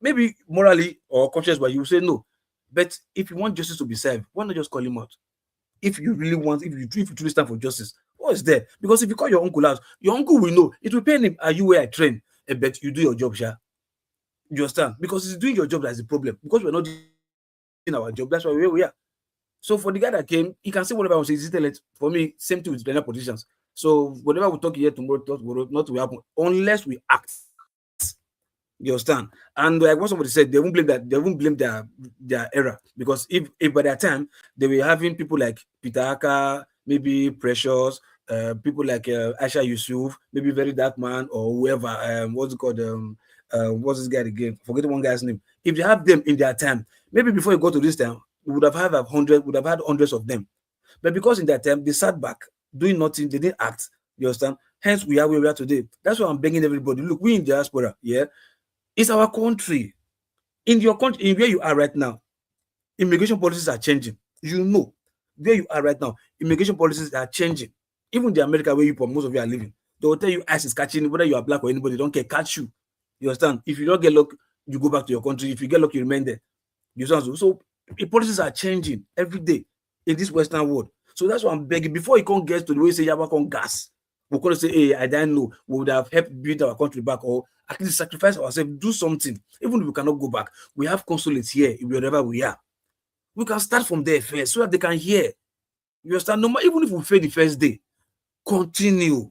Maybe morally or conscious, but you say no. But if you want justice to be served, why not just call him out? If you really want, if you truly stand for justice, what is there? Because if you call your uncle out, your uncle will know. It will pain him. Are you where I train? I bet you do your job, Sha. You understand? Because it's doing your job that's the problem. Because we're not doing our job, that's why we're where we are. So for the guy that came, he can say whatever I say. For me, same thing with the politicians. So whatever we talk here tomorrow, not to happen unless we act. You understand? And like what somebody said, they won't blame that. They won't blame their error, because if by that time they were having people like Peter Aka, maybe Precious, people like Aisha Yusuf, maybe Very Dark Man or whoever. What's it called? What's this guy again? Forget one guy's name. If they have them in their time, maybe before you go to this time, we would have had hundreds of them. But because in that time they sat back doing nothing, they didn't act. You understand? Hence we are where we are today. That's why I'm begging everybody. Look, we in diaspora, yeah. It's our country. In your country, in where you are right now, immigration policies are changing. You know, where you are right now, immigration policies are changing. Even the America where most of you are living, they will tell you ICE is catching, whether you are black or anybody, don't care, catch you. You understand? If you don't get luck, you go back to your country. If you get luck, you remain there. You understand? So the policies are changing every day in this Western world. So that's why I'm begging. Before you can't get to the way you say Yaba can gas, we're going to say, hey, I don't know. We would have helped build our country back, or at least sacrifice ourselves, do something. Even if we cannot go back, we have consulates here wherever we are. We can start from there first so that they can hear. You understand? No matter, even if we fail the first day, continue.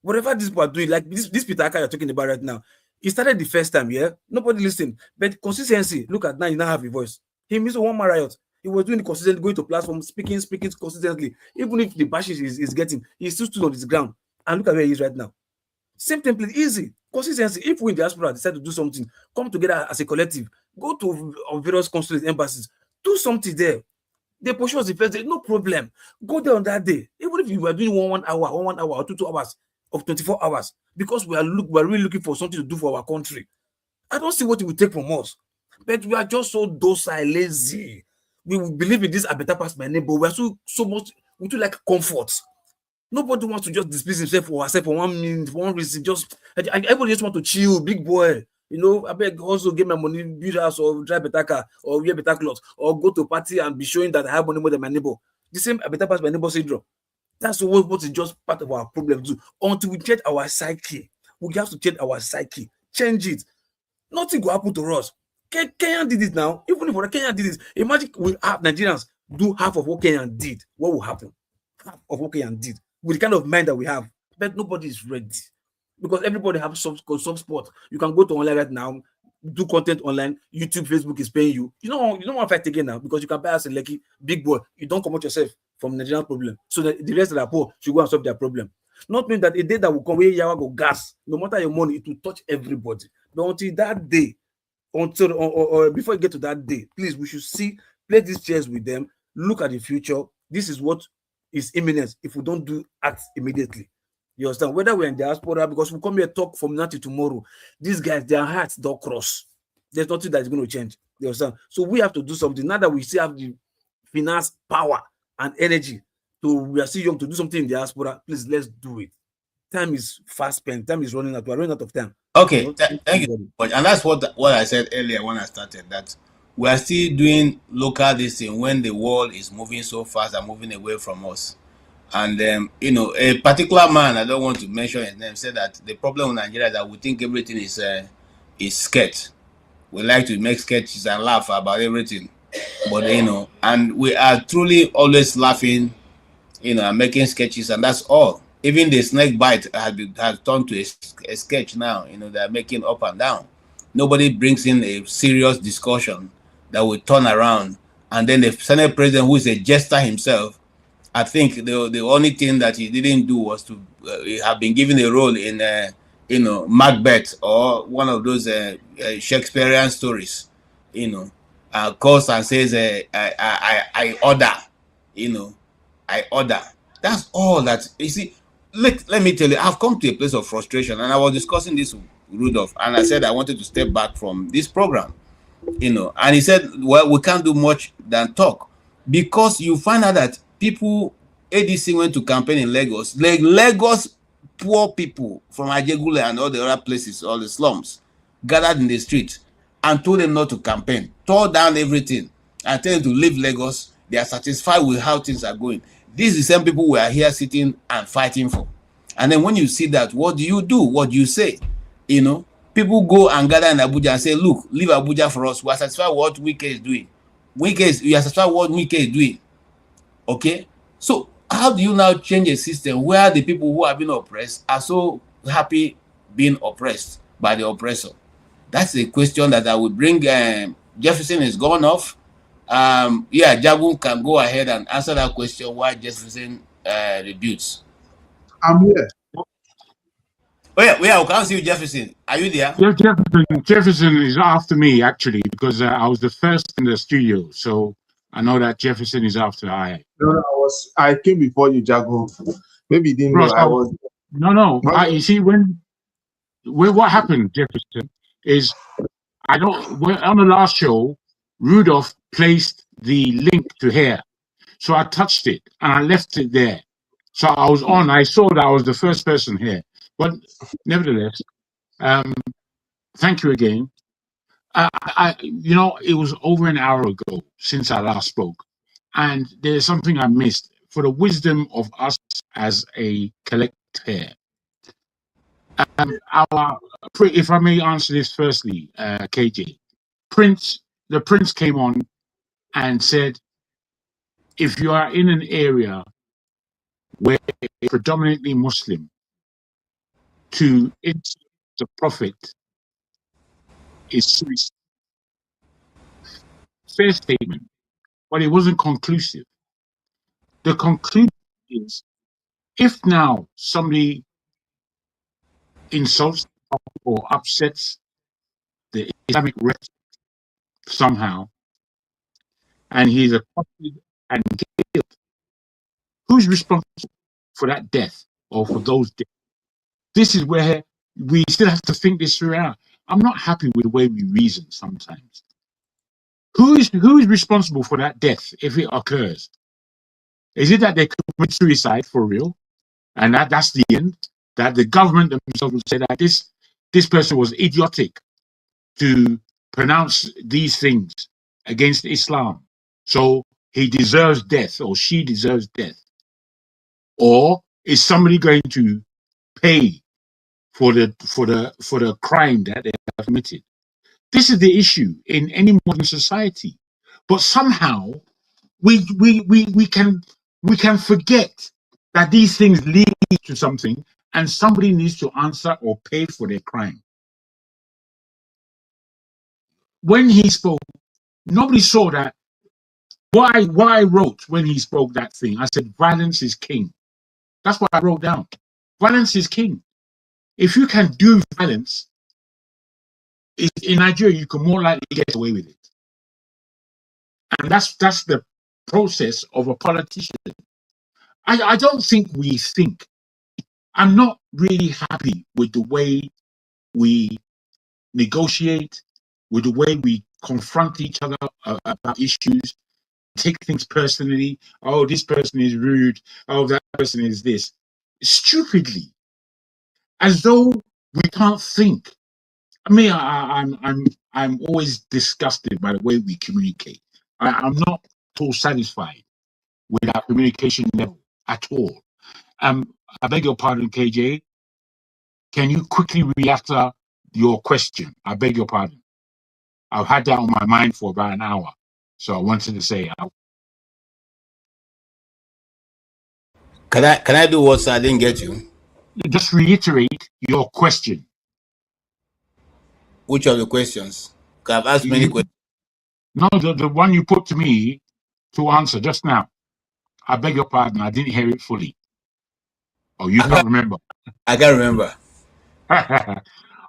Whatever these people are doing, like this Peter Aka you're talking about right now, he started the first time, yeah? Nobody listened. But consistency, look at now, you now have a voice. He missed one man riot. He was doing the consistent, going to platform, speaking consistently. Even if the bashes is getting, he still stood on his ground. And look at where he is right now. Same template, easy. Consistency. If we in diaspora decide to do something, come together as a collective, go to various consulates, embassies, do something there. They push us the first day, no problem. Go there on that day. Even if you were doing one hour or 2 hours of 24 hours, because we are really looking for something to do for our country. I don't see what it will take from us. But we are just so docile, lazy. We believe in this I better pass my neighbor. We are so much, we do like comfort. Nobody wants to just displace himself or herself for 1 minute, for one reason. Everybody just want to chill, big boy. You know, I beg also get my money, build house or drive better car or wear better clothes or go to a party and be showing that I have money more than my neighbor. The same I better pass my neighbor syndrome. That's what is just part of our problem too. Until we change our psyche, we have to change our psyche, change it. Nothing will happen to us. Kenya did it now. Even if Kenya did it, imagine we have Nigerians do half of what Kenya did. What will happen? Half of what Kenya did with the kind of mind that we have. But nobody is ready because everybody has some spot. You can go to online right now, do content online. YouTube, Facebook is paying you. You don't want to fight again now because you can buy us a lucky big boy. You don't come out yourself from Nigerian problem. So the rest of the poor should go and solve their problem. Not mean that a day that will come where Yawa go gas, no matter your money, it will touch everybody. But until that day, or before you get to that day, please, we should play these chairs with them, look at the future. This is what is imminent if we don't do act immediately. You understand? Whether we're in diaspora, because we come here talk from now to tomorrow, these guys, their hearts don't cross. There's nothing that is going to change. You understand? So we have to do something. Now that we still have the finance, power, and energy we are still young to do something in diaspora, please, let's do it. Time is fast spent. Time is running out. We're running out of time. Okay, thank you so much. And that's what I said earlier when I started, that we are still doing local this thing when the world is moving so fast and moving away from us. And a particular man, I don't want to mention his name, said that the problem with Nigeria is that we think everything is sketch. We like to make sketches and laugh about everything, but and we are truly always laughing, and making sketches, and that's all. Even the snake bite has turned to a sketch now. They're making up and down. Nobody brings in a serious discussion that will turn around. And then the Senate president, who is a jester himself, I think the only thing that he didn't do was to have been given a role in Macbeth or one of those Shakespearean stories. Calls and says I order. I order. That's all that you see. Let me tell you, I've come to a place of frustration, and I was discussing this with Rudolph, and I said I wanted to step back from this program, and he said, well, we can't do much than talk, because you find out that people, ADC went to campaign in Lagos, Lagos poor people from Adewole and all the other places, all the slums, gathered in the street and told them not to campaign, tore down everything, and tell them to leave Lagos. They are satisfied with how things are going. These are the same people we are here sitting and fighting for. And then when you see that, what do you do? What do you say? People go and gather in Abuja and say, look, leave Abuja for us. We are satisfied with what Wike is doing. We are satisfied with what Wike is doing. Okay? So how do you now change a system where the people who have been oppressed are so happy being oppressed by the oppressor? That's a question that I would bring. Jefferson is gone off. Yeah, Jabu can go ahead and answer that question. Why Jefferson rebukes? I'm here. Oh yeah, I can't see you, Jefferson. Are you there? Yeah, Jefferson is after me actually because I was the first in the studio, so I know that Jefferson is after I. No, I came before you, Jago. Maybe you didn't know Bro, I was. No. You see, when what happened, Jefferson, is on the last show, Rudolph placed the link to here. So I touched it and I left it there. So I was on, I saw that I was the first person here. But nevertheless, thank you again. It was over an hour ago since I last spoke. And there's something I missed. For the wisdom of us as a collective here, if I may answer this firstly, KJ, the Prince came on and said, if you are in an area where it's predominantly Muslim, to insult the Prophet is suicide. Fair statement, but it wasn't conclusive. The conclusion is, if now somebody insults or upsets the Islamic rhetoric somehow, and he's accosted and killed, who's responsible for that death or for those deaths? This is where we still have to think this through out. I'm not happy with the way we reason sometimes. Who is responsible for that death if it occurs? Is it that they commit suicide for real, and that's the end? That the government themselves will say that this person was idiotic to pronounce these things against Islam, so he deserves death or she deserves death? Or is somebody going to pay for the crime that they have committed? This is the issue in any modern society. But somehow we can forget that these things lead to something, and somebody needs to answer or pay for their crime. When he spoke, nobody saw that. What I wrote when he spoke that thing, I said, violence is king. That's what I wrote down. Violence is king. If you can do violence, in Nigeria, you can more likely get away with it. And that's the process of a politician. I don't think we think. I'm not really happy with the way we negotiate, with the way we confront each other about issues, take things personally. Oh, this person is rude. Oh, that person is this. Stupidly, as though we can't think. I mean, I'm always disgusted by the way we communicate. I'm not at all satisfied with our communication level at all. I beg your pardon, KJ. Can you quickly re-answer your question? I beg your pardon. I've had that on my mind for about an hour, so I wanted to say. Can I do what, sir? I didn't get you. Just reiterate your question. Which of the questions? I've asked many questions. No, the one you put to me to answer just now. I beg your pardon. I didn't hear it fully. Oh, you can't remember. I can't remember.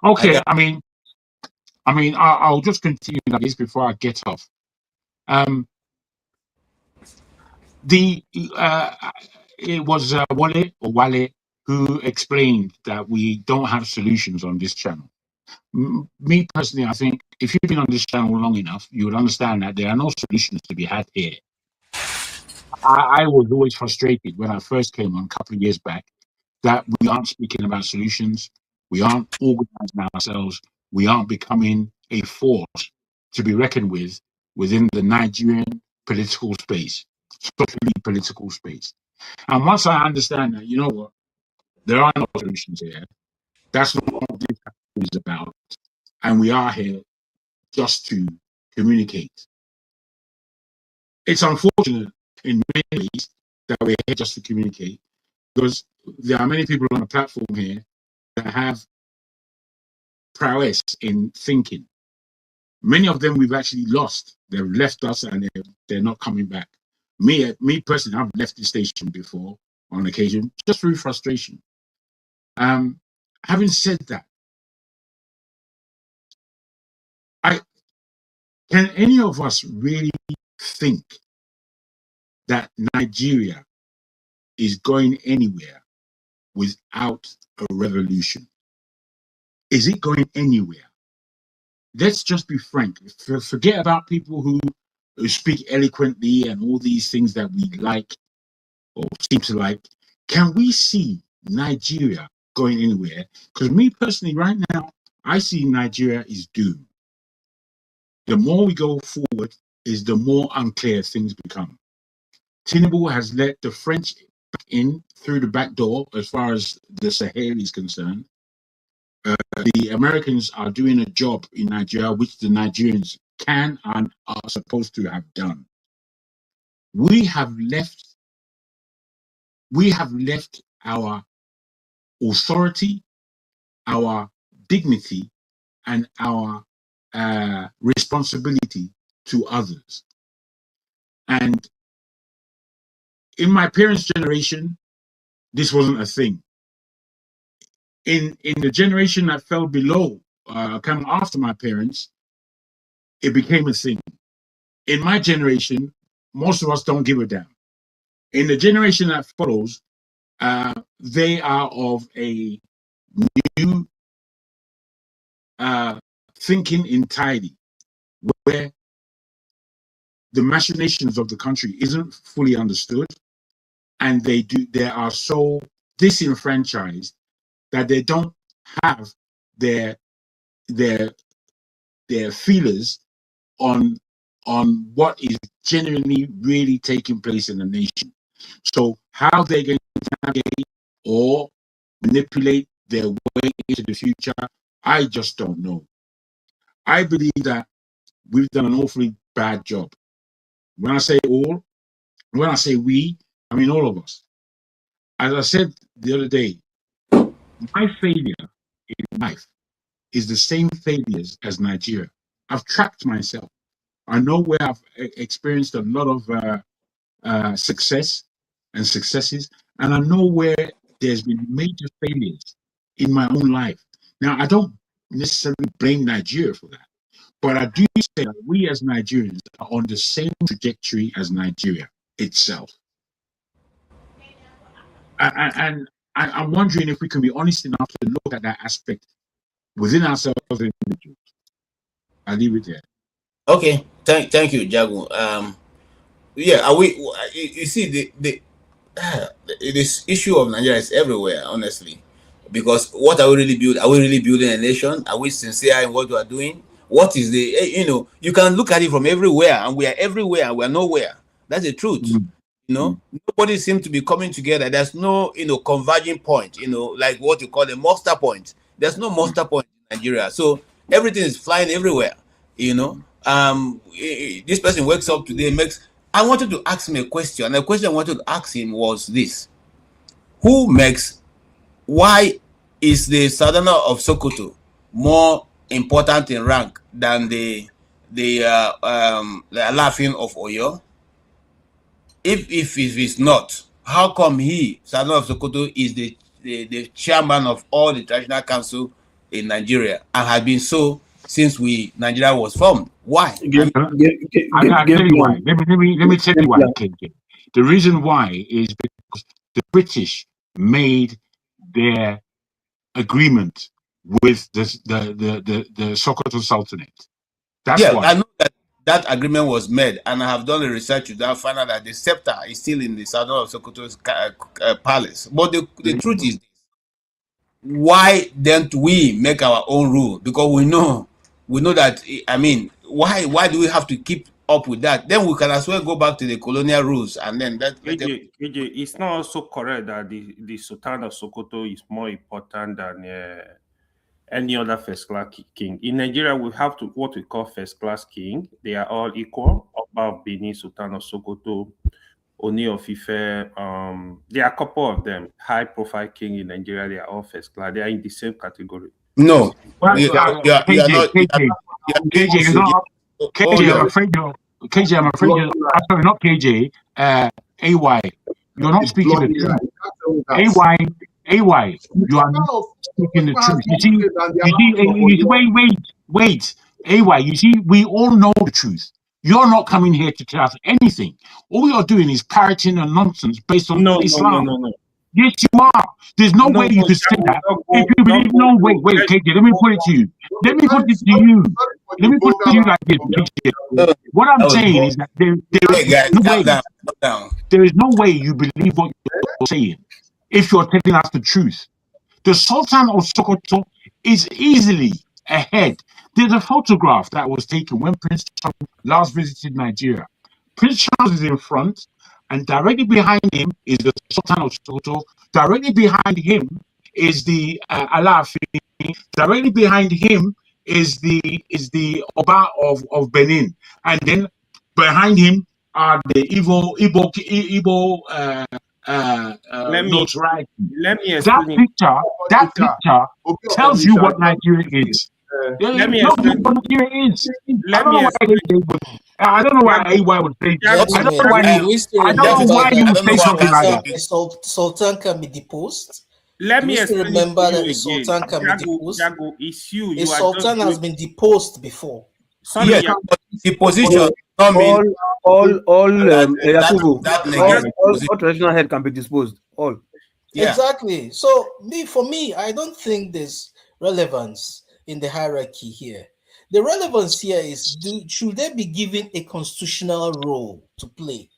Okay. I'll just continue like this before I get off. It was Wale who explained that we don't have solutions on this channel. Me personally, I think if you've been on this channel long enough, you would understand that there are no solutions to be had here. I was always frustrated when I first came on a couple of years back that we aren't speaking about solutions, we aren't organizing ourselves, we aren't becoming a force to be reckoned with within the Nigerian political space, especially political space. And once I understand that, you know what, there are no solutions here. That's not what this is about. And we are here just to communicate. It's unfortunate in many ways that we're here just to communicate, because there are many people on the platform here that have prowess in thinking. Many of them we've actually lost. They've left us and they're not coming back. Me personally, I've left the station before on occasion, just through frustration. Having said that, can any of us really think that Nigeria is going anywhere without a revolution? Is it going anywhere? Let's just be frank. Forget about people who speak eloquently and all these things that we like or seem to like. Can we see Nigeria going anywhere? Because me personally, right now, I see Nigeria is doomed. The more we go forward, is the more unclear things become. Tinubu has let the French back in through the back door as far as the Sahel is concerned. The Americans are doing a job in Nigeria which the Nigerians can and are supposed to have done. We have left our authority, our dignity, and our responsibility to others. And in my parents' generation, this wasn't a thing. In the generation that fell below, kind of after my parents, it became a thing. In my generation, most of us don't give a damn. In the generation that follows, they are of a new thinking entirely, where the machinations of the country isn't fully understood, and they are so disenfranchised that they don't have their feelers on what is genuinely really taking place in the nation. So how they're going to navigate or manipulate their way into the future, I just don't know. I believe that we've done an awfully bad job. When I say all, when I say we, I mean all of us. As I said the other day, my failure in life is the same failures as Nigeria. I've tracked myself. I know where I've experienced a lot of success and successes, and I know where there's been major failures in my own life. Now, I don't necessarily blame Nigeria for that, but I do say that we as Nigerians are on the same trajectory as Nigeria itself. And I'm wondering if we can be honest enough to look at that aspect within ourselves as individuals. I'll leave it there. Okay, thank you, Jagu. Yeah, are we? You see, this issue of Nigeria is everywhere, honestly. Because what are we really building? Are we really building a nation? Are we sincere in what we are doing? What is the, you can look at it from everywhere, and we are everywhere, and we are nowhere. That's the truth. Nobody seems to be coming together. There's no, converging point, like what you call a muster point. There's no muster point in Nigeria. So everything is flying everywhere, this person wakes up today, I wanted to ask him a question. And the question I wanted to ask him was this: why is the Southerner of Sokoto more important in rank than the Alafin of Oyo? If it's not, how come Southerner of Sokoto, is the chairman of all the traditional council in Nigeria and has been so since Nigeria was formed? Why? I'll tell you why. Let me tell you why, KJ. The reason why is because the British made their agreement with the Sokoto Sultanate. That's why. I know that agreement was made, and I have done the research to that, find out that the scepter is still in the Southerner of Sokoto's palace. But the truth is, why don't we make our own rule? Because we know that, why do we have to keep up with that? Then we can as well go back to the colonial rules, and then KJ, it's not also correct that the Sultan of Sokoto is more important than any other first class king. In Nigeria, we have what we call first class king. They are all equal. Oba of Benin, Sultan of Sokoto, Oni of Ife. There are a couple of them, high profile king in Nigeria. They are all first class. They are in the same category. No, Well, you are not. KJ, you're not. KJ, I'm afraid you're. KJ, I'm afraid you're. I'm sorry, not KJ. AY, you're not speaking the truth. AY, you are not speaking the truth. Wait. AY, you see, we all know the truth. You're not coming here to tell us anything. All you're doing is parroting and nonsense based on Islam. No. Yes, you are. There's no way you could say that. If you believe, no, wait, KJ, let me put it to you. Let me put it to you. Let me put it to you like this, KJ. What I'm saying is that there is no way. There is no way you believe what you're saying if you're telling us the truth. The Sultan of Sokoto is easily ahead. There's a photograph that was taken when Prince Charles last visited Nigeria. Prince Charles is in front, and directly behind him is the Sultan of Sokoto. Directly behind him is the Alaafin. Directly behind him is the Oba of Benin, and then behind him are the Igbo notoriety. Let me explain. That picture tells you what Nigeria is. Let me explain what Nigeria is. I don't know why AY would say. I don't know why you would say something like that. Sultan can be deposed. Let me explain. Remember that the Sultan can be deposed. The Sultan has been deposed before. Yes, the position. All traditional head can be disposed. All. Yeah. Exactly. So for me, I don't think there's relevance in the hierarchy here. The relevance here is: should they be given a constitutional role to play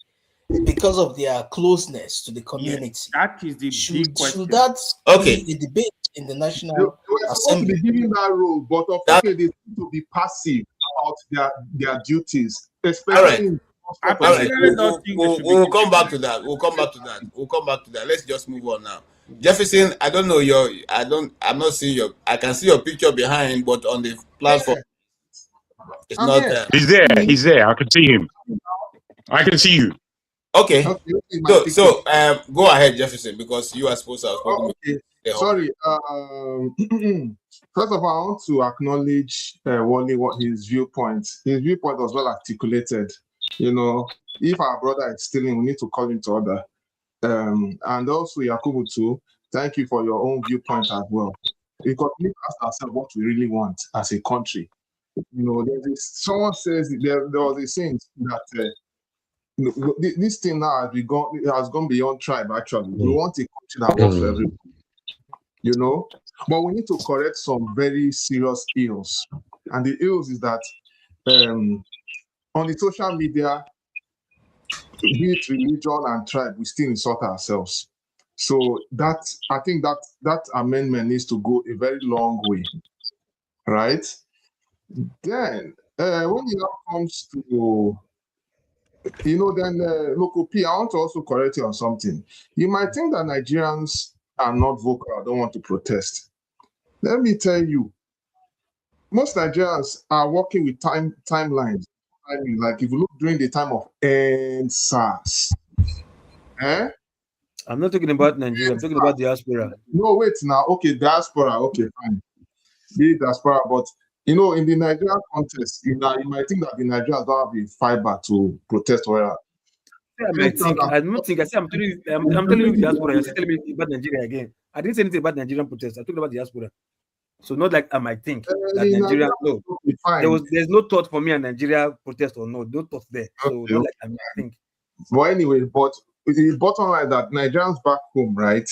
because of their closeness to the community? Yes, that is the big question. Should that be a debate in the National Assembly? Be given that role, but unfortunately, they seem to be passive about their duties, especially. All right. We'll come back to that. We'll come back to that. Let's just move on now. Jefferson, I don't know I'm not seeing your. I can see your picture behind, but on the platform, it's not there. He's there. I can see him. I can see you. Okay. So go ahead, Jefferson, because you are supposed to have okay. Sorry. First of all, I want to acknowledge Wally what his viewpoint. His viewpoint was well articulated. You know, if our brother is stealing, we need to call him to order. And also, Yakubu too, thank you for your own viewpoint as well. Because we ask ourselves what we really want as a country. You know, someone says there was a saying that this thing now has gone beyond tribe, actually. We want a country that works for everyone. You know? But we need to correct some very serious ills. And the ills is that on the social media, be it religion and tribe, we still insult ourselves. So I think that amendment needs to go a very long way, right? Then when it comes to, Local P, I want to also correct you on something. You might think that Nigerians are not vocal, don't want to protest. Let me tell you, most Nigerians are working with timelines. I mean, like if you look during the time of SARS, I'm not talking about Nigeria. I'm talking about diaspora. No, wait now. Okay, diaspora. Okay, fine. Be diaspora, but in the Nigerian context, you might think that the Nigerians don't have a fiber to protest or whatever. I don't think. I'm telling you diaspora. You're telling me about Nigeria again. I didn't say anything about Nigerian protest. I'm talking about diaspora. So not like I might think that Nigeria. No, there's no thought for me and Nigeria protest or no thought there. So not like I might think. But anyway, but the bottom line that Nigerians back home, right?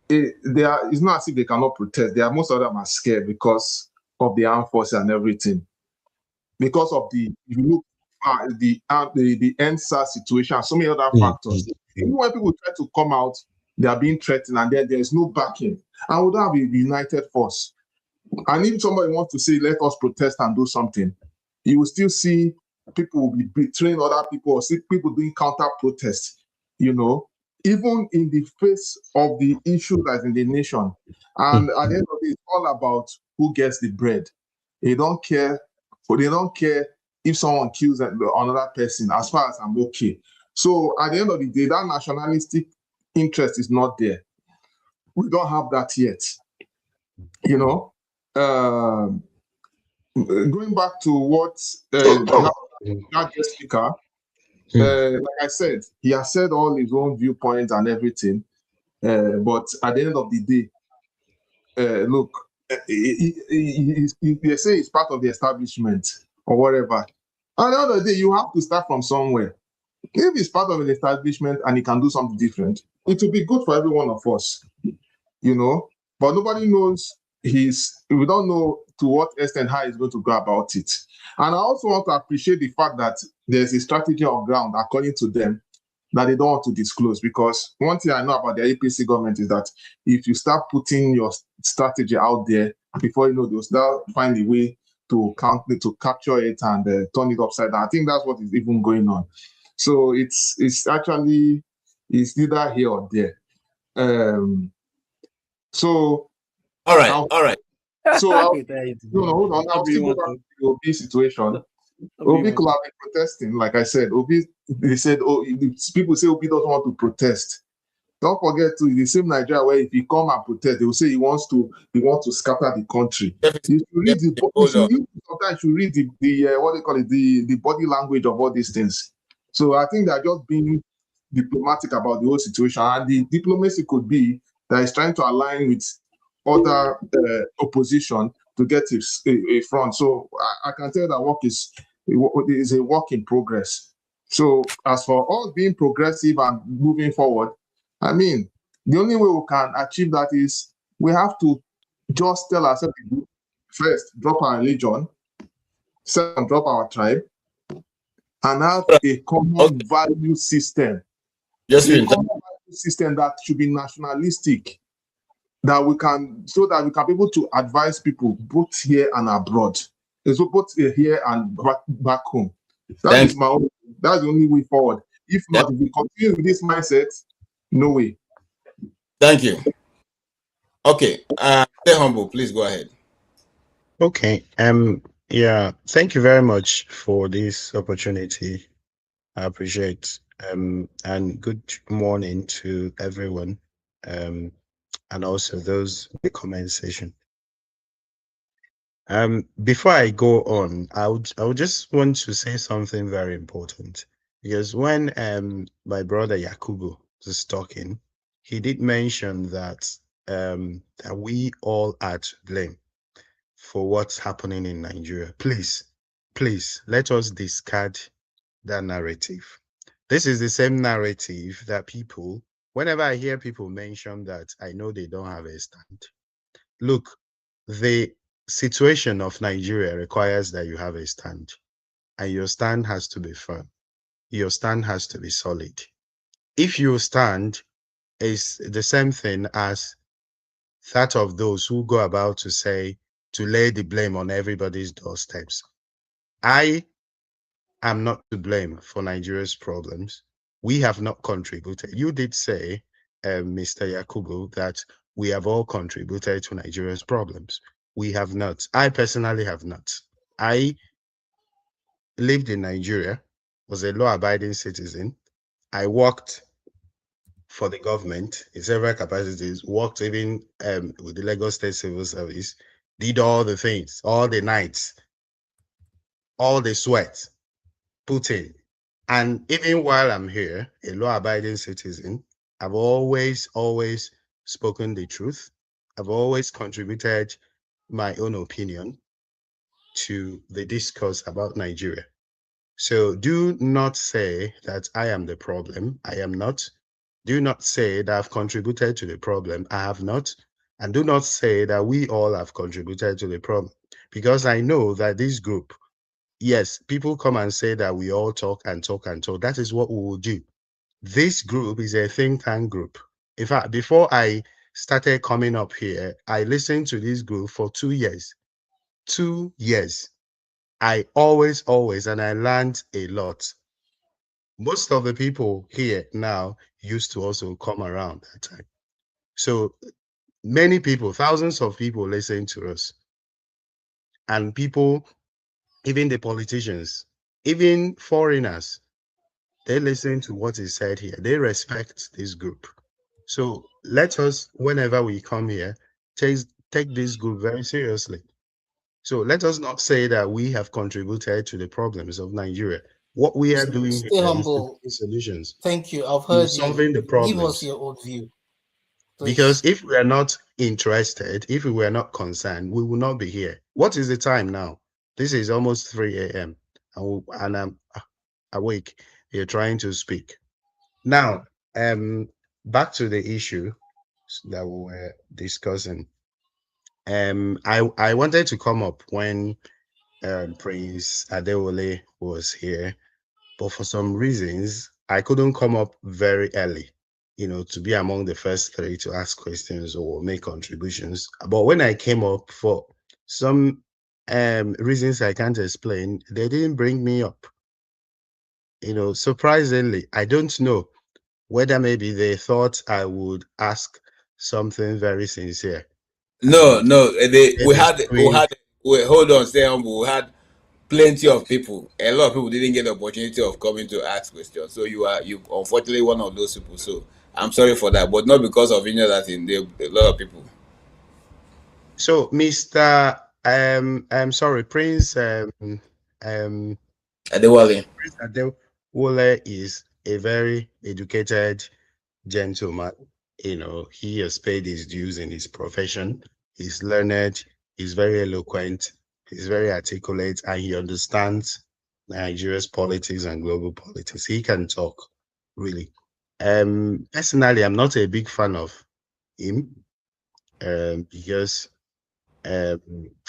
It's not as if they cannot protest. Most of them are scared because of the armed forces and everything. Because of if you look at the NSAS situation, so many other factors. Even when people try to come out, they are being threatened, and then there's no backing. And we don't have a united force. And if somebody wants to say, let us protest and do something, you will still see people will be betraying other people or see people doing counter protests, even in the face of the issue that's in the nation. And at the end of it, it's all about who gets the bread. They don't care if someone kills another person, as far as I'm okay. So at the end of the day, that nationalistic interest is not there. We don't have that yet. going back to what that guest speaker, like I said, he has said all his own viewpoints and everything. But at the end of the day, look, they say it's part of the establishment or whatever. At the end of the day, you have to start from somewhere. If it's part of an establishment and he can do something different, it will be good for every one of us, you know. But nobody knows we don't know to what extent how he's going to go about it. And I also want to appreciate the fact that there's a strategy on ground, according to them, that they don't want to disclose. Because one thing I know about the APC government is that if you start putting your strategy out there, before you know, they'll start find a way to capture it and turn it upside down. I think that's what is even going on. So it's actually either here or there. So all right. So hold on. I'll still go back to the Obi situation. Obi could have been protesting, like I said. They said, people say Obi doesn't want to protest. Don't forget to the same Nigeria where if he come and protest, they will say he wants to scatter the country. You should read sometimes you read the what they call it, the body language of all these things. So I think they're just being diplomatic about the whole situation, and the diplomacy could be that he's trying to align with other opposition to get a front. So I can tell that work is a work in progress. So as for us being progressive and moving forward, I mean, the only way we can achieve that is we have to just tell ourselves, first, drop our religion, second, drop our tribe, and have a common value system. A common value system that should be nationalistic, that we can be able to advise people both here and abroad. So both here and back home. That's the only way forward. If not, if we continue with this mindset, no way. Thank you. Okay. Stay humble, please go ahead. Okay. Yeah, thank you very much for this opportunity. I appreciate. And good morning to everyone. And also those in the comment section. Before I go on, I would just want to say something very important, because when my brother Yakubu was talking, he did mention that that we all are to blame for what's happening in Nigeria. Please, let us discard that narrative. This is the same narrative that people, whenever I hear people mention that, I know they don't have a stand. Look, the situation of Nigeria requires that you have a stand, and your stand has to be firm. Your stand has to be solid. If your stand is the same thing as that of those who go about to lay the blame on everybody's doorsteps, I am not to blame for Nigeria's problems. We have not contributed. You did say, Mr. Yakubu, that we have all contributed to Nigeria's problems. We have not. I personally have not. I lived in Nigeria, was a law-abiding citizen. I worked for the government in several capacities, worked even with the Lagos State Civil Service, did all the things, all the nights, all the sweat, put in. And even while I'm here, a law-abiding citizen, I've always spoken the truth. I've always contributed my own opinion to the discourse about Nigeria. So do not say that I am the problem. I am not. Do not say that I've contributed to the problem. I have not. And do not say that we all have contributed to the problem. Because I know that this group, yes, people come and say that we all talk and talk and talk. That is what we will do. This group is a think tank group. In fact, before I started coming up here, I listened to this group for 2 years. 2 years. I always, and I learned a lot. Most of the people here now used to also come around that time. So many people, thousands of people listen to us. And people, even the politicians, even foreigners, they listen to what is said here. They respect this group. So let us, whenever we come here, take this group very seriously. So let us not say that we have contributed to the problems of Nigeria. What we are doing Stay here is humble. solutions. Thank you. I've heard you. Solving the Give us problems. your own view. Please. Because if we are not interested, if we were not concerned, we will not be here. What is the time now? This is almost 3 a.m. and I'm awake. You're trying to speak. Now, back to the issue that we were discussing. I wanted to come up when Prince Adewole was here, but for some reasons I couldn't come up very early, to be among the first three to ask questions or make contributions. But when I came up, for some reasons I can't explain, they didn't bring me up. Surprisingly, I don't know whether maybe they thought I would ask something very sincere. No, hold on, stay humble. We had plenty of people. A lot of people didn't get the opportunity of coming to ask questions. So you unfortunately one of those people. So I'm sorry for that, but not because of any other thing. There a lot of people. So, Mr. I'm sorry, Prince Adewale. Prince Adewole is a very educated gentleman. He has paid his dues in his profession. He's learned, he's very eloquent, he's very articulate, and he understands Nigeria's politics and global politics. He can talk, really. Personally, I'm not a big fan of him, because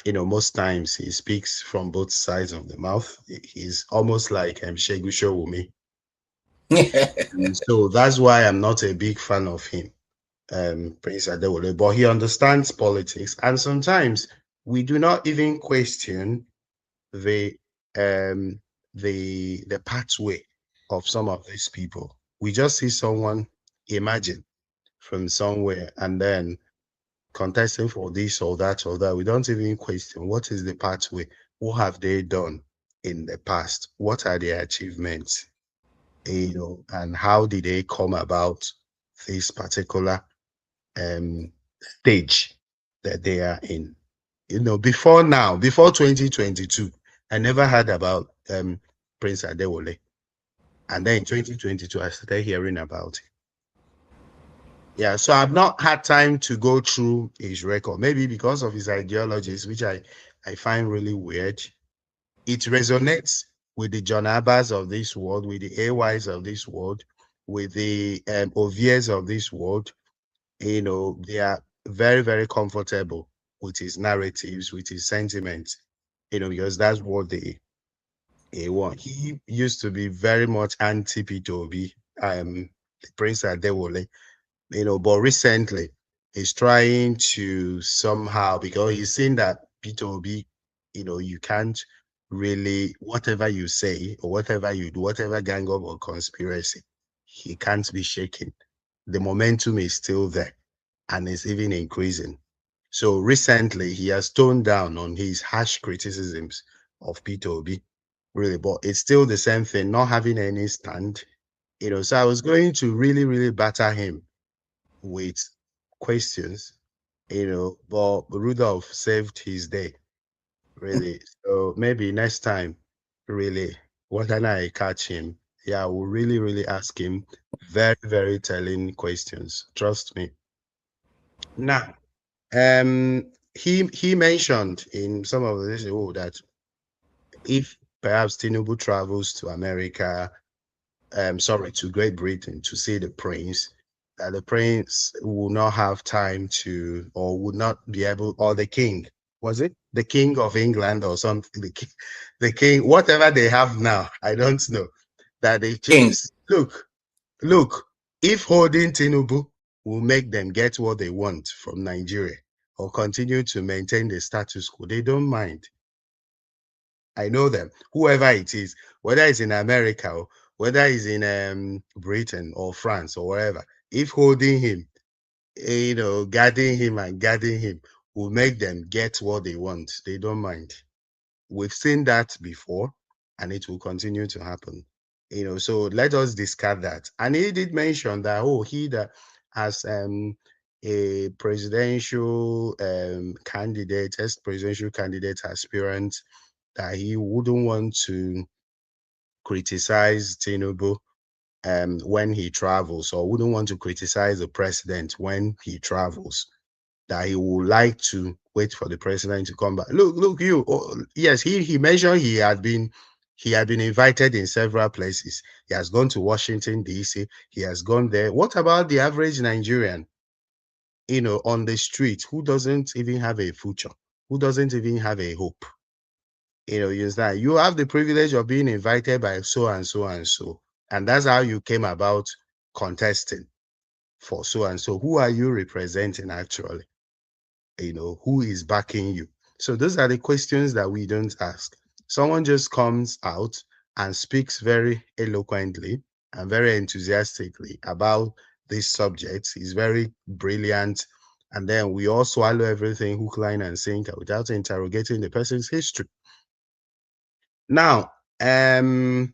most times he speaks from both sides of the mouth. He's almost like Shegu Showumi. So that's why I'm not a big fan of him, Prince Adewole. But he understands politics, and sometimes we do not even question the pathway of some of these people. We just see someone, imagine, from somewhere, and then contesting for this or that or that. We don't even question what is the pathway, what have they done in the past, what are their achievements, and how did they come about this particular stage that they are in. Before 2022, I never heard about Prince Adewole, and then in 2022 I started hearing about it. Yeah, so I've not had time to go through his record, maybe because of his ideologies, which I find really weird. It resonates with the John Abbas of this world, with the AYs of this world, with the OVS of this world. They are very, very comfortable with his narratives, with his sentiments, because that's what they want. He used to be very much anti-P2B, Prince Adewole, but recently he's trying to somehow, because he's seen that P2B, you can't really, whatever you say or whatever you do, whatever gang up or conspiracy, he can't be shaken. The momentum is still there and it's even increasing. So recently he has toned down on his harsh criticisms of P2B, really, but it's still the same thing, not having any stand. So I was going to really, really batter him with questions, but Rudolph saved his day, really. So maybe next time, really, when I catch him, I will really, really ask him very, very telling questions. Trust me. Now, he mentioned in some of this that if perhaps Tinubu travels to America, to Great Britain to see the prince, that the prince will not have time to, or would not be able, or the king, was it the king of England or something, the king, whatever they have now, I don't know, that they choose. Look, if holding Tinubu will make them get what they want from Nigeria or continue to maintain the status quo, they don't mind. I know them, whoever it is, whether it's in America or whether it's in Britain or France or wherever, if holding him, guarding him will make them get what they want, they don't mind. We've seen that before and it will continue to happen. So let us discard that. And he did mention that, he that has a presidential candidate, ex-presidential candidate aspirant, that he wouldn't want to criticize Tinubu when he travels, or wouldn't want to criticize the president when he travels, that he would like to wait for the president to come back. Look, you. Oh, yes, he mentioned he had been invited in several places. He has gone to Washington, D.C. He has gone there. What about the average Nigerian, on the street, who doesn't even have a future, who doesn't even have a hope? You understand? You have the privilege of being invited by so and so and so, and that's how you came about contesting for so and so. Who are you representing actually? Who is backing you? So those are the questions that we don't ask. Someone just comes out and speaks very eloquently and very enthusiastically about this subject. He's very brilliant. And then we all swallow everything hook, line, and sinker without interrogating the person's history. Now, and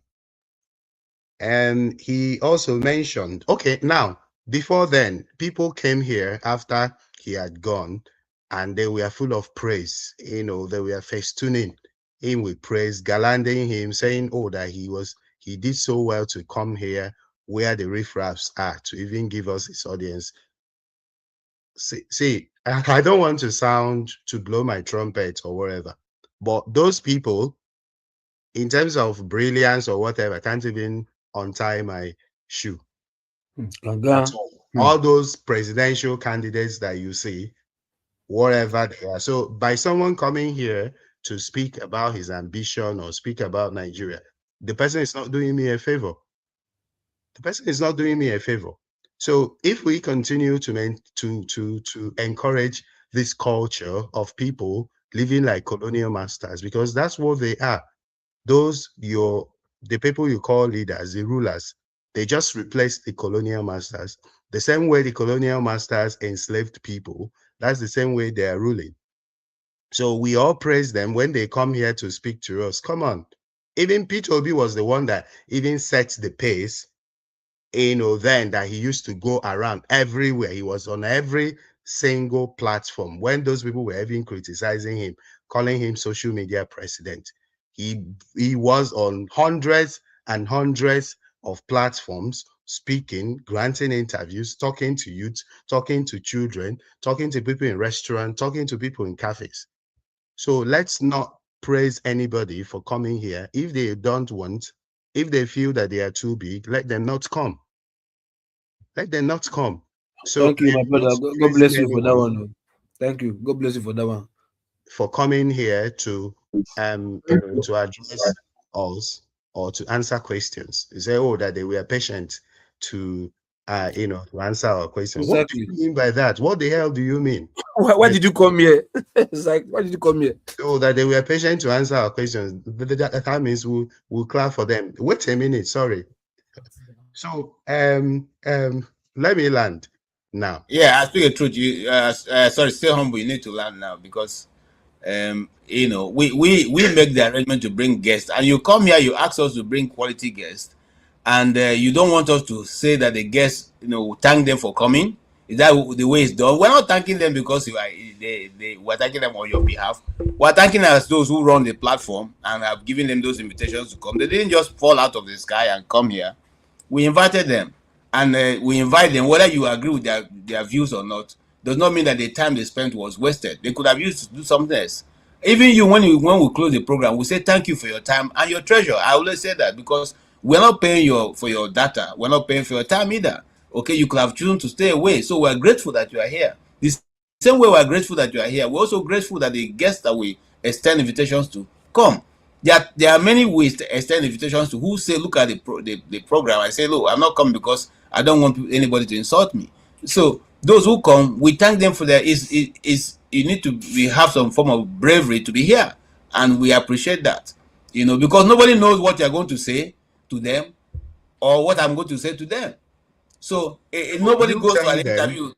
he also mentioned, okay, now, before then, people came here after he had gone, and they were full of praise. They were festooning him with praise, garlanding him, saying, oh, that he did so well to come here where the riffraffs are, to even give us his audience. See, I don't want to blow my trumpet or whatever, but those people, in terms of brilliance or whatever, can't even untie my shoe. That's all those presidential candidates that you see, whatever they are. So by someone coming here to speak about his ambition or speak about Nigeria, the person is not doing me a favor. The person is not doing me a favor. So if we continue to encourage this culture of people living like colonial masters, because that's what they are. The people you call leaders, the rulers, they just replaced the colonial masters. The same way the colonial masters enslaved people, that's the same way they are ruling. So we all praise them when they come here to speak to us. Come on. Even Peter Obi was the one that even set the pace, then that he used to go around everywhere. He was on every single platform when those people were even criticizing him, calling him social media president. He was on hundreds and hundreds of platforms, speaking, granting interviews, talking to youth, talking to children, talking to people in restaurants, talking to people in cafes. So let's not praise anybody for coming here. If they don't want, if they feel that they are too big, let them not come. Let them not come. So thank you, my brother. God bless you for that one. Thank you. God bless you for that one. For coming here to address us or to answer questions. You say, oh, that they were patient to to answer our questions. Exactly. What do you mean by that? What the hell do you mean? Why did you come here? It's like, why did you come here? Oh, that they were patient to answer our questions. That means we'll clap for them. Wait a minute, sorry. So let me land now. Yeah, I speak the truth. You sorry, stay humble. You need to land now because we make the arrangement to bring guests, and you come here, you ask us to bring quality guests, and you don't want us to say that the guests, thank them for coming. Is that the way it's done? We're not thanking them because we're thanking them on your behalf. We're thanking as those who run the platform and have given them those invitations to come. They didn't just fall out of the sky and come here. We invited them, and we invite them. Whether you agree with their views or not does not mean that the time they spent was wasted. They could have used to do something else. Even you, when we close the program, we say thank you for your time and your treasure. I always say that because we're not paying for your data. We're not paying for your time either. Okay, you could have chosen to stay away. So we're grateful that you are here. The same way we're grateful that you are here, we're also grateful that the guests that we extend invitations to come. There are many ways to extend invitations to who say, look at the program. I say, look, I'm not coming because I don't want anybody to insult me. So those who come, we thank them for their we have some form of bravery to be here, and we appreciate that. Because nobody knows what you're going to say to them or what I'm going to say to them. So nobody goes to an interview.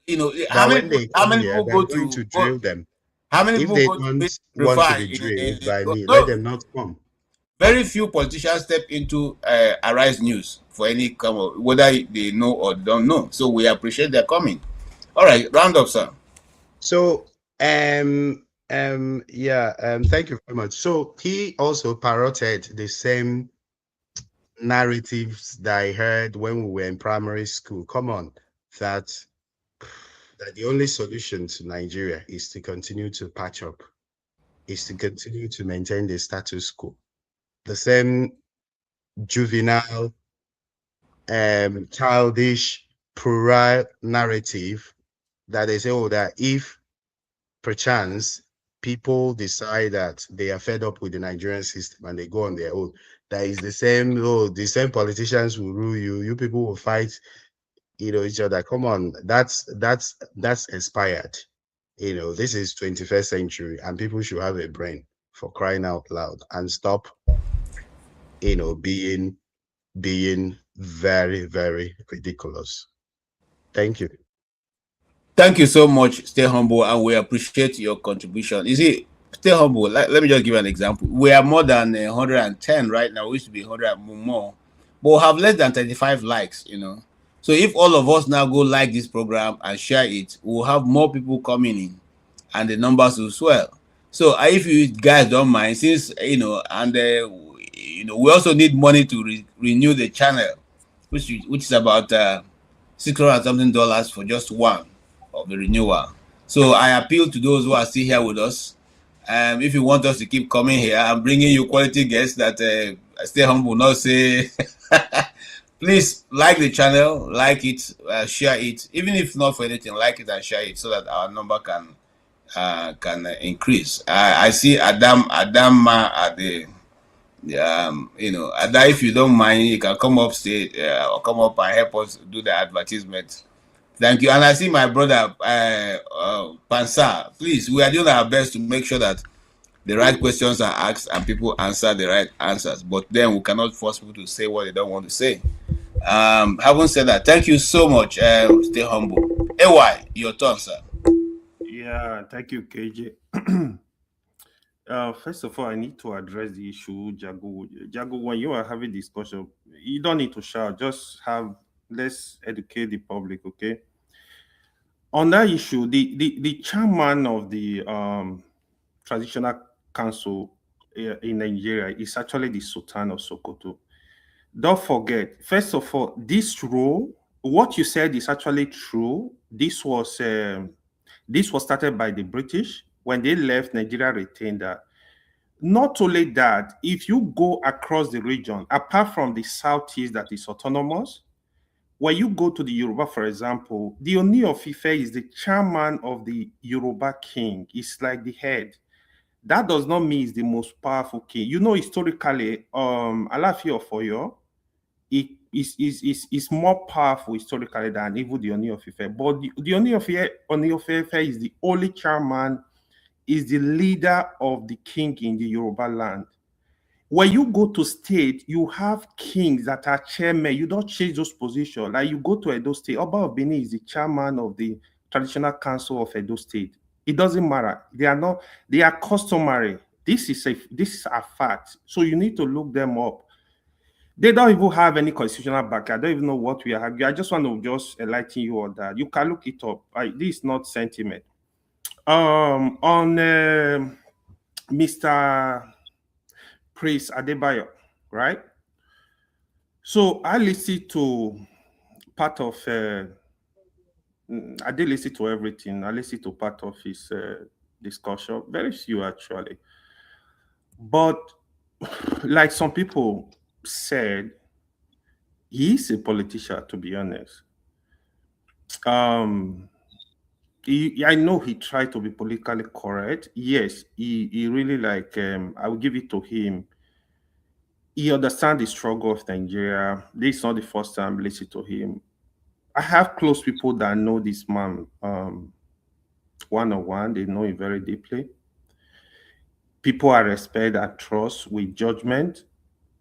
How many people go to drill them? How many people go to want to be drilled by me? Let them not come. Very few politicians step into Arise News for any whether they know or don't know. So we appreciate their coming. All right, round up, sir. So, thank you very much. So he also parroted the same narratives that I heard when we were in primary school. Come on, that the only solution to Nigeria is to continue to patch up, is to continue to maintain the status quo. The same juvenile, childish, puerile narrative that they say, oh, that if perchance people decide that they are fed up with the Nigerian system and they go on their own, that is the same politicians will rule you. You people will fight, each other. Come on, that's expired. This is 21st century, and people should have a brain, for crying out loud, and stop, being very, very ridiculous. Thank you. Thank you so much. Stay humble, and we appreciate your contribution. You see, stay humble. Let me just give you an example. We are more than 110 right now. We used to be 100 more, but we have less than 35 likes. So if all of us now go like this program and share it, we'll have more people coming in, and the numbers will swell. So if you guys don't mind, since we also need money to renew the channel, which is about $600 something for just one of the renewal. So I appeal to those who are still here with us. If you want us to keep coming here, I'm bringing you quality guests that stay humble, not say. Please like the channel, like it, share it. Even if not for anything, like it and share it so that our number can increase. I see Adama at the Ada, if you don't mind, you can come up stage or come up and help us do the advertisement. Thank you. And I see my brother Pansa. Please, we are doing our best to make sure that the right questions are asked and people answer the right answers. But then we cannot force people to say what they don't want to say. Having said that, thank you so much. Stay humble. AY, your turn, sir. Yeah, thank you, KJ. First of all, I need to address the issue, Jago. Jago, when you are having discussion, you don't need to shout. Let's educate the public, okay? On that issue, the chairman of the traditional council in Nigeria is actually the Sultan of Sokoto. Don't forget, first of all, this role, what you said is actually true. This was started by the British. When they left, Nigeria retained that. Not only that, if you go across the region, apart from the southeast that is autonomous, when you go to the Yoruba, for example, the Oni of Ife is the chairman of the Yoruba king. It's like the head. That does not mean he's the most powerful king. Historically, Alaafin of Oyo is more powerful historically than even the Oni of Ife. But the Oni of Ife is the only chairman, is the leader of the king in the Yoruba land. When you go to state, you have kings that are chairmen. You don't change those positions. Like you go to Edo State, Oba of Benin is the chairman of the traditional council of Edo State. It doesn't matter. They are customary. This is a fact. So you need to look them up. They don't even have any constitutional back. I don't even know what we are arguing. I just want to enlighten you on that. You can look it up. This is not sentiment. On Mr. Prince Adebayo, right? So I listened to part of, I did listen to everything. I listened to part of his discussion, very few actually. But like some people said, he's a politician, to be honest. I know he tried to be politically correct. Yes, he really I will give it to him. He understands the struggle of Nigeria. This is not the first time I listen to him. I have close people that know this man one-on-one. They know him very deeply. People I respect, I trust with judgment.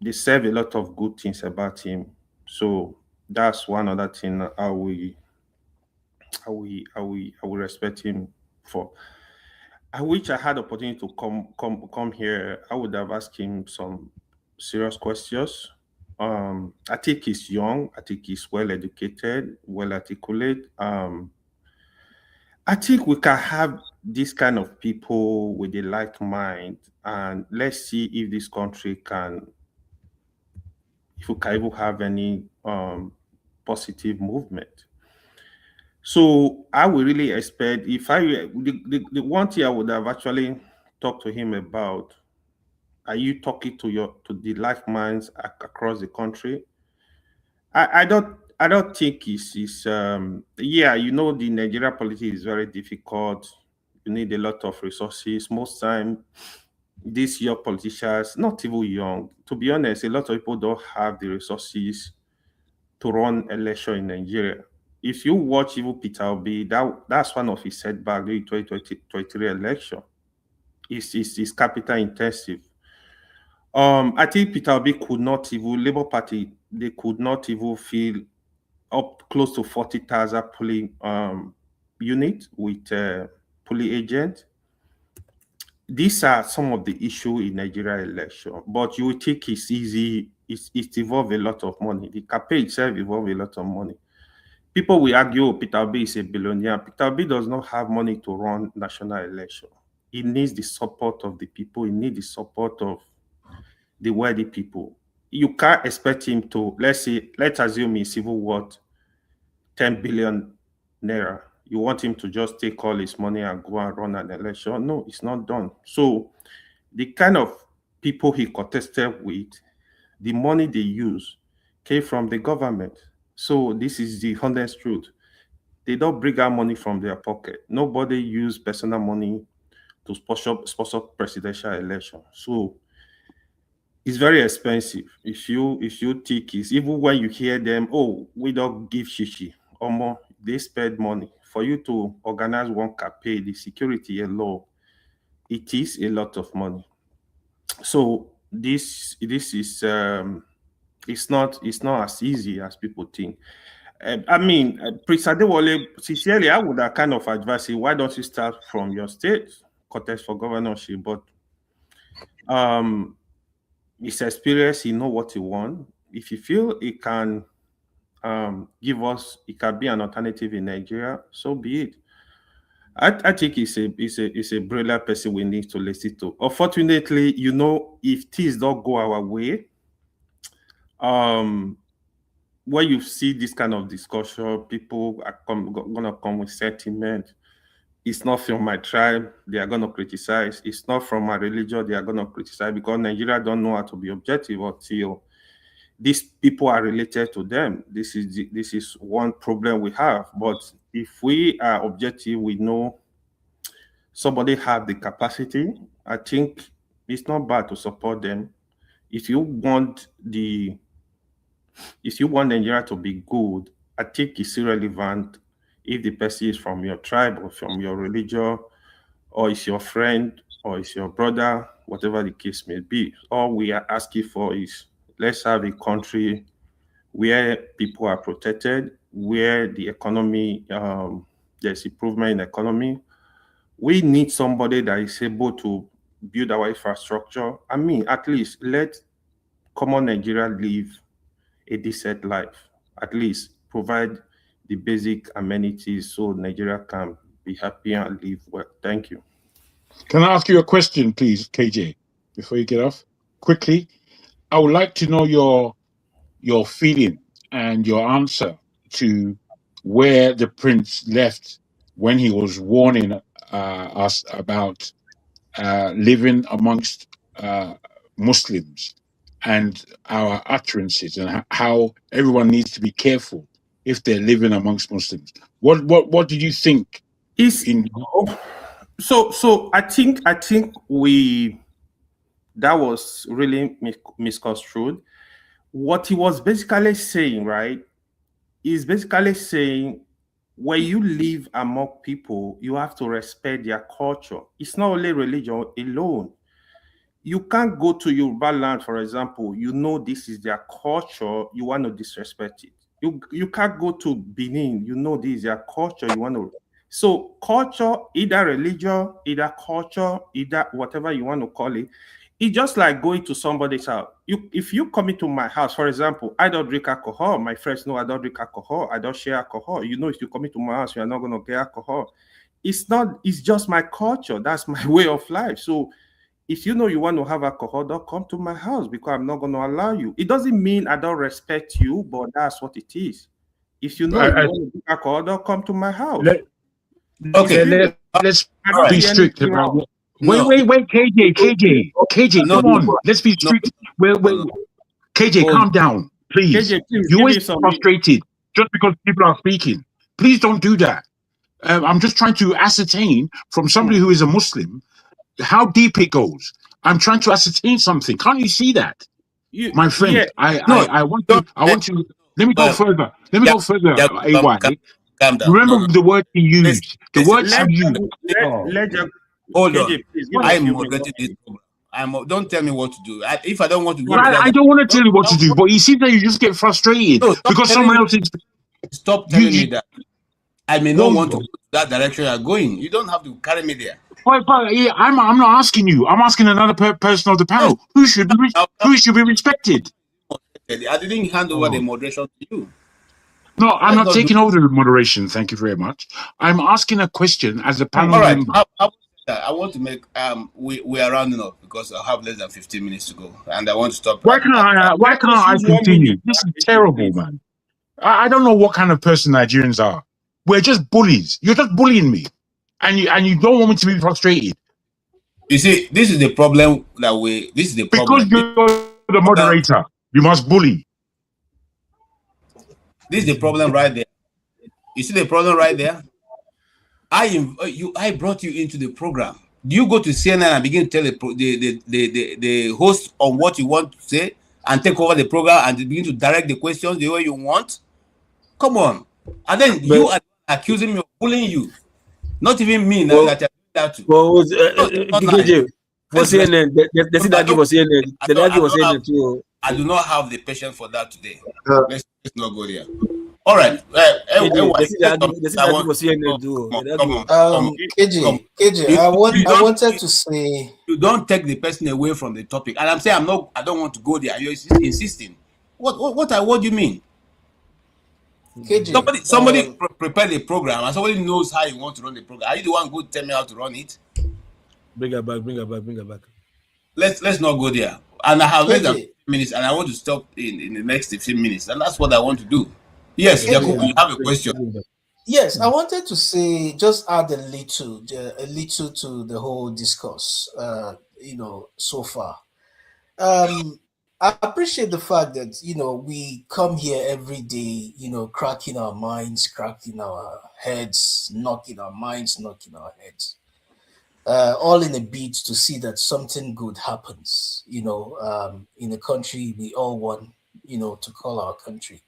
They say a lot of good things about him. So that's one other thing I will respect him for. I wish I had the opportunity to come here. I would have asked him some serious questions. I think he's young. I think he's well educated, well articulate. I think we can have this kind of people with a like mind, and let's see if this country can, if we can even have any positive movement. So I would really expect, if I the one thing I would have actually talked to him about, are you talking to the like minds across the country? I don't think it's yeah, the Nigeria politics is very difficult. You need a lot of resources. Most time these young politicians, not even young, to be honest, a lot of people don't have the resources to run election in Nigeria. If you watch even Peter Obi, that's one of his setbacks during 2023 election. It's capital intensive. I think Peter Obi could not even, Labour Party, they could not even fill up close to 40,000 polling unit with polling agent. These are some of the issue in Nigeria election, but you will think it's easy. It involves a lot of money. The campaign itself involves a lot of money. People will argue, oh, Peter Obi is a billionaire. Peter Obi does not have money to run national election. He needs the support of the people. He needs the support of the wealthy people. You can't expect him to, let's assume he's even worth 10 billion naira. You want him to just take all his money and go and run an election? No, it's not done. So the kind of people he contested with, the money they use came from the government. So this is the honest truth. They don't bring out money from their pocket. Nobody use personal money to sponsor presidential election. So it's very expensive. If you think it's, even when you hear them, oh, we don't give shishi or more, they spend money for you to organize one campaign, the security alone. It is a lot of money. So this is it's not as easy as people think. I mean, Prince Adewole, sincerely, I would have kind of advise you, why don't you start from your state, contest for governorship? But his experience, he know what he want. If you feel he can give us, it can be an alternative in Nigeria, so be it. I think he's a brilliant person we need to listen to. Unfortunately, if things don't go our way, when you see this kind of discussion, people are gonna come with sentiment. It's not from my tribe, they are gonna criticize. It's not from my religion, they are gonna criticize, because Nigeria don't know how to be objective until these people are related to them. This is one problem we have. But if we are objective, we know somebody have the capacity. I think it's not bad to support them. If you want Nigeria to be good, I think it's irrelevant if the person is from your tribe or from your religion, or is your friend, or is your brother, whatever the case may be. All we are asking for is, let's have a country where people are protected, where the economy, there's improvement in the economy. We need somebody that is able to build our infrastructure. I mean, at least let common Nigeria live a decent life. At least provide the basic amenities so Nigeria can be happy and live well. Thank you. Can I ask you a question, please, KJ, before you get off? Quickly, I would like to know your feeling and your answer to where the prince left when he was warning us about living amongst Muslims and our utterances, and how everyone needs to be careful if they're living amongst Muslims. What did you think? So I think that was really misconstrued. What he was basically saying, right, is basically saying, when you live among people, you have to respect their culture. It's not only religion alone. You can't go to Yoruba land, for example, this is their culture, you want to disrespect it. You can't go to Benin, this is their culture, you want to. So culture, either religion, either culture, either whatever you want to call it, it's just like going to somebody's house. If you come into my house, for example, I don't drink alcohol. My friends know I don't drink alcohol. I don't share alcohol. If you come into my house, you are not going to get alcohol. it's just my culture. That's my way of life. So if you know you want to have alcohol, don't come to my house because I'm not going to allow you. It doesn't mean I don't respect you, but that's what it is. If you know you want to drink alcohol, don't come to my house. Okay, let's right. be strict about it. Wait, KJ, come on, let's be strict. Wait, KJ, calm down, please. KJ, please, You always give me some. frustrated just because people are speaking. Please don't do that. I'm just trying to ascertain from somebody who is a Muslim how deep it goes. I'm trying to ascertain something. Can't you see that, my friend? Yeah. I want to. Let me go further. Let me go further. AY. Calm down. Remember the word he used. The words he used. Hold KJ, on. please, give me a I'm few moderating this program. Don't tell me what to do. If I don't want to go, Well, I don't want to tell you what to do, but you see that you just get frustrated because someone else is. Stop telling me that. I may not want to go that direction you're going. You don't have to carry me there. But yeah, I'm not asking you. I'm asking another person of the panel who should be respected. I didn't hand over the moderation to you. No, I'm not taking over the moderation. Thank you very much. I'm asking a question as a panel member. I want to make we are rounding up because I have less than 15 minutes to go, and I want to stop. Why can't I continue? This is terrible, man. I don't know what kind of person Nigerians are. We're just bullies. You're just bullying me, and you don't want me to be frustrated. You see, this is the problem This is the problem because you're the moderator. You must bully. This is the problem right there. You see the problem right there. I brought you into the program. Do you go to CNN and begin to tell the host on what you want to say and take over the program and begin to direct the questions the way you want? Come on. And then you are accusing me of bullying you. Not even me now that you're that too. Well, KJ, for CNN, they see that give us CNN. They don't give us CNN too. I do not have the patience for that today. Let's not go there. All right. KJ, I wanted to say you don't take the person away from the topic, and I'm saying I don't want to go there. You're insisting. What do you mean? KJ, somebody prepare the program, and somebody knows how you want to run the program. Are you the one who tell me how to run it? Bring her back. Let's not go there. And I have less than 15 minutes, and I want to stop in the next 15 minutes, and that's what I want to do. Yes, Jacob, you have a question. Yes, I wanted to say, just add a little to the whole discourse, so far. I appreciate the fact that, we come here every day, cracking our minds, cracking our heads, knocking our minds, knocking our heads, all in a bid to see that something good happens, in a country we all want, to call our country.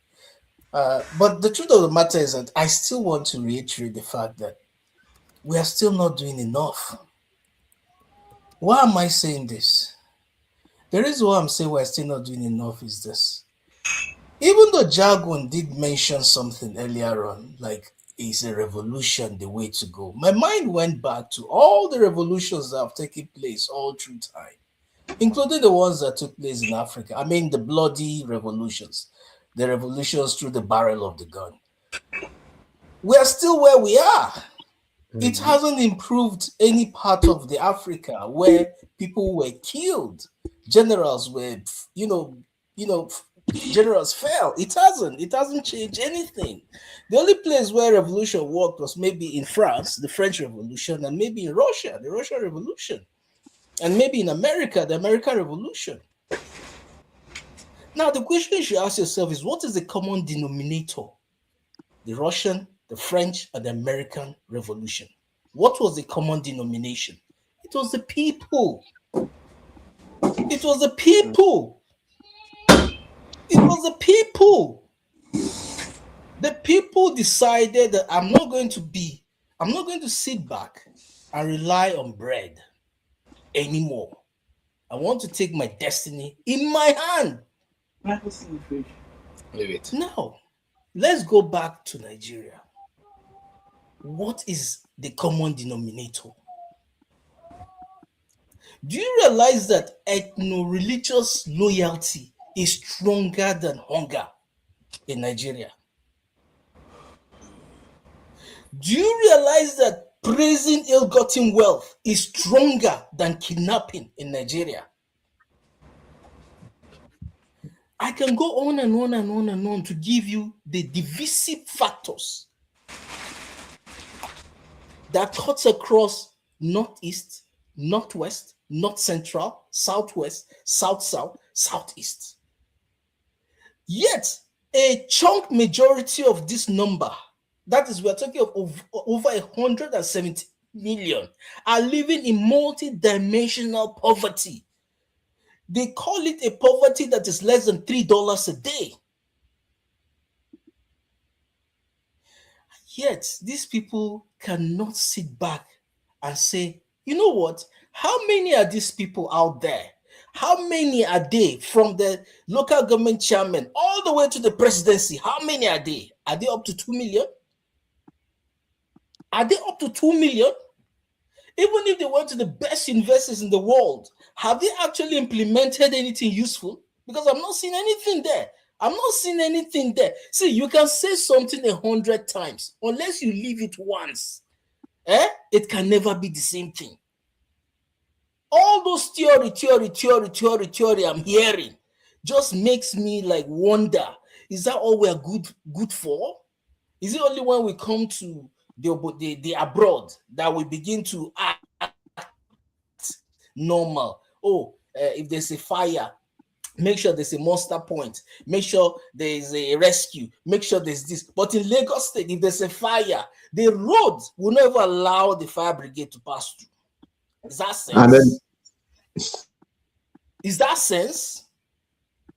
But the truth of the matter is that I still want to reiterate the fact that we are still not doing enough. Why am I saying this? The reason why I'm saying we're still not doing enough is this. Even though Jagun did mention something earlier on, like is a revolution the way to go, my mind went back to all the revolutions that have taken place all through time, including the ones that took place in Africa. I mean, the bloody revolutions. The revolutions through the barrel of the gun. We are still where we are. It hasn't improved any part of the Africa where people were killed. Generals were, generals fell. It hasn't changed anything. The only place where revolution worked was maybe in France, the French Revolution, and maybe in Russia, the Russian Revolution, and maybe in America, the American Revolution. Now, the question you should ask yourself is, what is the common denominator? The Russian, the French, and the American Revolution. What was the common denomination? It was the people. It was the people. It was the people. The people decided that I'm not going to sit back and rely on bread anymore. I want to take my destiny in my hand. Now, let's go back to Nigeria. What is the common denominator? Do you realize that ethno-religious loyalty is stronger than hunger in Nigeria? Do you realize that praising ill-gotten wealth is stronger than kidnapping in Nigeria. I can go on and on and on and on to give you the divisive factors that cuts across Northeast, Northwest, North Central, Southwest, South-South, Southeast. Yet, a chunk majority of this number, that is, we're talking of over 170 million, are living in multi-dimensional poverty. They call it a poverty that is less than $3 a day. Yet, these people cannot sit back and say, you know what? How many are these people out there? How many are they, from the local government chairman all the way to the presidency? How many are they? Are they up to 2 million? Are they up to 2 million? Even if they went to the best investors in the world, have they actually implemented anything useful? Because I'm not seeing anything there. I'm not seeing anything there. See, you can say something 100 times. Unless you leave it once, it can never be the same thing. All those theory I'm hearing just makes me like wonder, is that all we're good for? Is it only when we come to the abroad that we begin to act normal? Oh, if there's a fire, make sure there's a muster point, make sure there's a rescue, make sure there's this. But in Lagos State, if there's a fire, the road will never allow the fire brigade to pass through. Is that sense? Is that sense?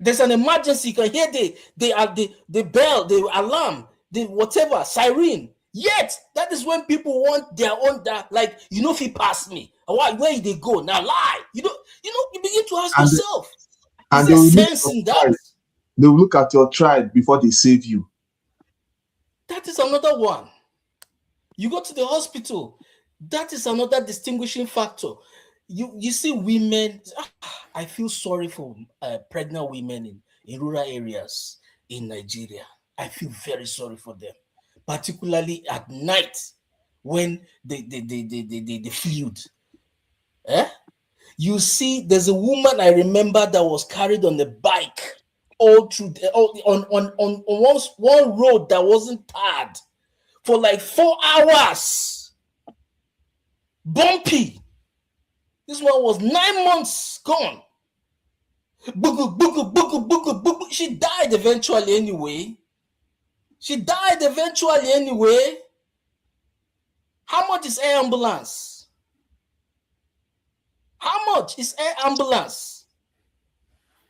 There's an emergency, you can hear the bell, the alarm, the whatever, siren. Yet, that is when people want their own, like, you know, if he passed me, where they go? Now lie. You begin to ask yourself, is there sense in that? They will look at your tribe before they save you. That is another one. You go to the hospital, that is another distinguishing factor. You see women, I feel sorry for pregnant women in rural areas in Nigeria. I feel very sorry for them, particularly at night when the fluid. You see, there's a woman I remember that was carried on the bike all through on one road that wasn't tarred for like 4 hours. Bumpy. This one was 9 months gone. She died eventually anyway. How much is air ambulance? How much is air ambulance?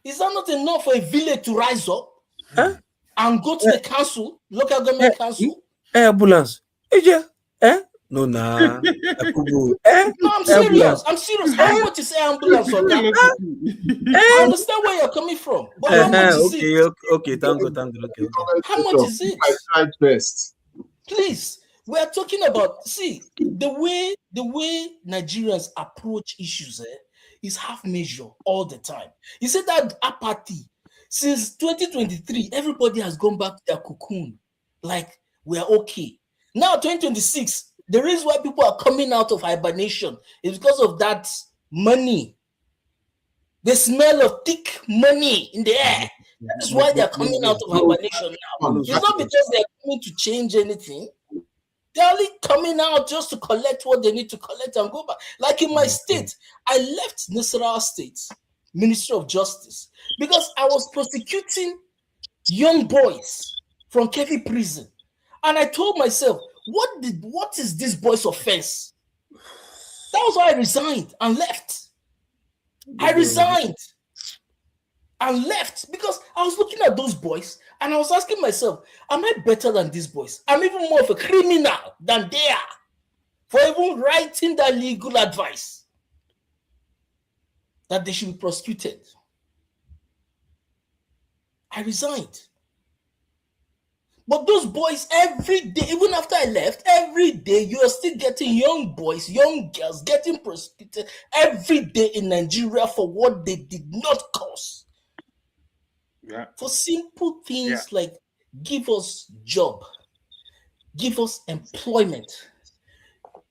Is that not enough for a village to rise up and go to the council, local government council? Air ambulance. No, nah. No, I'm serious. How much is air ambulance on that? I understand where you're coming from, but how much is it? Okay, thank God. Okay. How much is it? I tried best. Please, we are talking about, see, the way Nigerians approach issues is half measure all the time. You said that apathy. Since 2023, everybody has gone back to their cocoon. Like, we are okay. Now, 2026, the reason why people are coming out of hibernation is because of that money. The smell of thick money in the air. That's why they're coming out of hibernation now. It's not because they're coming to change anything. They're only coming out just to collect what they need to collect and go back. Like in my state, I left Nasarawa State Ministry of Justice because I was prosecuting young boys from Kefi prison. And I told myself, what is this boy's offense? That was why I resigned and left. I resigned and left because I was looking at those boys and I was asking myself, am I better than these boys? I'm even more of a criminal than they are for even writing that legal advice that they should be prosecuted. I resigned. But those boys, every day, even after I left, every day you are still getting young boys, young girls getting prosecuted every day in Nigeria for what they did not cause. Yeah. For simple things like give us job, give us employment.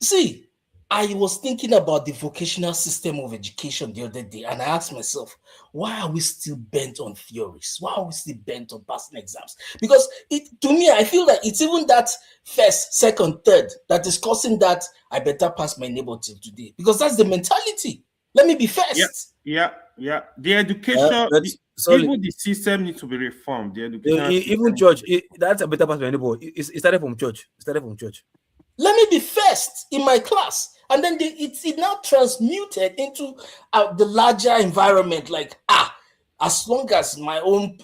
See, I was thinking about the vocational system of education the other day, and I asked myself, why are we still bent on theories? Why are we still bent on passing exams? Because to me, I feel that it's even that first, second, third that is causing that I better pass my neighbor till today. Because that's the mentality. Let me be first. Yeah. The education, even the system needs to be reformed. The education, even church, that's a better pass my neighbor. It started from church. Let me be first in my class. And then it now transmuted into the larger environment. Like, as long as my own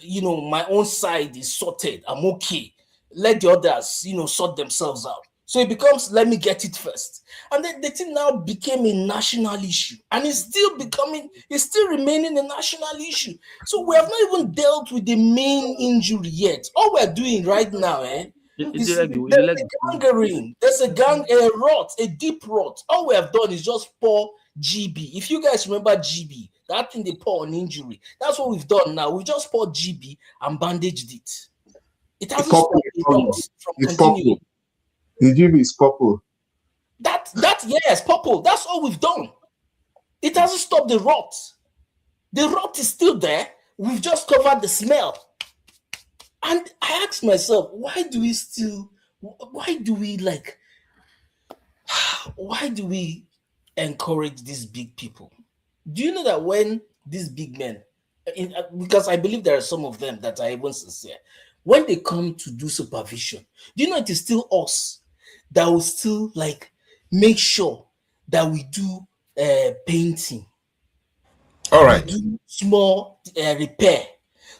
side is sorted, I'm okay. Let the others, sort themselves out. So it becomes, let me get it first. And then the thing now became a national issue. And it's still remaining a national issue. So we have not even dealt with the main injury yet. All we're doing right now, there's a rot, a deep rot. All we have done is just pour GB. If you guys remember GB, that thing they pour on injury, that's what we've done now. We just poured GB and bandaged it. It hasn't stopped the rot from continuing. The GB is purple. Yes, purple. That's all we've done. It hasn't stopped the rot. The rot is still there. We've just covered the smell. And I asked myself, why do we encourage these big people? Do you know that when these big men, because I believe there are some of them that are even sincere, when they come to do supervision, do you know it is still us that will still make sure that we do painting. All right. Do small repair.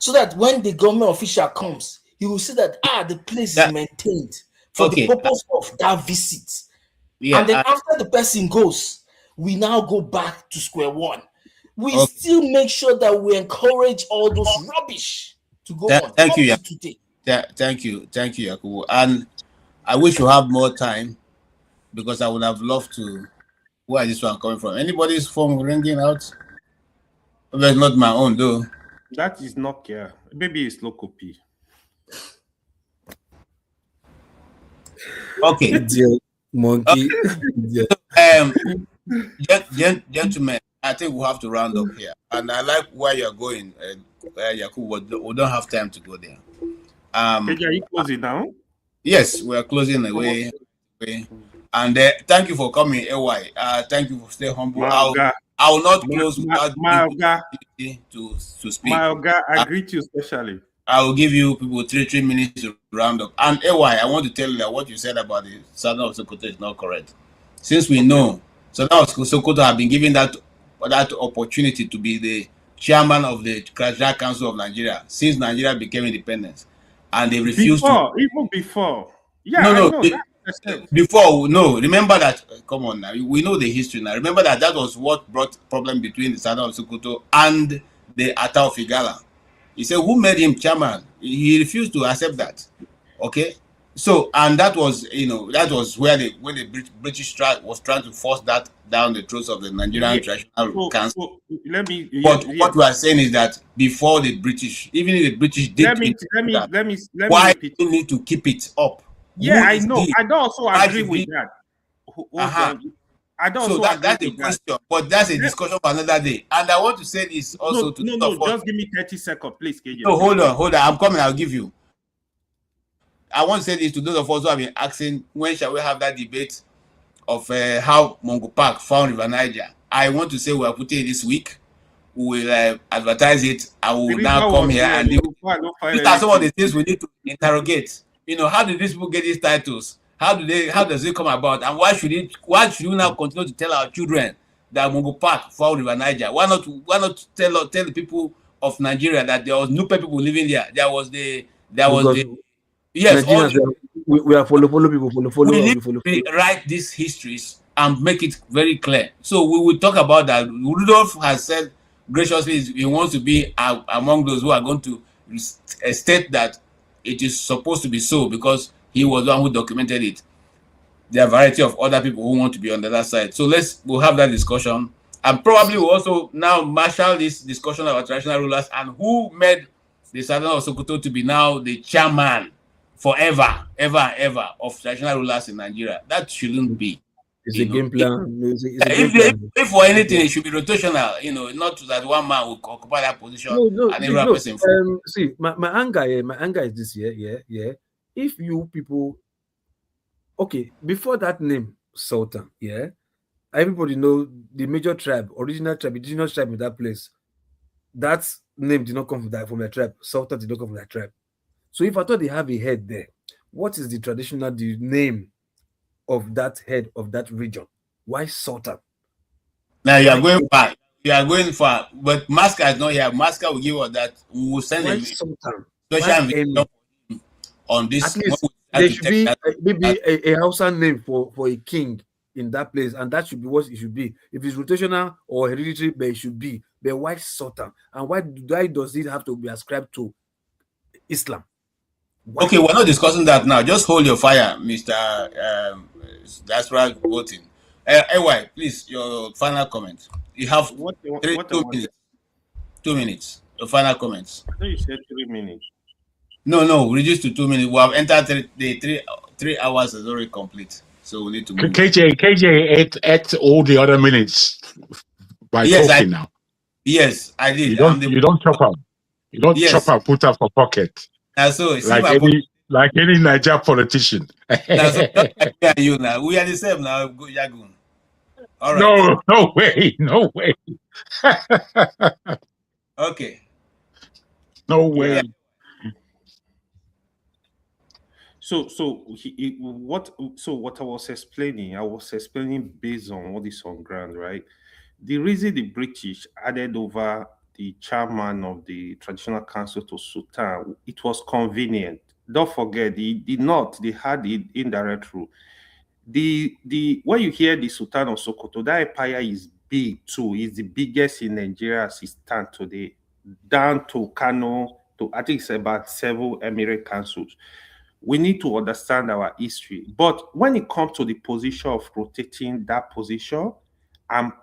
So that when the government official comes, he will see that the place is maintained for the purpose of that visit. Yeah, and then after the person goes, we now go back to square one. We still make sure that we encourage all those rubbish to go on. Thank you, thank you, Yakubu. And I wish you have more time because I would have loved to. Where is this one coming from? Anybody's phone ringing out? That's not my own, though. That is Nokia. Maybe it's local P. Okay. Monkey. Gentlemen, I think we'll have to round up here. And I like where you're going, Yakubu. We don't have time to go there. Are you closing down? Yes, we are closing away. And thank you for coming, AY. Thank you for staying humble. I will not close without to speak. My Oga, I greet you especially. I will give you people 3 minutes to round up. And AY, I want to tell you that what you said about the Southern of Sokoto is not correct. Since we know Southern of Sokoto have been given that opportunity to be the chairman of the Treasury Council of Nigeria since Nigeria became independent, and they refused even before. Yeah, remember that. Come on now, we know the history now. Remember that was what brought problem between the Southern of Sokoto and the Ata of Igala. He said, who made him chairman? He refused to accept that. Okay, so and that was where when the British was trying to force that down the throats of the Nigerian Traditional Council. What we are saying is that before the British, even if the British did why do you need to keep it up? Yeah, I know. I don't also agree with that. I don't. So that's the question, but that's a discussion for another day. And I want to say this also just give me 30 seconds, please, KJ. No, hold on. I'm coming. I'll give you. I want to say this to those of us who have been asking, when shall we have that debate of how Mungo Park found River Niger? I want to say we are putting it this week. We will advertise it. I will now come here and these are some of the things we need to interrogate. How did these people get these titles? How does it come about? And why should we now continue to tell our children that Mungo Park found River Niger? Why not tell the people of Nigeria that there was Nupe people living there? Yes, we are follow people. We need to rewrite these histories and make it very clear. So we will talk about that. Rudolph has said graciously he wants to be among those who are going to state that it is supposed to be so because he was the one who documented it. There are a variety of other people who want to be on the other side. So we'll have that discussion. And probably we'll also now marshal this discussion about traditional rulers and who made the Southern of Sokoto to be now the chairman forever, ever, ever of traditional rulers in Nigeria. That shouldn't be. It's a game plan. It's a game If plan. for anything, it should be rotational. Not that one man will occupy that position No, and every other person. see, my anger is this, yeah. If you people, okay, before that name, Sultan, yeah, everybody know the major tribe, original tribe, indigenous tribe in that place. That name did not come from that tribe. Sultan did not come from that tribe. So if I thought they have a head there, what is the traditional name of that head of that region? Why Sultan? Now you are going far. You are going far. But Masca is not here. Masca will give us that. We will send a Sultan? special invitation on this. At least there should be maybe a Hausa name for a king in that place, and that should be what it should be. If it's rotational or hereditary, but it should be. But why Sultan? And why does it have to be ascribed to Islam? Why? Okay, we're not discussing that now. Just hold your fire, Mr. That's right, voting. AY, please, your final comment. You have 2 minutes. 2 minutes. Your final comments. I thought you said 3 minutes. No, reduce to 2 minutes. We have entered the 3 hours is already complete. So we need to move. KJ ate all the other minutes by talking now. Yes, I did. You don't chop out. You don't chop out, put out for pocket. So like any Niger politician. You now. We are the same now, Yagun. All right. No way. Okay. No way. Yeah. So what I was explaining based on what is on ground, right? The reason the British added over the chairman of the traditional council to Sultan, it was convenient. Don't forget, the North, they had the indirect rule. The when you hear the Sultan of Sokoto, that empire is big too. It's the biggest in Nigeria as it stands today, down to Kano, to I think it's about 7 emirate councils. We need to understand our history. But when it comes to the position of rotating that position, I'm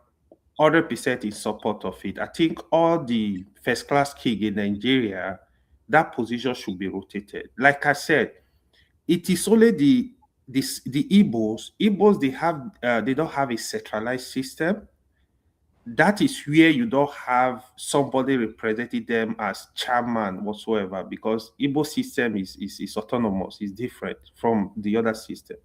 100% in support of it. I think all the first-class king in Nigeria, that position should be rotated. Like I said, it is only the Igbos. Igbos, they don't have a centralized system. That is where you don't have somebody representing them as chairman whatsoever, because Igbo system is autonomous, is different from the other system.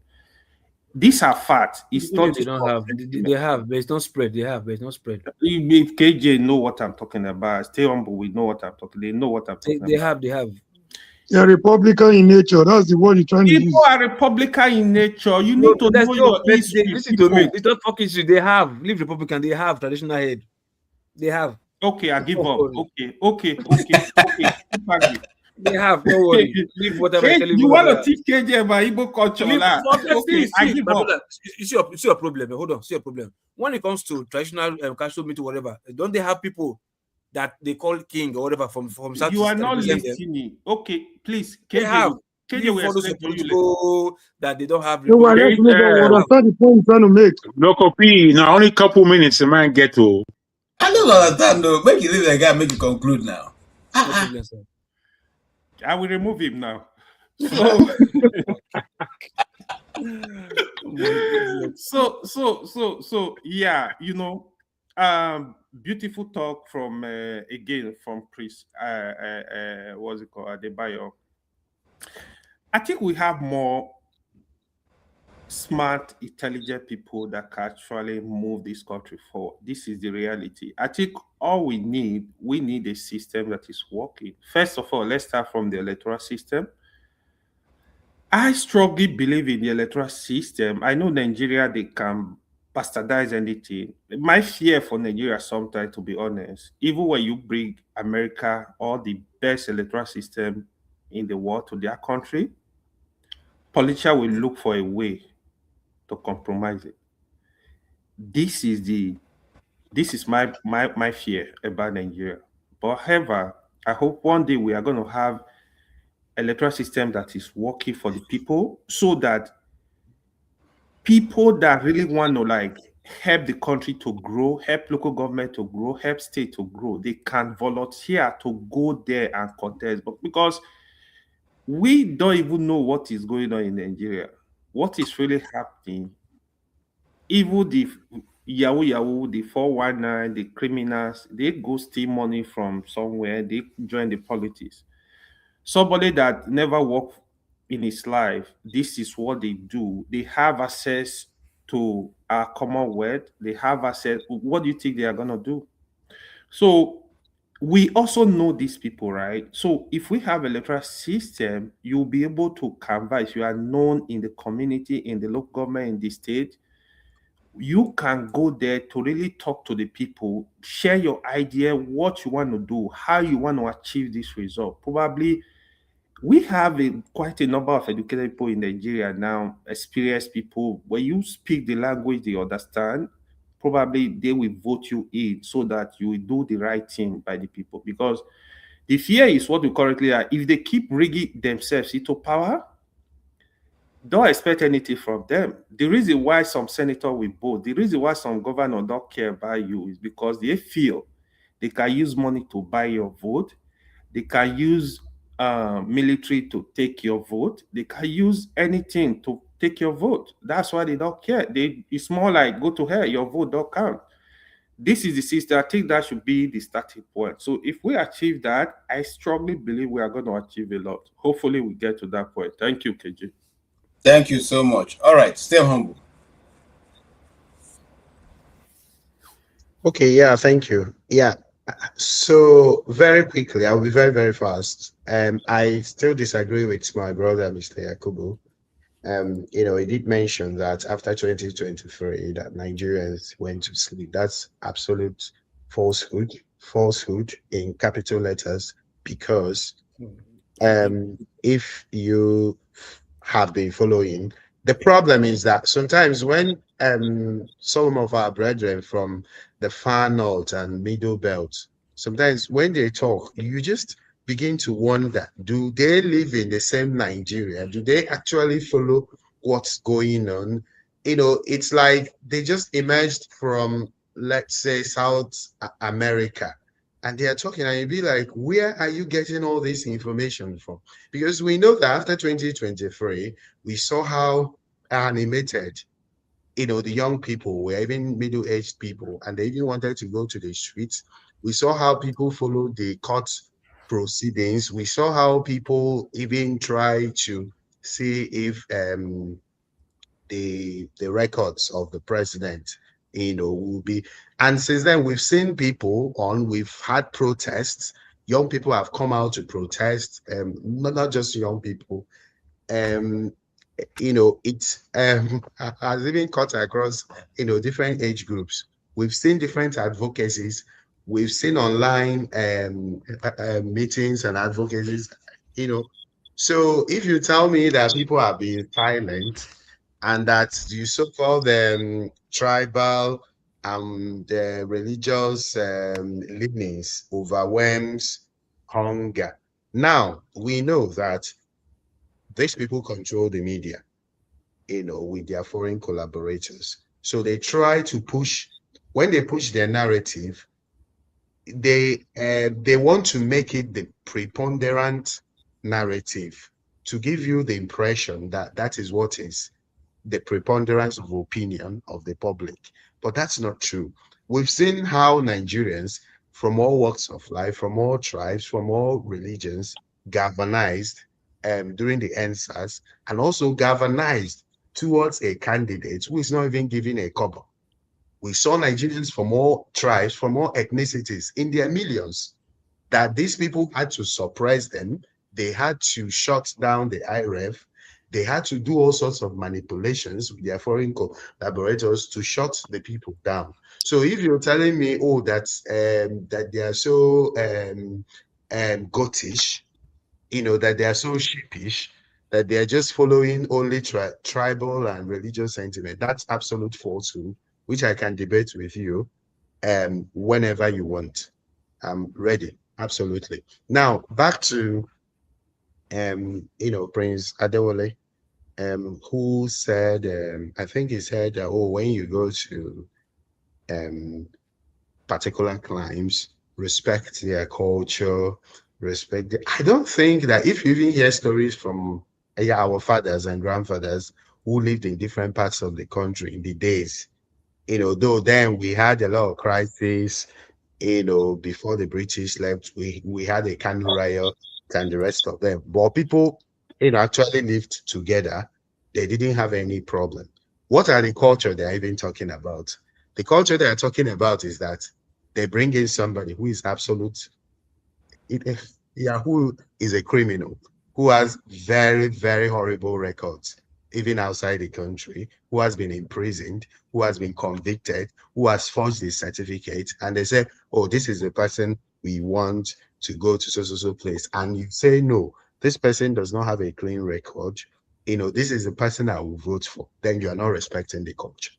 These are facts. It's not they don't have. They have, but it's not spread. They have, but it's not spread. If KJ know what I'm talking about, stay humble. We know what I'm talking. They know what I'm talking about. They have. They're Republican in nature. That's the word you're trying to use. People are Republican in nature. You need to know your history. Listen to me. It's not fucking shit. They have. Leave Republican. They have traditional head. They have. Okay, I give up. Okay. They have. No worry. Leave whatever. You want to teach KJ about Igbo culture? Okay, I give up. You see your problem. Hold on. See your problem. When it comes to traditional council meeting, whatever, don't they have people that they call king or whatever from South? You are not listening. Okay, please. They have. KJ will explain to you that they don't have. No, understand the point you're trying to make. No copy. Now only couple minutes a man get to. I don't understand though. Make you leave the guy. Make you conclude now. I will remove him now. So yeah, beautiful talk from again from Chris. What's it called? Adebayo. I think we have more smart, intelligent people that can actually move this country forward. This is the reality. I think all we need a system that is working. First of all, let's start from the electoral system. I strongly believe in the electoral system. I know Nigeria, they can bastardize anything. My fear for Nigeria sometimes, to be honest, even when you bring America or the best electoral system in the world to their country, politicians will look for a way to compromise it. This is my fear about Nigeria. But however, I hope one day we are going to have electoral system that is working for the people, so that people that really want to help the country to grow, help local government to grow, help state to grow, they can volunteer to go there and contest. But because we don't even know what is going on in Nigeria, what is really happening even the Yahoo, the 419, the criminals, they go steal money from somewhere, they join the politics. Somebody that never worked in his life, this is what they do. They have access to our commonwealth. They have access. What do you think they are going to do? So we also know these people, right? So if we have electoral system, you'll be able to canvass. You are known in the community, in the local government, in the state. You can go there to really talk to the people, share your idea, what you want to do, how you want to achieve this result. Probably we have quite a number of educated people in Nigeria now, experienced people. When you speak the language they understand, probably they will vote you in so that you will do the right thing by the people. Because the fear is what we currently are. If they keep rigging themselves into power, don't expect anything from them. The reason why some senator will vote, the reason why some governor don't care about you is because they feel they can use money to buy your vote. They can use military to take your vote. They can use anything to take your vote. That's why they don't care. It's more like go to hell, your vote don't count. This is the system. I think that should be the starting point. So if we achieve that, I strongly believe we are going to achieve a lot. Hopefully we get to that point. Thank you, KJ. Thank you so much. All right, stay humble. Okay, yeah, thank you. Yeah. So very quickly, I'll be very, very fast. I still disagree with my brother, Mr. Yakubu. He did mention that after 2023 that Nigerians went to sleep. That's absolute falsehood in capital letters, because if you have been following, the problem is that sometimes when some of our brethren from the far north and middle belt, sometimes when they talk, you just begin to wonder, do they live in the same Nigeria? Do they actually follow what's going on? It's like they just emerged from, let's say, South America, and they are talking, and you'd be like, where are you getting all this information from? Because we know that after 2023, we saw how animated, the young people were, even middle-aged people, and they even wanted to go to the streets. We saw how people followed the court proceedings. We saw how people even try to see if the records of the president, will be. And since then, we've seen we've had protests. Young people have come out to protest, not just young people. It has even cut across, different age groups. We've seen different advocacies. We've seen online meetings and advocacies, So if you tell me that people are being silent and that you so-called tribal and religious leanings overwhelms hunger. Now, we know that these people control the media, with their foreign collaborators. So they try to push, when they push their narrative, they want to make it the preponderant narrative to give you the impression that that is what is the preponderance of opinion of the public. But that's not true. We've seen how Nigerians from all walks of life, from all tribes, from all religions, galvanized during the NSAS, and also galvanized towards a candidate who is not even giving a kobo. We saw Nigerians from all tribes, from all ethnicities in their millions, that these people had to suppress them. They had to shut down the IREF. They had to do all sorts of manipulations with their foreign collaborators to shut the people down. So if you're telling me, that they are so goatish, that they are so sheepish, that they are just following only tribal and religious sentiment, that's absolute falsehood, which I can debate with you whenever you want. I'm ready. Absolutely. Now, back to Prince Adewole, who said, I think he said, when you go to particular climes, respect their culture, I don't think that if you even hear stories from our fathers and grandfathers who lived in different parts of the country in the days though then we had a lot of crises, before the British left, we had a Kanu riot and the rest of them. But people, actually lived together. They didn't have any problem. What are the culture they're even talking about? The culture they are talking about is that they bring in somebody who is absolute, who is a criminal, who has very, very horrible records, even outside the country, who has been imprisoned, who has been convicted, who has forged his certificate, and they say, oh, this is the person we want to go to so place. And you say, no, this person does not have a clean record. This is the person I will vote for. Then you are not respecting the culture.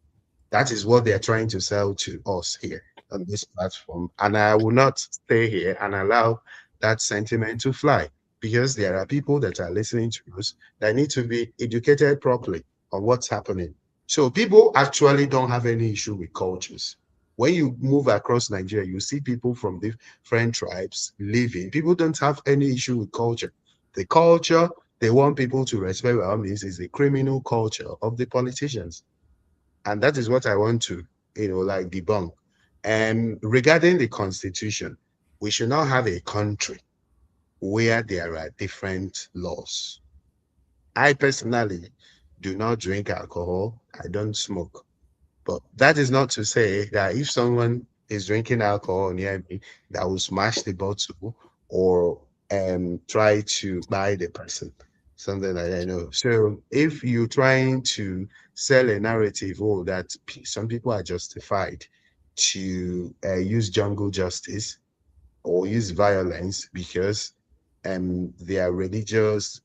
That is what they are trying to sell to us here on this platform. And I will not stay here and allow that sentiment to fly, because there are people that are listening to us that need to be educated properly on what's happening. So people actually don't have any issue with cultures. When you move across Nigeria, you see people from different tribes living. People don't have any issue with culture. The culture they want people to respect is the criminal culture of the politicians. And that is what I want to, debunk. And regarding the constitution, we should not have a country where there are different laws. I personally do not drink alcohol. I don't smoke. But that is not to say that if someone is drinking alcohol near me, that will smash the bottle or try to buy the person. Something like that. No. So if you're trying to sell a narrative, that some people are justified to use jungle justice or use violence because their religious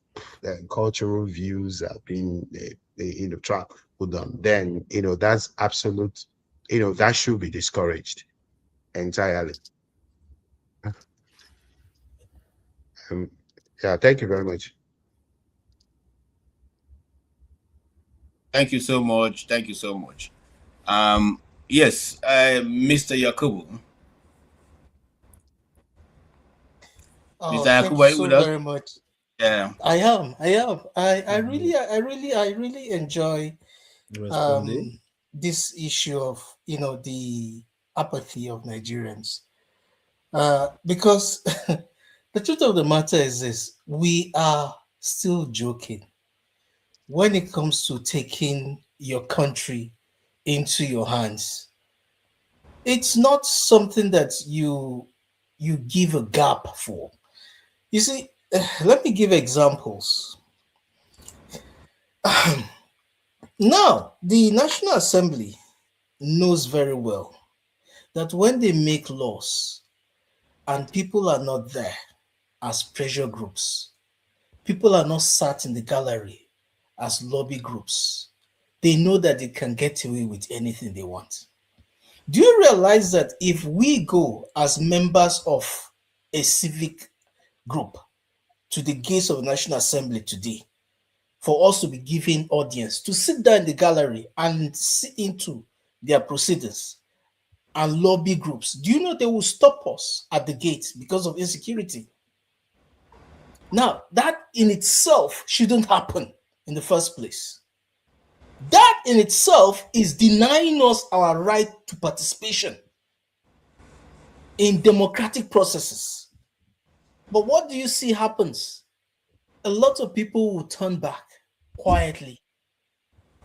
cultural views have been trampled on, then that's absolute, that should be discouraged entirely. Yeah, thank you very much. Thank you so much. Thank you so much. Yes, Mr. Yakubu. Oh, Mr. thank Yakubu, you are you so with us? very much. Yeah. I am. I really enjoy Responding. this issue of the apathy of Nigerians. Because the truth of the matter is this: we are still joking when it comes to taking your country into your hands. It's not something that you give a gap for. You see, let me give examples. Now, the National Assembly knows very well that when they make laws and people are not there as pressure groups, people are not sat in the gallery as lobby groups, they know that they can get away with anything they want. Do you realize that if we go as members of a civic group to the gates of the National Assembly today, for us to be given audience, to sit down in the gallery and see into their proceedings and lobby groups, do you know they will stop us at the gate because of insecurity? Now, that in itself shouldn't happen in the first place. That in itself is denying us our right to participation in democratic processes. But what do you see happens? A lot of people will turn back quietly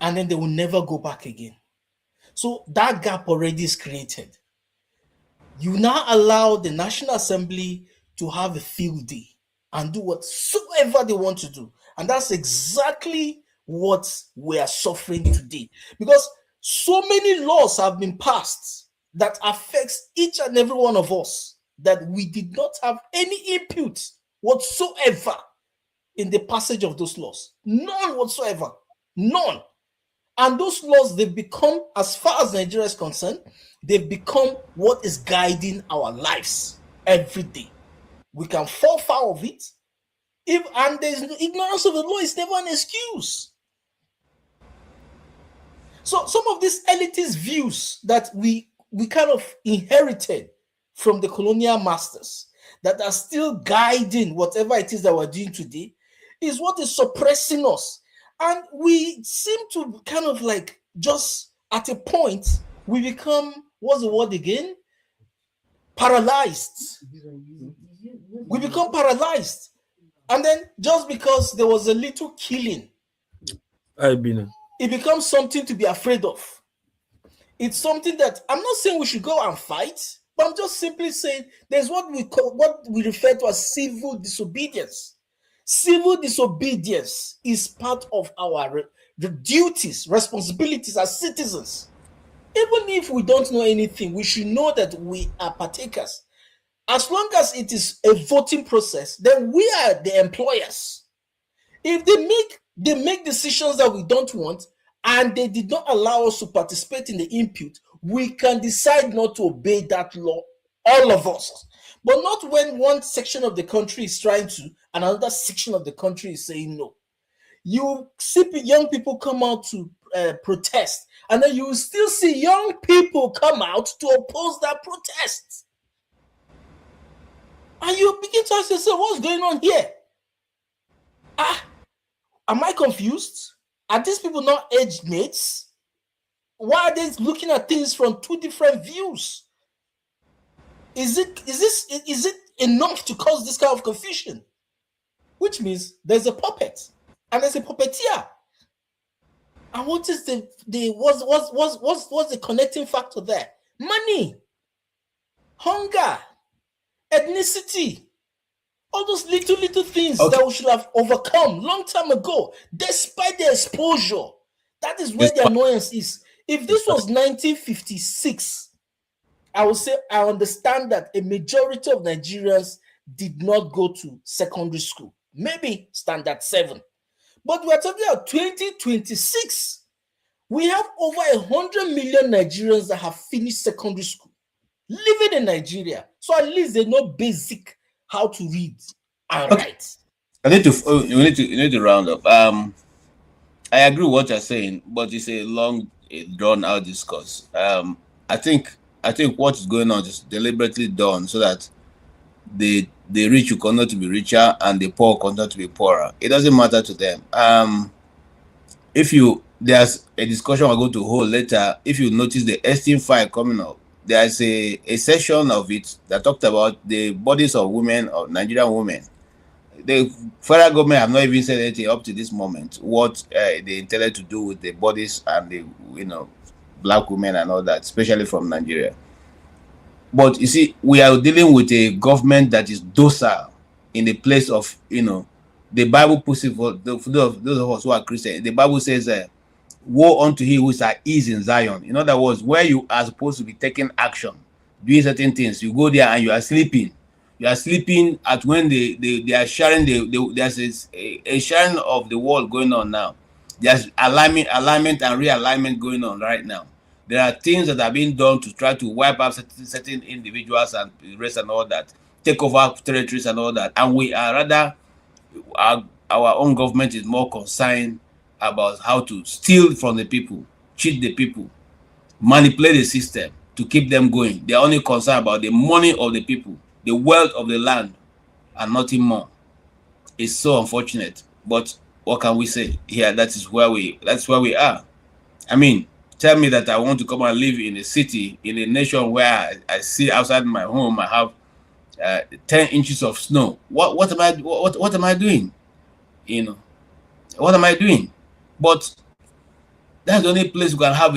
and then they will never go back again. So that gap already is created. You now allow the National Assembly to have a field day and do whatsoever they want to do. And that's exactly what we are suffering today. Because so many laws have been passed that affects each and every one of us that we did not have any input whatsoever in the passage of those laws. None whatsoever. None. And those laws, they've become, as far as Nigeria is concerned, they've become what is guiding our lives every day. We can fall foul of it. And there's ignorance of the law is never an excuse. So some of these elitist views that we kind of inherited from the colonial masters that are still guiding whatever it is that we're doing today is what is suppressing us. And we seem to kind of like just at a point we become, what's the word again? Paralyzed. We become paralyzed. And then just because there was a little killing, it becomes something to be afraid of. It's something that I'm not saying we should go and fight, but I'm just simply saying there's what we refer to as civil disobedience. Civil disobedience is part of our duties, responsibilities as citizens. Even if we don't know anything, we should know that we are partakers. As long as it is a voting process, then we are the employers. If they make decisions that we don't want, and they did not allow us to participate in the input, we can decide not to obey that law, all of us. But not when one section of the country is trying to, and another section of the country is saying no. You see young people come out to protest, and then you will still see young people come out to oppose that protest. And you begin to ask yourself, what's going on here? Am I confused? Are these people not age mates? Why are they looking at things from two different views? Is it enough to cause this kind of confusion? Which means there's a puppet and there's a puppeteer. And what is what's the connecting factor there? Money, hunger, ethnicity. All those little things that we should have overcome long time ago, despite the exposure. That is where the annoyance is. If this was 1956, I would say I understand that a majority of Nigerians did not go to secondary school. Maybe standard 7. But we are talking about 2026. We have over 100 million Nigerians that have finished secondary school, living in Nigeria. So at least they know basic how to read and write. I need to you need to round up. I agree with what you're saying, but it's a long, drawn out discourse. I think what is going on is deliberately done so that the rich will continue to be richer and the poor will continue to be poorer. It doesn't matter to them. There's a discussion we're going to hold later. If you notice the Esteem file coming up, there's a section of it that talked about the bodies of women, of Nigerian women. The federal government have not even said anything up to this moment what they intended to do with the bodies and the black women and all that, especially from Nigeria. But you see, we are dealing with a government that is docile in the place of the Bible puts it for those of us who are Christian. The Bible says, "Woe unto he who is at ease in Zion." In other words, where you are supposed to be taking action, doing certain things, you go there and you are sleeping. You are sleeping at when they are sharing there's a sharing of the world going on now. There's alignment and realignment going on right now. There are things that are being done to try to wipe out certain individuals and the rest and all that, take over territories and all that. And we are rather, our own government is more concerned about how to steal from the people, cheat the people, manipulate the system to keep them going. They are only concerned about the money of the people, the wealth of the land, and nothing more. It's so unfortunate, but what can we say? Here, that's where we are. I mean, tell me that I want to come and live in a city, in a nation where I see outside my home I have 10 inches of snow. What am I doing? What am I doing? But that's the only place we can have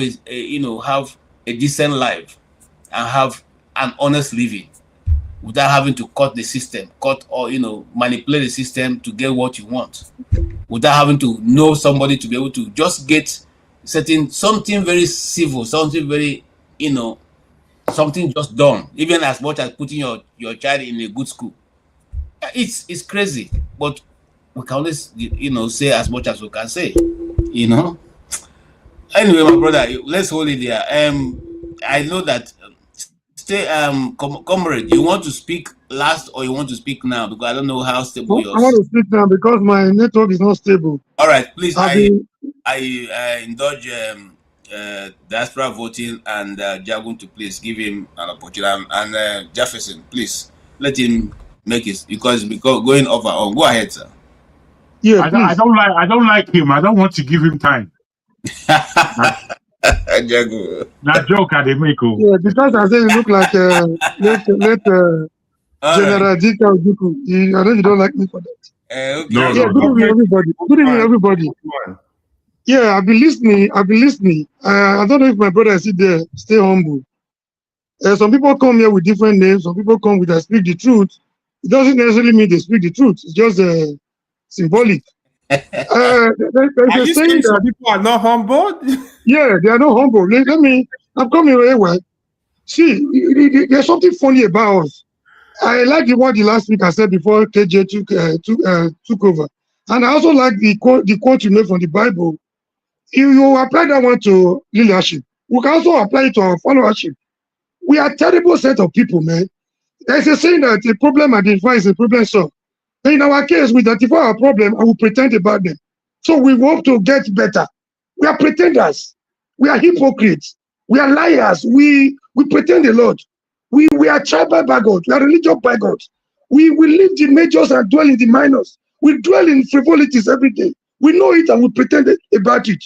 have a decent life and have an honest living without having to cut the system, manipulate the system to get what you want, without having to know somebody to be able to just get something very civil, something very, something just done, even as much as putting your child in a good school. It's crazy, but we can always, say as much as we can say, Anyway, my brother, let's hold it there. I know that. Comrade, you want to speak last or you want to speak now? Because I don't know how stable yours. I want to speak now because my network is not stable. All right, please. I indulge diaspora voting and Jagun to please give him an opportunity. And Jefferson, please let him make it because going over on. Go ahead, sir. Yeah, I don't like him. I don't want to give him time. That joke I did make. Yeah, because I say you look like General Dika Ojuku. I know you don't like me for that. Okay. No, Yeah, no, good no. evening, everybody. Good evening, everybody. Yeah, I've been listening. I don't know if my brother is there. Stay humble. Some people come here with different names. Some people come with speak the truth. It doesn't necessarily mean they speak the truth. It's just symbolic. Are you saying some people are not humble? Yeah, they are not humble. I'm coming here. Well, see, there's something funny about us. I like the word the last week I said before KJ took over. And I also like the quote you made from the Bible. You apply that one to leadership. We can also apply it to our followership. We are a terrible set of people, man. There's a saying that a problem identified is a problem solved. In our case, we identify our problem and we pretend about them. So we hope to get better. We are pretenders. We are hypocrites. We are liars. We pretend a lot. We are tribal bigots. We are religious bigots. We leave the majors and dwell in the minors. We dwell in frivolities every day. We know it and we pretend about it.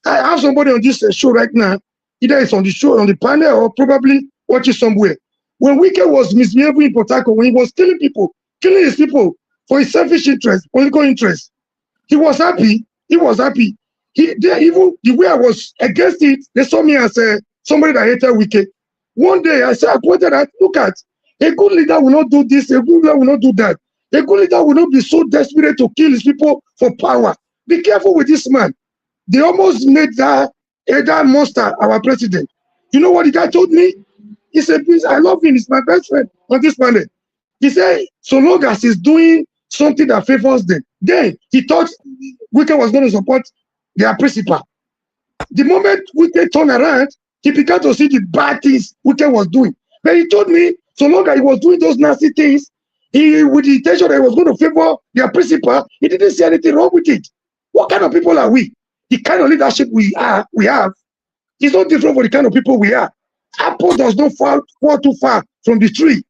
I have somebody on this show right now. Either it's on the show, on the panel, or probably watching somewhere. When Wike was misbehaving in Port Harcourt, when he was killing his people for his selfish interest, political interest, he was happy. He was happy. Even the way I was against it, they saw me as somebody that hated Wike. One day I pointed out, look at, a good leader will not do this, a good leader will not do that. A good leader will not be so desperate to kill his people for power. Be careful with this man. They almost made that monster our president. You know what the guy told me? He said, please, I love him. He's my best friend on this planet. He said, so long as he's doing something that favors them. Then he thought Wike was going to support their principal. The moment Wike turned around, he began to see the bad things Wike was doing. But he told me, so long as he was doing those nasty things, with the intention that he was going to favor their principal, he didn't see anything wrong with it. What kind of people are we? The kind of leadership we have is not different from the kind of people we are. Apple does not fall too far from the tree.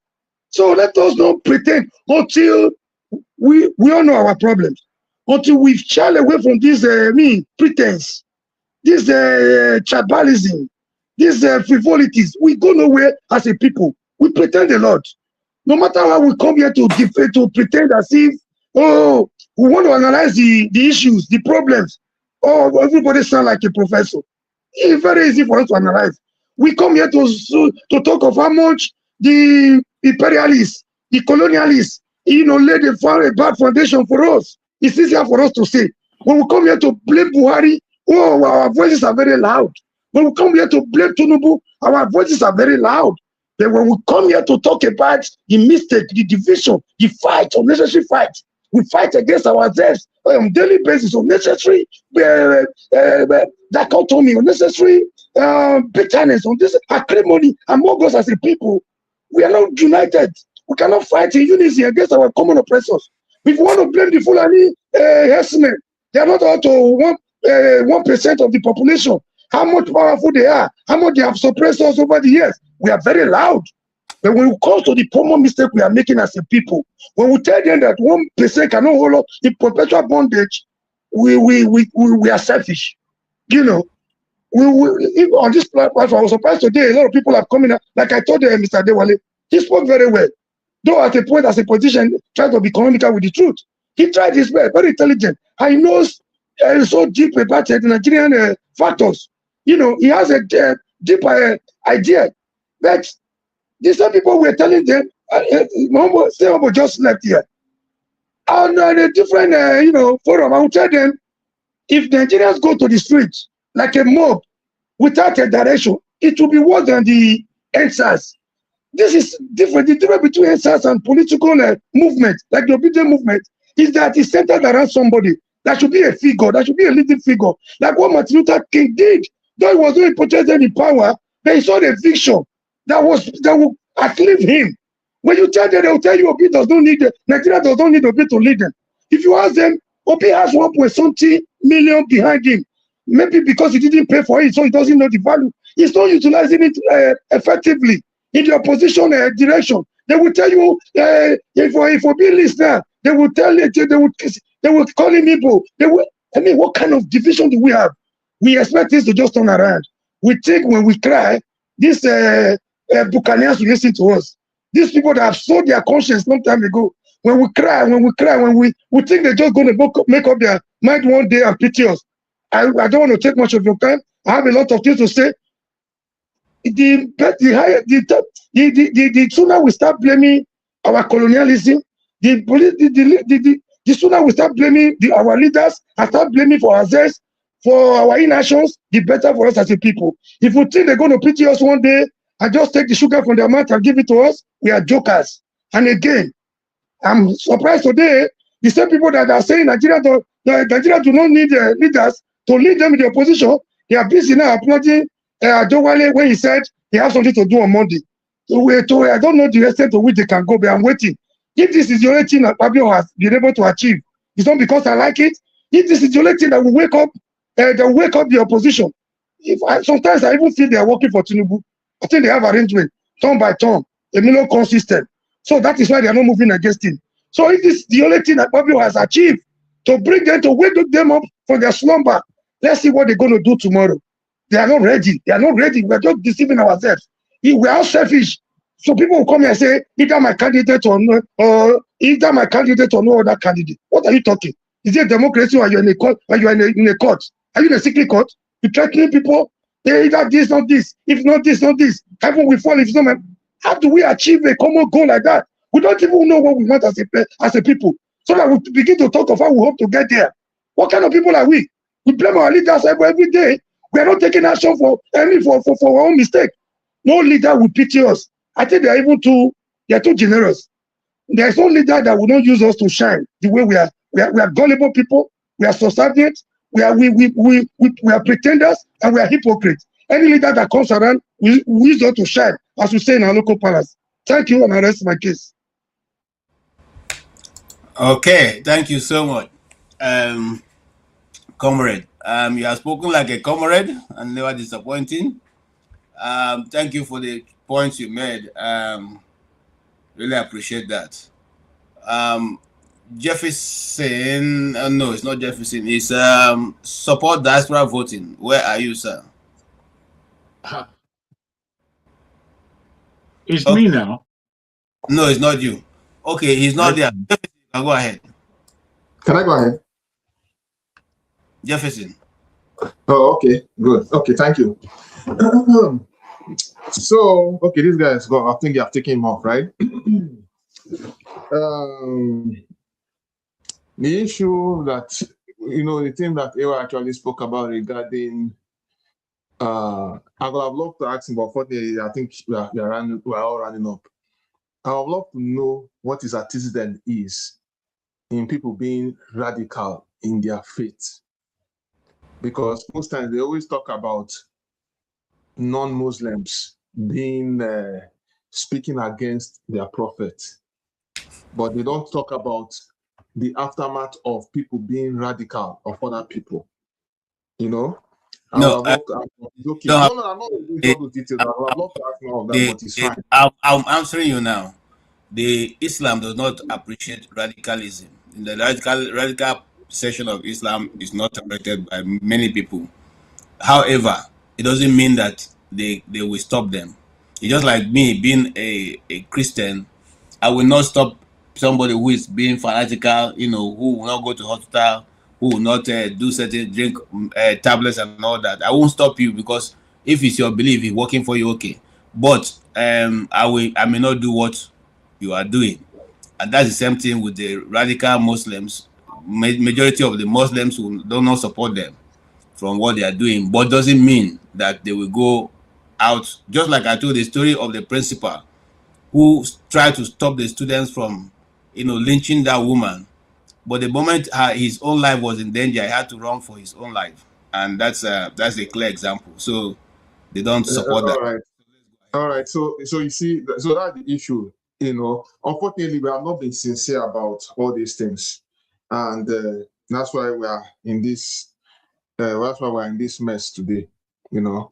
So let us not pretend until we all know our problems. Until we've shied away from this pretense, this tribalism, these frivolities, we go nowhere as a people. We pretend a lot. No matter how we come here to pretend as if, we want to analyze the issues, the problems. Oh, everybody sound like a professor. It's very easy for us to analyze. We come here to talk of how much the imperialists, the colonialists, laid a bad foundation for us. It's easier for us to say. When we come here to blame Buhari, our voices are very loud. When we come here to blame Tinubu, our voices are very loud. But when we come here to talk about the mistake, the division, the fight, unnecessary fight, we fight against ourselves on a daily basis, unnecessary dichotomy, unnecessary bitterness, on this acrimony among us as a people. We are not united. We cannot fight in unity against our common oppressors. If we want to blame the Fulani herdsmen, they are not out to 1% of the population. How much powerful they are, how much they have suppressed us over the years. We are very loud. But when it comes to the common mistake we are making as a people, when we tell them that 1% cannot hold up in perpetual bondage, we are selfish. If on this platform, I was surprised today, a lot of people are coming up. Like I told Mr. Adewole, he spoke very well. Though at a point, as a politician, tried to be economical with the truth. He tried his best, very intelligent. And he knows so deep about the Nigerian factors. He has a deep idea. But these same people were telling them, Mahmoud just left here. On a different, forum, I will tell them, if Nigerians go to the streets like a mob without a direction, it will be worse than the NSAS. This is different. The difference between NSAS and political movement, like the obedient movement, is that it's centered around somebody. That should be a figure. That should be a leading figure. Like what Martin Luther King did. Though he was not portrayed in power, but he saw the vision that would outlive him. When you tell them, they will tell you Obi does not need Nigeria does not need Obi to lead them. If you ask them, Obi has 1.something million behind him. Maybe because he didn't pay for it, so he doesn't know the value. He's not utilizing it effectively in the opposition direction. They will tell you if Obi leads now, they will tell you they will call him Igbo. What kind of division do we have? We expect this to just turn around. We think when we cry, these Buccaneers will listen to us. These people that have sold their conscience long time ago, when we think they're just going to make up their mind one day and pity us. I don't want to take much of your time. I have a lot of things to say. The sooner we start blaming our colonialism, the sooner we start blaming our leaders and start blaming for ourselves, for our inactions, the better for us as a people. If we think they're going to pity us one day and just take the sugar from their mouth and give it to us, we are jokers. And again, I'm surprised today, the same people that are saying Nigeria do not need leaders to lead them in the opposition, they are busy now applauding Adewole when he said they have something to do on Monday. So I don't know the extent to which they can go, but I'm waiting. If this is the only thing that Fabio has been able to achieve, it's not because I like it. If this is the only thing that will wake up the opposition, sometimes I even feel they are working for Tinubu. I think they have arrangement, turn by turn, a million consistent. So that is why they are not moving against him. So if this is the only thing that Fabio has achieved to bring them, to wake them up from their slumber, let's see what they're going to do tomorrow. They are not ready. They are not ready. We are just deceiving ourselves. We are selfish. So people will come here and say, either my candidate or no other candidate. What are you talking? Is it democracy or you're in a court? Or you're in a court? Are you in a secret court? You threatening people? They either this, not this. If not this, not this. Heaven will fall if it's not. How do we achieve a common goal like that? We don't even know what we want as a people. So that we begin to talk of how we hope to get there. What kind of people are we? We blame our leaders every day. We are not taking action for our own mistake. No leader will pity us. I think they are too generous. There is no leader that will not use us to shine the way we are. We are gullible people. We are subservient. We are pretenders and we are hypocrites. Any leader that comes around will use us to shine, as we say in our local palace. Thank you, and I rest my case. Okay, thank you so much, comrade. You have spoken like a comrade and never disappointing. Thank you for the points you made. Really appreciate that. Jefferson, no, it's not Jefferson. It's support diaspora voting. Where are you, sir? It's me now. No, it's not you. Okay, he's not there. Jefferson, go ahead. Can I go ahead? Jefferson. Oh, okay, good. Okay, thank you. So, okay, this guy is gone. I think you have taken him off, right? The issue that, the thing that Ewa actually spoke about regarding, I would have loved to ask him, but unfortunately, I think we are all running up. I would love to know what his antecedent is in people being radical in their faith. Because most times they always talk about non-Muslims being speaking against their prophet, but they don't talk about the aftermath of people being radical of other people. No, I'm not going to go into those details. I would love to ask more of that, but it's fine. I'm answering you now. The Islam does not appreciate radicalism. The radical section of Islam is not tolerated by many people. However, it doesn't mean that they will stop them. It's just like me being a Christian. I will not stop somebody who is being fanatical, who will not go to hospital, who will not do certain drink tablets and all that. I won't stop you because if it's your belief, it's working for you, okay. But I may not do what you are doing. And that's the same thing with the radical Muslims. Majority of the Muslims who do not support them from what they are doing, but doesn't mean that they will go out. Just like I told the story of the principal who tried to stop the students from, lynching that woman. But the moment his own life was in danger, he had to run for his own life. And that's a clear example. So they don't support that. All right. So you see, so that's the issue. Unfortunately, we have not been sincere about all these things, and that's why we are in this. That's why we're in this mess today. We'll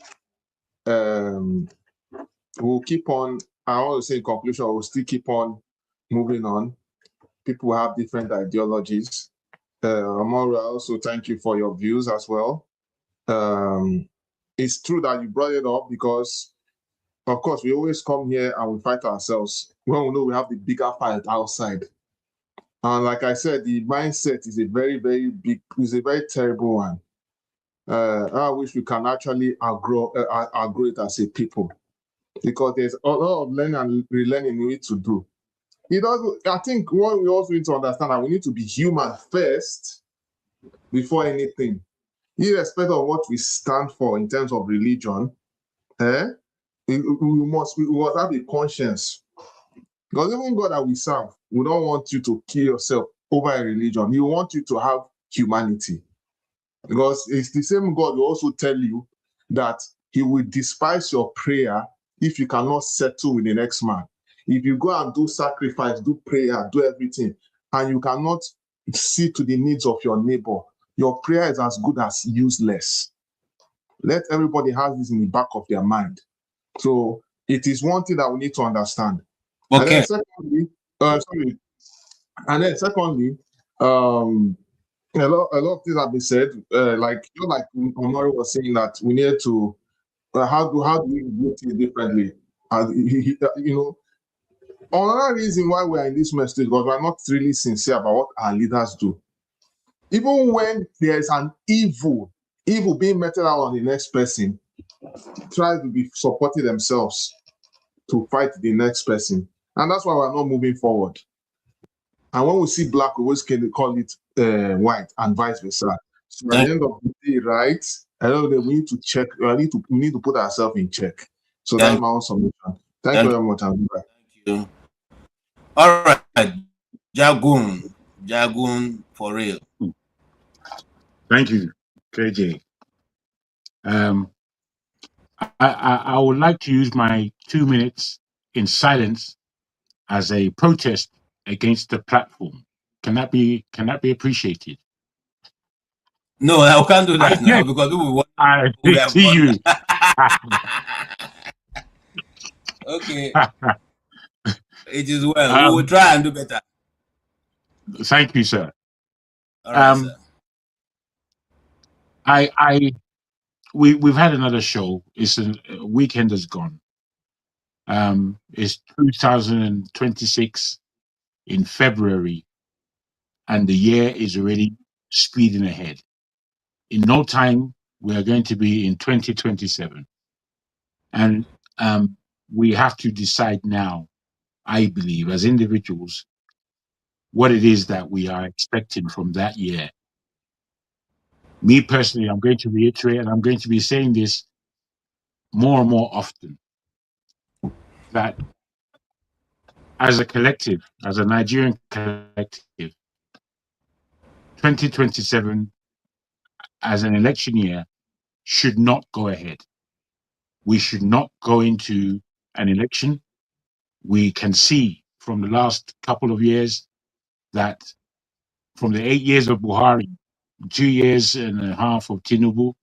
keep on. I want to say in conclusion, we'll still keep on moving on. People have different ideologies. Amora, also thank you for your views as well. it's true that you brought it up because, of course, we always come here and we fight ourselves when we know we have the bigger fight outside. And like I said, the mindset is a very, very big, is a very terrible one. I wish we can actually outgrow it as a people, because there's a lot of learning and relearning we need to do. I think what we also need to understand that we need to be human first before anything, irrespective of what we stand for in terms of religion. We must have a conscience, because even God that we serve, we don't want you to kill yourself over a religion. He wants you to have humanity, because it's the same God will also tell you that he will despise your prayer if you cannot settle with the next man. If you go and do sacrifice, do prayer, do everything, and you cannot see to the needs of your neighbor, your prayer is as good as useless. Let everybody have this in the back of their mind. So it is one thing that we need to understand. Okay. And then secondly, a lot of things have been said. Like Omari was saying, that we need to how do we do things differently? Another reason why we are in this mess is because we are not really sincere about what our leaders do. Even when there is an evil being meted out on the next person, try to be supporting themselves to fight the next person. And that's why we're not moving forward. And when we see black, we always can call it white, and vice versa. So at the end of the day, right, I know that we need to check, we need to put ourselves in check. So that's my own submission. Thank you very much. Thank you. All right, Jagun for real. Thank you, KJ. I would like to use my 2 minutes in silence as a protest against the platform. Can that be appreciated? No, I can't do that now, because we want. I see you. Okay. It is well. We will try and do better. Thank you, sir. All right, sir. We've had another show. It's a weekend has gone. It's 2026 in February, and the year is already speeding ahead. In no time, we are going to be in 2027, and we have to decide now, I believe, as individuals, what it is that we are expecting from that year. Me personally, I'm going to reiterate, and I'm going to be saying this more and more often, that as a collective, as a Nigerian collective, 2027 as an election year should not go ahead. We should not go into an election. We can see from the last couple of years that from the 8 years of Buhari, 2 years and a half of Tinubu,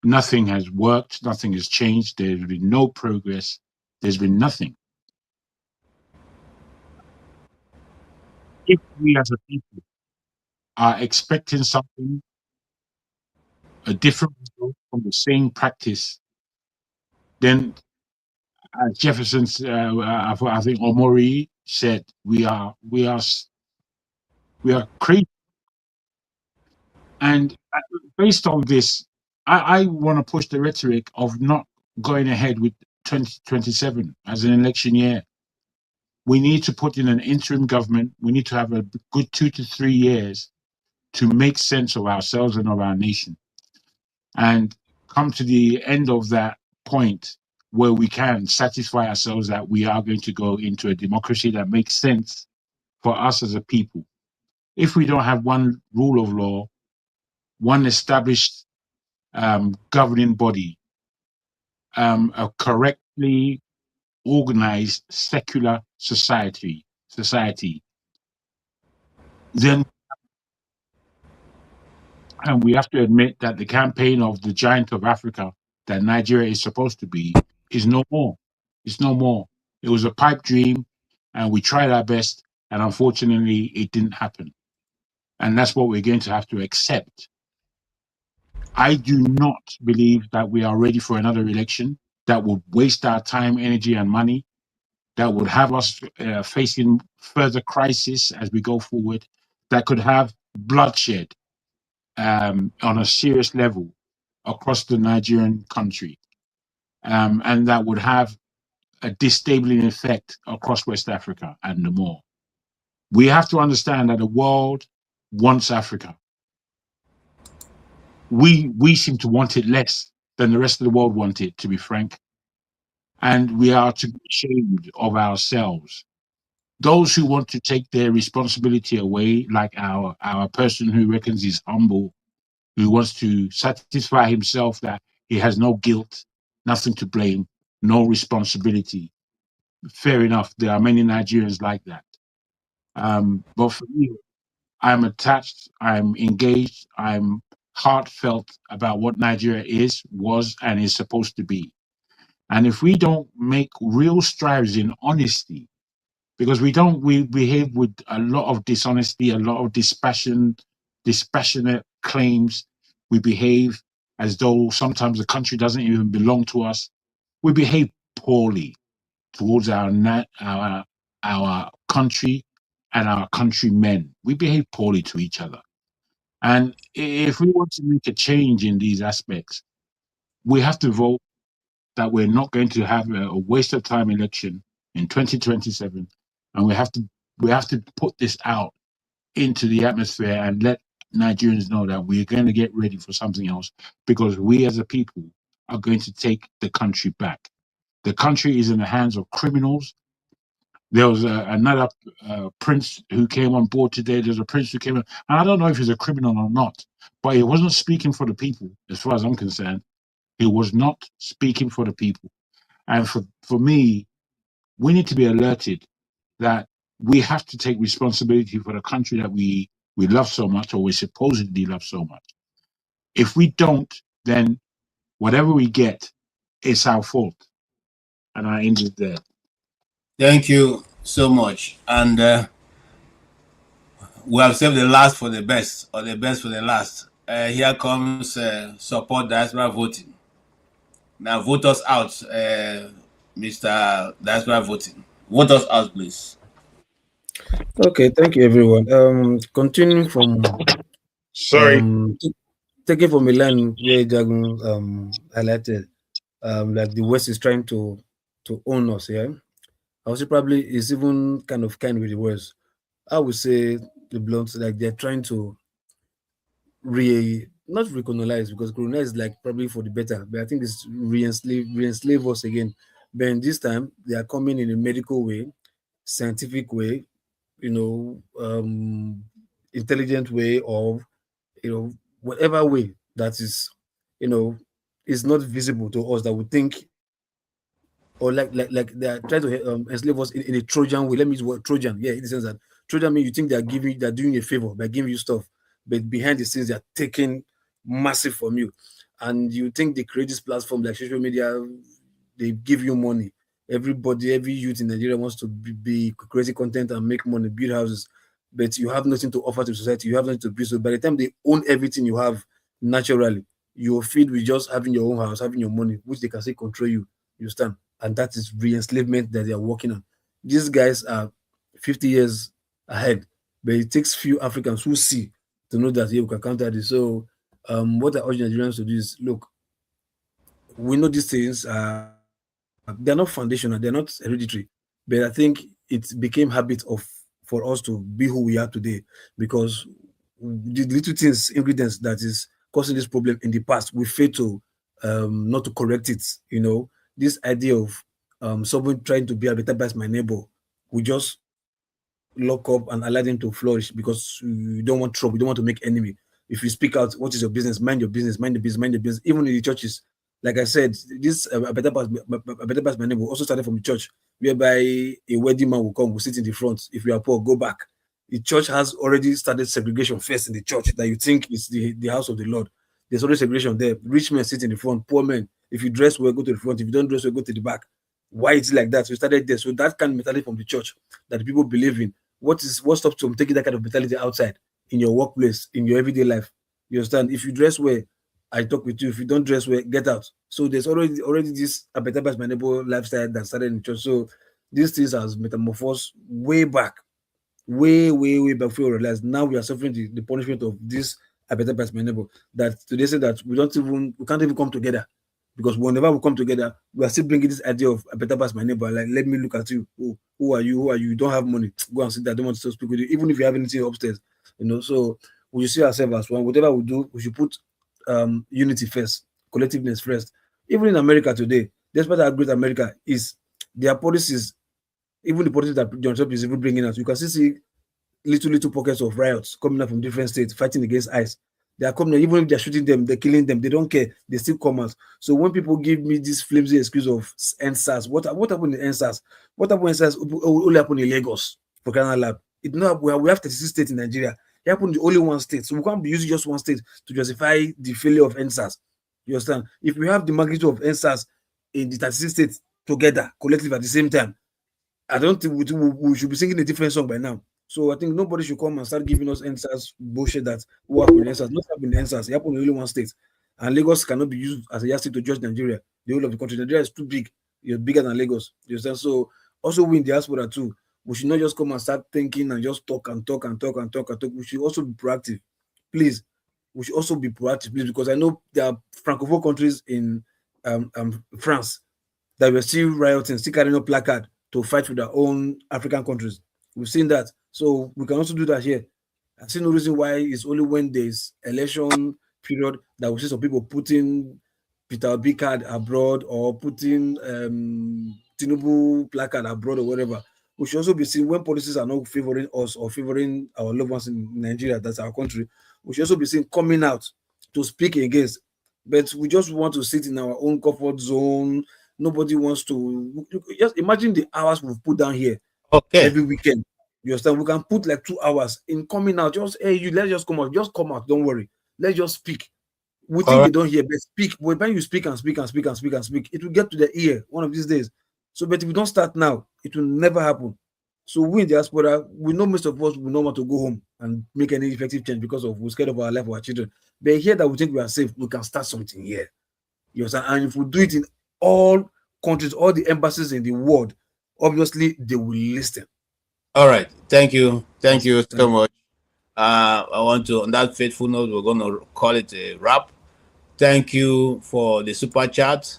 nothing has worked, nothing has changed. There's been no progress. There's been nothing. If we as a people are expecting something, a different result from the same practice, then as Jefferson's, I think Omori said, we are crazy. And based on this, I want to push the rhetoric of not going ahead with 2027 as an election year. We need to put in an interim government. We need to have a good 2 to 3 years to make sense of ourselves and of our nation, and come to the end of that point where we can satisfy ourselves that we are going to go into a democracy that makes sense for us as a people. If we don't have one rule of law, one established governing body, a correctly organized secular society, then, and we have to admit that the campaign of the giant of Africa that Nigeria is supposed to be is no more. It's no more. It was a pipe dream, and we tried our best, and unfortunately, it didn't happen. And that's what we're going to have to accept. I do not believe that we are ready for another election that would waste our time, energy, and money, that would have us facing further crisis as we go forward, that could have bloodshed on a serious level across the Nigerian country, and that would have a destabilizing effect across West Africa and the more. We have to understand that the world wants Africa. We seem to want it less than the rest of the world want it, to be frank. And we are to be ashamed of ourselves. Those who want to take their responsibility away, like our person who reckons he's humble, who wants to satisfy himself that he has no guilt, nothing to blame, no responsibility. Fair enough. There are many Nigerians like that. But for me, I'm attached, I'm engaged, I'm heartfelt about what Nigeria is, was, and is supposed to be. And if we don't make real strides in honesty, because we behave with a lot of dishonesty, a lot of dispassionate claims. We behave as though sometimes the country doesn't even belong to us. We behave poorly towards our country and our countrymen. We behave poorly to each other. And if we want to make a change in these aspects, we have to vote that we're not going to have a waste of time election in 2027, and we have to put this out into the atmosphere and let Nigerians know that we're going to get ready for something else, because we as a people are going to take the country back. The country is in the hands of criminals. There was another prince who came on board today. There's a prince who came in, and I don't know if he's a criminal or not, but he wasn't speaking for the people, as far as I'm concerned. He was not speaking for the people. And for me, we need to be alerted that we have to take responsibility for the country that we love so much, or we supposedly love so much. If we don't, then whatever we get, it's our fault. And I end it there. Thank you so much. And we have saved the last for the best, or the best for the last. Here comes support diaspora voting. Now vote us out, Mr. Diaspora voting. Vote us out, please. Okay, thank you, everyone. Continuing from taking from a line where Jagun highlighted, like the West is trying to own us. Yeah, I would say probably it's even kind with the words. I would say the blunt, like they're trying to not recolonize, because colonize is like probably for the better, but I think it's re-enslave us again. But this time they are coming in a medical way, scientific way, intelligent way, or whatever way that is, is not visible to us, that we think, or like they are trying to enslave us in a Trojan way. Let me use the word Trojan. Yeah, in the sense that Trojan means you think they're doing a favor by giving you stuff, but behind the scenes they're taking massive from you, and you think they create this platform like social media, they give you money. Every youth in Nigeria wants to be creating content and make money, build houses, but you have nothing to offer to society. You have nothing to build. So by the time they own everything you have, naturally, you're feed with just having your own house, having your money, which they can say control you. You understand? And that is re-enslavement that they are working on. These guys are 50 years ahead, but it takes few Africans who see to know that we can counter this. So what I urge Nigerians to do is, look, we know these things they're not foundational, they're not hereditary, but I think it became habit for us to be who we are today, because the little things, ingredients that is causing this problem in the past, we fail to not to correct it. This idea of someone trying to be a better as my neighbor, we just lock up and allow them to flourish, because you don't want trouble, you don't want to make enemy. If you speak out, what is your business? Mind your business, mind the business, mind the business. Even in the churches, like I said, this a better pass my neighbor also started from the church, whereby a wedding man will come, will sit in the front. If you are poor, go back. The church has already started segregation first in the church that you think is the house of the Lord. There's already segregation there. Rich men sit in the front, poor men, if you dress well, go to the front. If you don't dress well, go to the back. Why is it like that? So we started there. So that kind of mentality from the church that the people believe in. What stops them taking that kind of mentality outside, in your workplace, in your everyday life? You understand? If you dress well, I talk with you. If you don't dress well, get out. So there's already this appetite by my neighbor lifestyle that started in church. So these things has metamorphosed way back, way back before we realize now we are suffering the punishment of this appetite by my neighbor. That today say that we can't even come together. Because whenever we come together, we are still bringing this idea of a better pass my neighbor. Like, let me look at you. Oh, who are you? Who are you? You don't have money. Go and sit there. I don't want to speak with you. Even if you have anything upstairs, So we should see ourselves as one. Whatever we do, we should put unity first, collectiveness first. Even in America today, despite how great America is, their policies, even the policies that John Trump is even bringing out, you can still see little pockets of riots coming up from different states fighting against ICE. They are coming, even if they're shooting them, they're killing them, they don't care, they still come out. So when people give me this flimsy excuse of NSAS, what happened in NSAS? What happened in NSAS only happened in Lagos for Canada Lab. It not we have 36 states in Nigeria. It happened in only one state. So we can't be using just one state to justify the failure of NSAS. You understand? If we have the magnitude of NSAS in the 36 states together, collectively at the same time, I don't think we should be singing a different song by now. So I think nobody should come and start giving us answers bullshit that what happened in answers. Not happening in answers. It happened in only one state. And Lagos cannot be used as a yardstick to judge Nigeria, the whole of the country. Nigeria is too big. You're bigger than Lagos. You understand? So also we in diaspora too. We should not just come and start thinking and just talk. We should also be proactive. Please. We should also be proactive, please, because I know there are francophone countries in France that were still rioting, still carrying a placard to fight with their own African countries. We've seen that. So we can also do that here. I see no reason why it's only when there's election period that we see some people putting Peter Obi card abroad or putting Tinubu placard abroad or whatever. We should also be seeing when policies are not favoring us or favoring our loved ones in Nigeria, that's our country. We should also be seen coming out to speak against. But we just want to sit in our own comfort zone. Nobody wants to. Just imagine the hours we've put down here every weekend. You understand? We can put like 2 hours in coming out. Just let's just come out. Just come out. Don't worry. Let's just speak. We think they don't hear, but speak. When you speak and speak, it will get to the ear one of these days. So, but if we don't start now, it will never happen. So we in diaspora, we know most of us will not want to go home and make any effective change because we're scared of our life or our children. But here that we think we are safe, we can start something here. You understand? And if we do it in all countries, all the embassies in the world, obviously they will listen. All right. Thank you so much. I want to, on that faithful note, we're going to call it a wrap. Thank you for the super chat.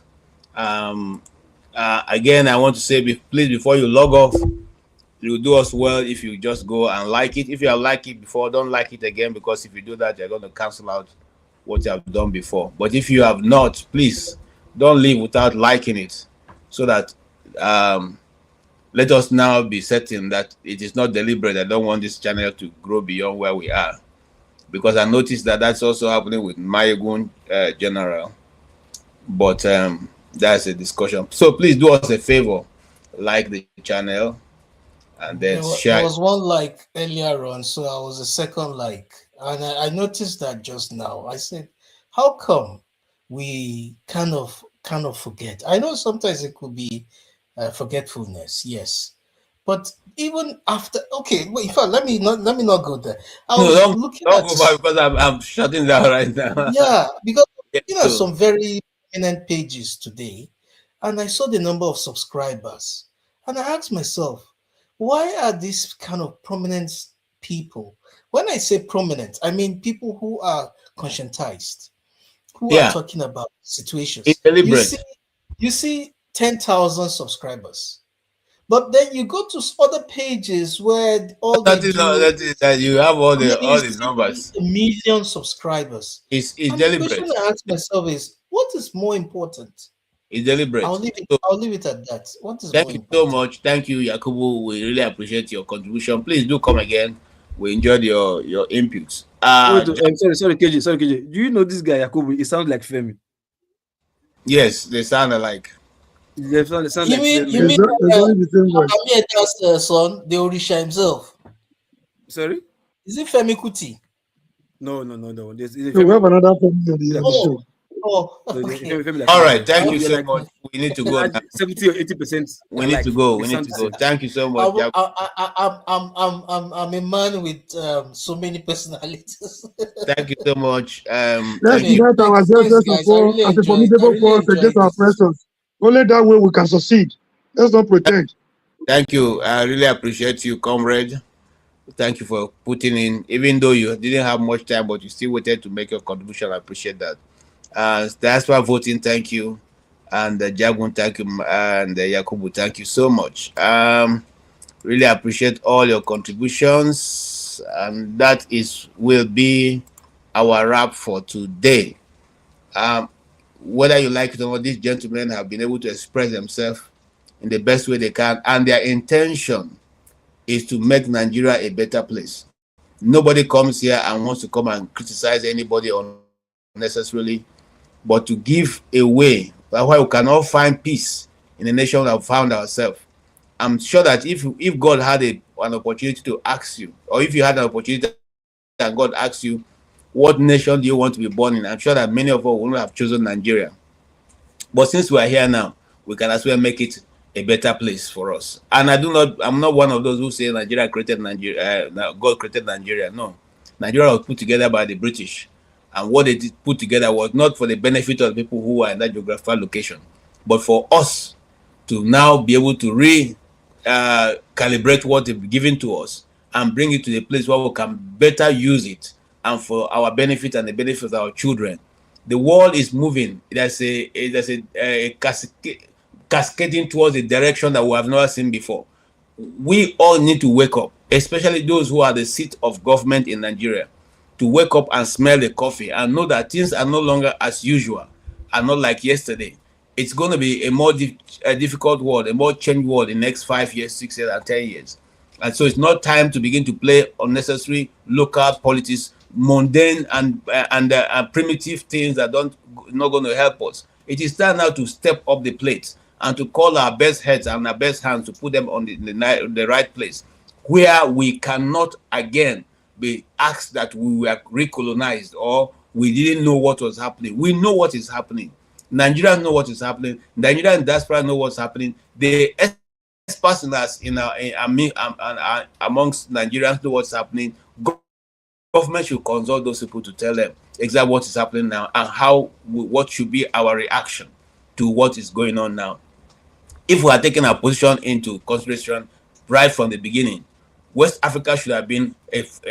Again, I want to say, please, before you log off, it will do us well if you just go and like it. If you have liked it before, don't like it again, because if you do that, you're going to cancel out what you have done before. But if you have not, please don't leave without liking it, so that let us now be certain that it is not deliberate. I don't want this channel to grow beyond where we are, because I noticed that that's also happening with Mayegun General. But that's a discussion. So please do us a favor, like the channel, and then share. There was one like earlier on, so I was a second like, and I noticed that just now. I said, how come we kind of forget? I know sometimes it could be forgetfulness, yes, but even after, okay, wait, in fact, let me not go there. Don't go back, because I'm shutting down right now. Yeah, because Yeah, some very prominent pages today, and I saw the number of subscribers, and I asked myself, why are these kind of prominent people? When I say prominent, I mean people who are conscientized, who are talking about situations. It's deliberate. You see 10,000 subscribers, but then you go to other pages where all that you have all the numbers. 1 million subscribers. It's and deliberate. The question I ask myself is, what is more important? It's deliberate. I'll leave it at that. What is Thank more you important? so much. Thank you, Yakubu. We really appreciate your contribution. Please do come again. We enjoyed your inputs. Sorry, KJ. Do you know this guy Yakubu? He sounds like Femi. Yes, they sound alike. You mean Amieda's son, the Orisha himself? Sorry? Is it Femi Kuti? No. We have another family on the show. Oh, So okay. All right, thank you You're so like much. We need to go now. 70 or 80%. We need to go. We need to go. Thank you so much, Jack. I'm a man with so many personalities. Thank you so much. Let's Thank you. unite our Thanks, ancestors guys. I really as a enjoyed. I formidable really force enjoyed against our this. oppressors. Only that way we can succeed. Let's not pretend. Thank you. I really appreciate you, comrade. Thank you for putting in, even though you didn't have much time, but you still waited to make your contribution. I appreciate that. That's why voting. Thank you, and Jagun, thank you, and Yakubu, thank you so much. Really appreciate all your contributions, and that will be our wrap for today. Whether you like it or not, these gentlemen have been able to express themselves in the best way they can, and their intention is to make Nigeria a better place. Nobody comes here and wants to come and criticize anybody unnecessarily, but to give a way where we can all find peace in the nation we have found ourselves. I'm sure that if God had an opportunity to ask you, or if you had an opportunity and God asked you, what nation do you want to be born in? I'm sure that many of us would not have chosen Nigeria. But since we are here now, we can as well make it a better place for us. And I'm not one of those who say Nigeria created Nigeria, God created Nigeria. No. Nigeria was put together by the British. And what they did put together was not for the benefit of the people who are in that geographical location, but for us to now be able to calibrate what they've given to us and bring it to the place where we can better use it and for our benefit and the benefit of our children. The world is moving. There's a cascading towards a direction that we have never seen before. We all need to wake up, especially those who are the seat of government in Nigeria, to wake up and smell the coffee and know that things are no longer as usual, are not like yesterday. It's going to be a more difficult world, a more changed world in the next 5 years, 6 years, and 10 years. And so it's not time to begin to play unnecessary local politics, mundane and primitive things that not going to help us. It is time now to step up the plate and to call our best heads and our best hands to put them on the right place, where we cannot again be asked that we were recolonized or we didn't know what was happening. We know what is happening. Nigerians know what is happening. Nigerian diaspora know what's happening. The experts in us, amongst Nigerians know what's happening. Government should consult those people to tell them exactly what is happening now and what should be our reaction to what is going on now. If we are taking our position into consideration right from the beginning, West Africa should have been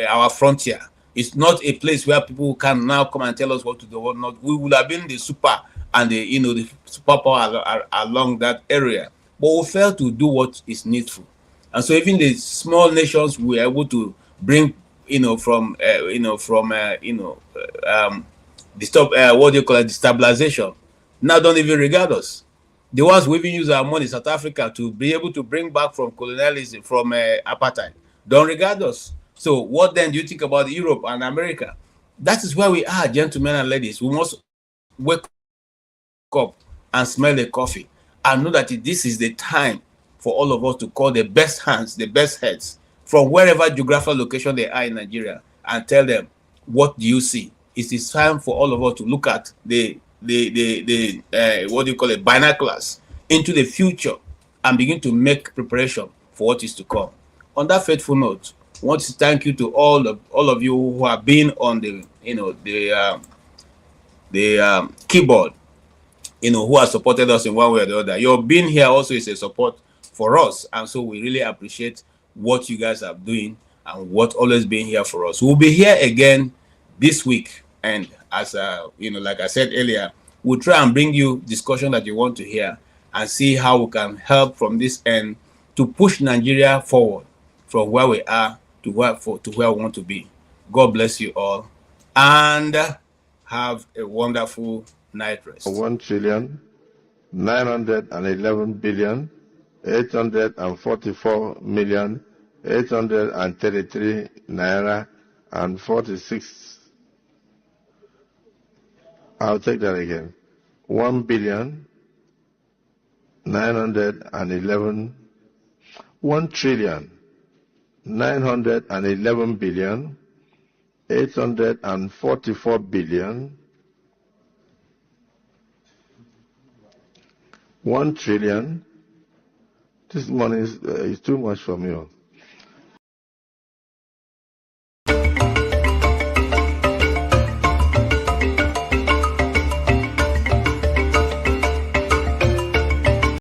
our frontier. It's not a place where people can now come and tell us what to do or not. We would have been the super and the superpower along that area, but we failed to do what is needful. And so even the small nations were able to bring, destabilization. Now don't even regard us. The ones who even use our money, South Africa, to be able to bring back from colonialism, from apartheid, don't regard us. So what then do you think about Europe and America? That is where we are, gentlemen and ladies. We must wake up and smell the coffee and know that this is the time for all of us to call the best hands, the best heads from wherever geographical location they are in Nigeria and tell them, what do you see? It is time for all of us to look at the binoculars into the future and begin to make preparation for what is to come. On that faithful note, I want to thank you to all of you who have been on the keyboard, who have supported us in one way or the other. Your being here also is a support for us, and so we really appreciate what you guys are doing and what always being here for us. We'll be here again this week, and as like I said earlier, we'll try and bring you discussion that you want to hear and see how we can help from this end to push Nigeria forward from where we are to where we want to be. God bless you all, and have a wonderful night rest. 1,911,844,833 naira and 46. I'll take that again. 1,911,000,000 1,911,844,000,000 1 trillion. This money is too much for me.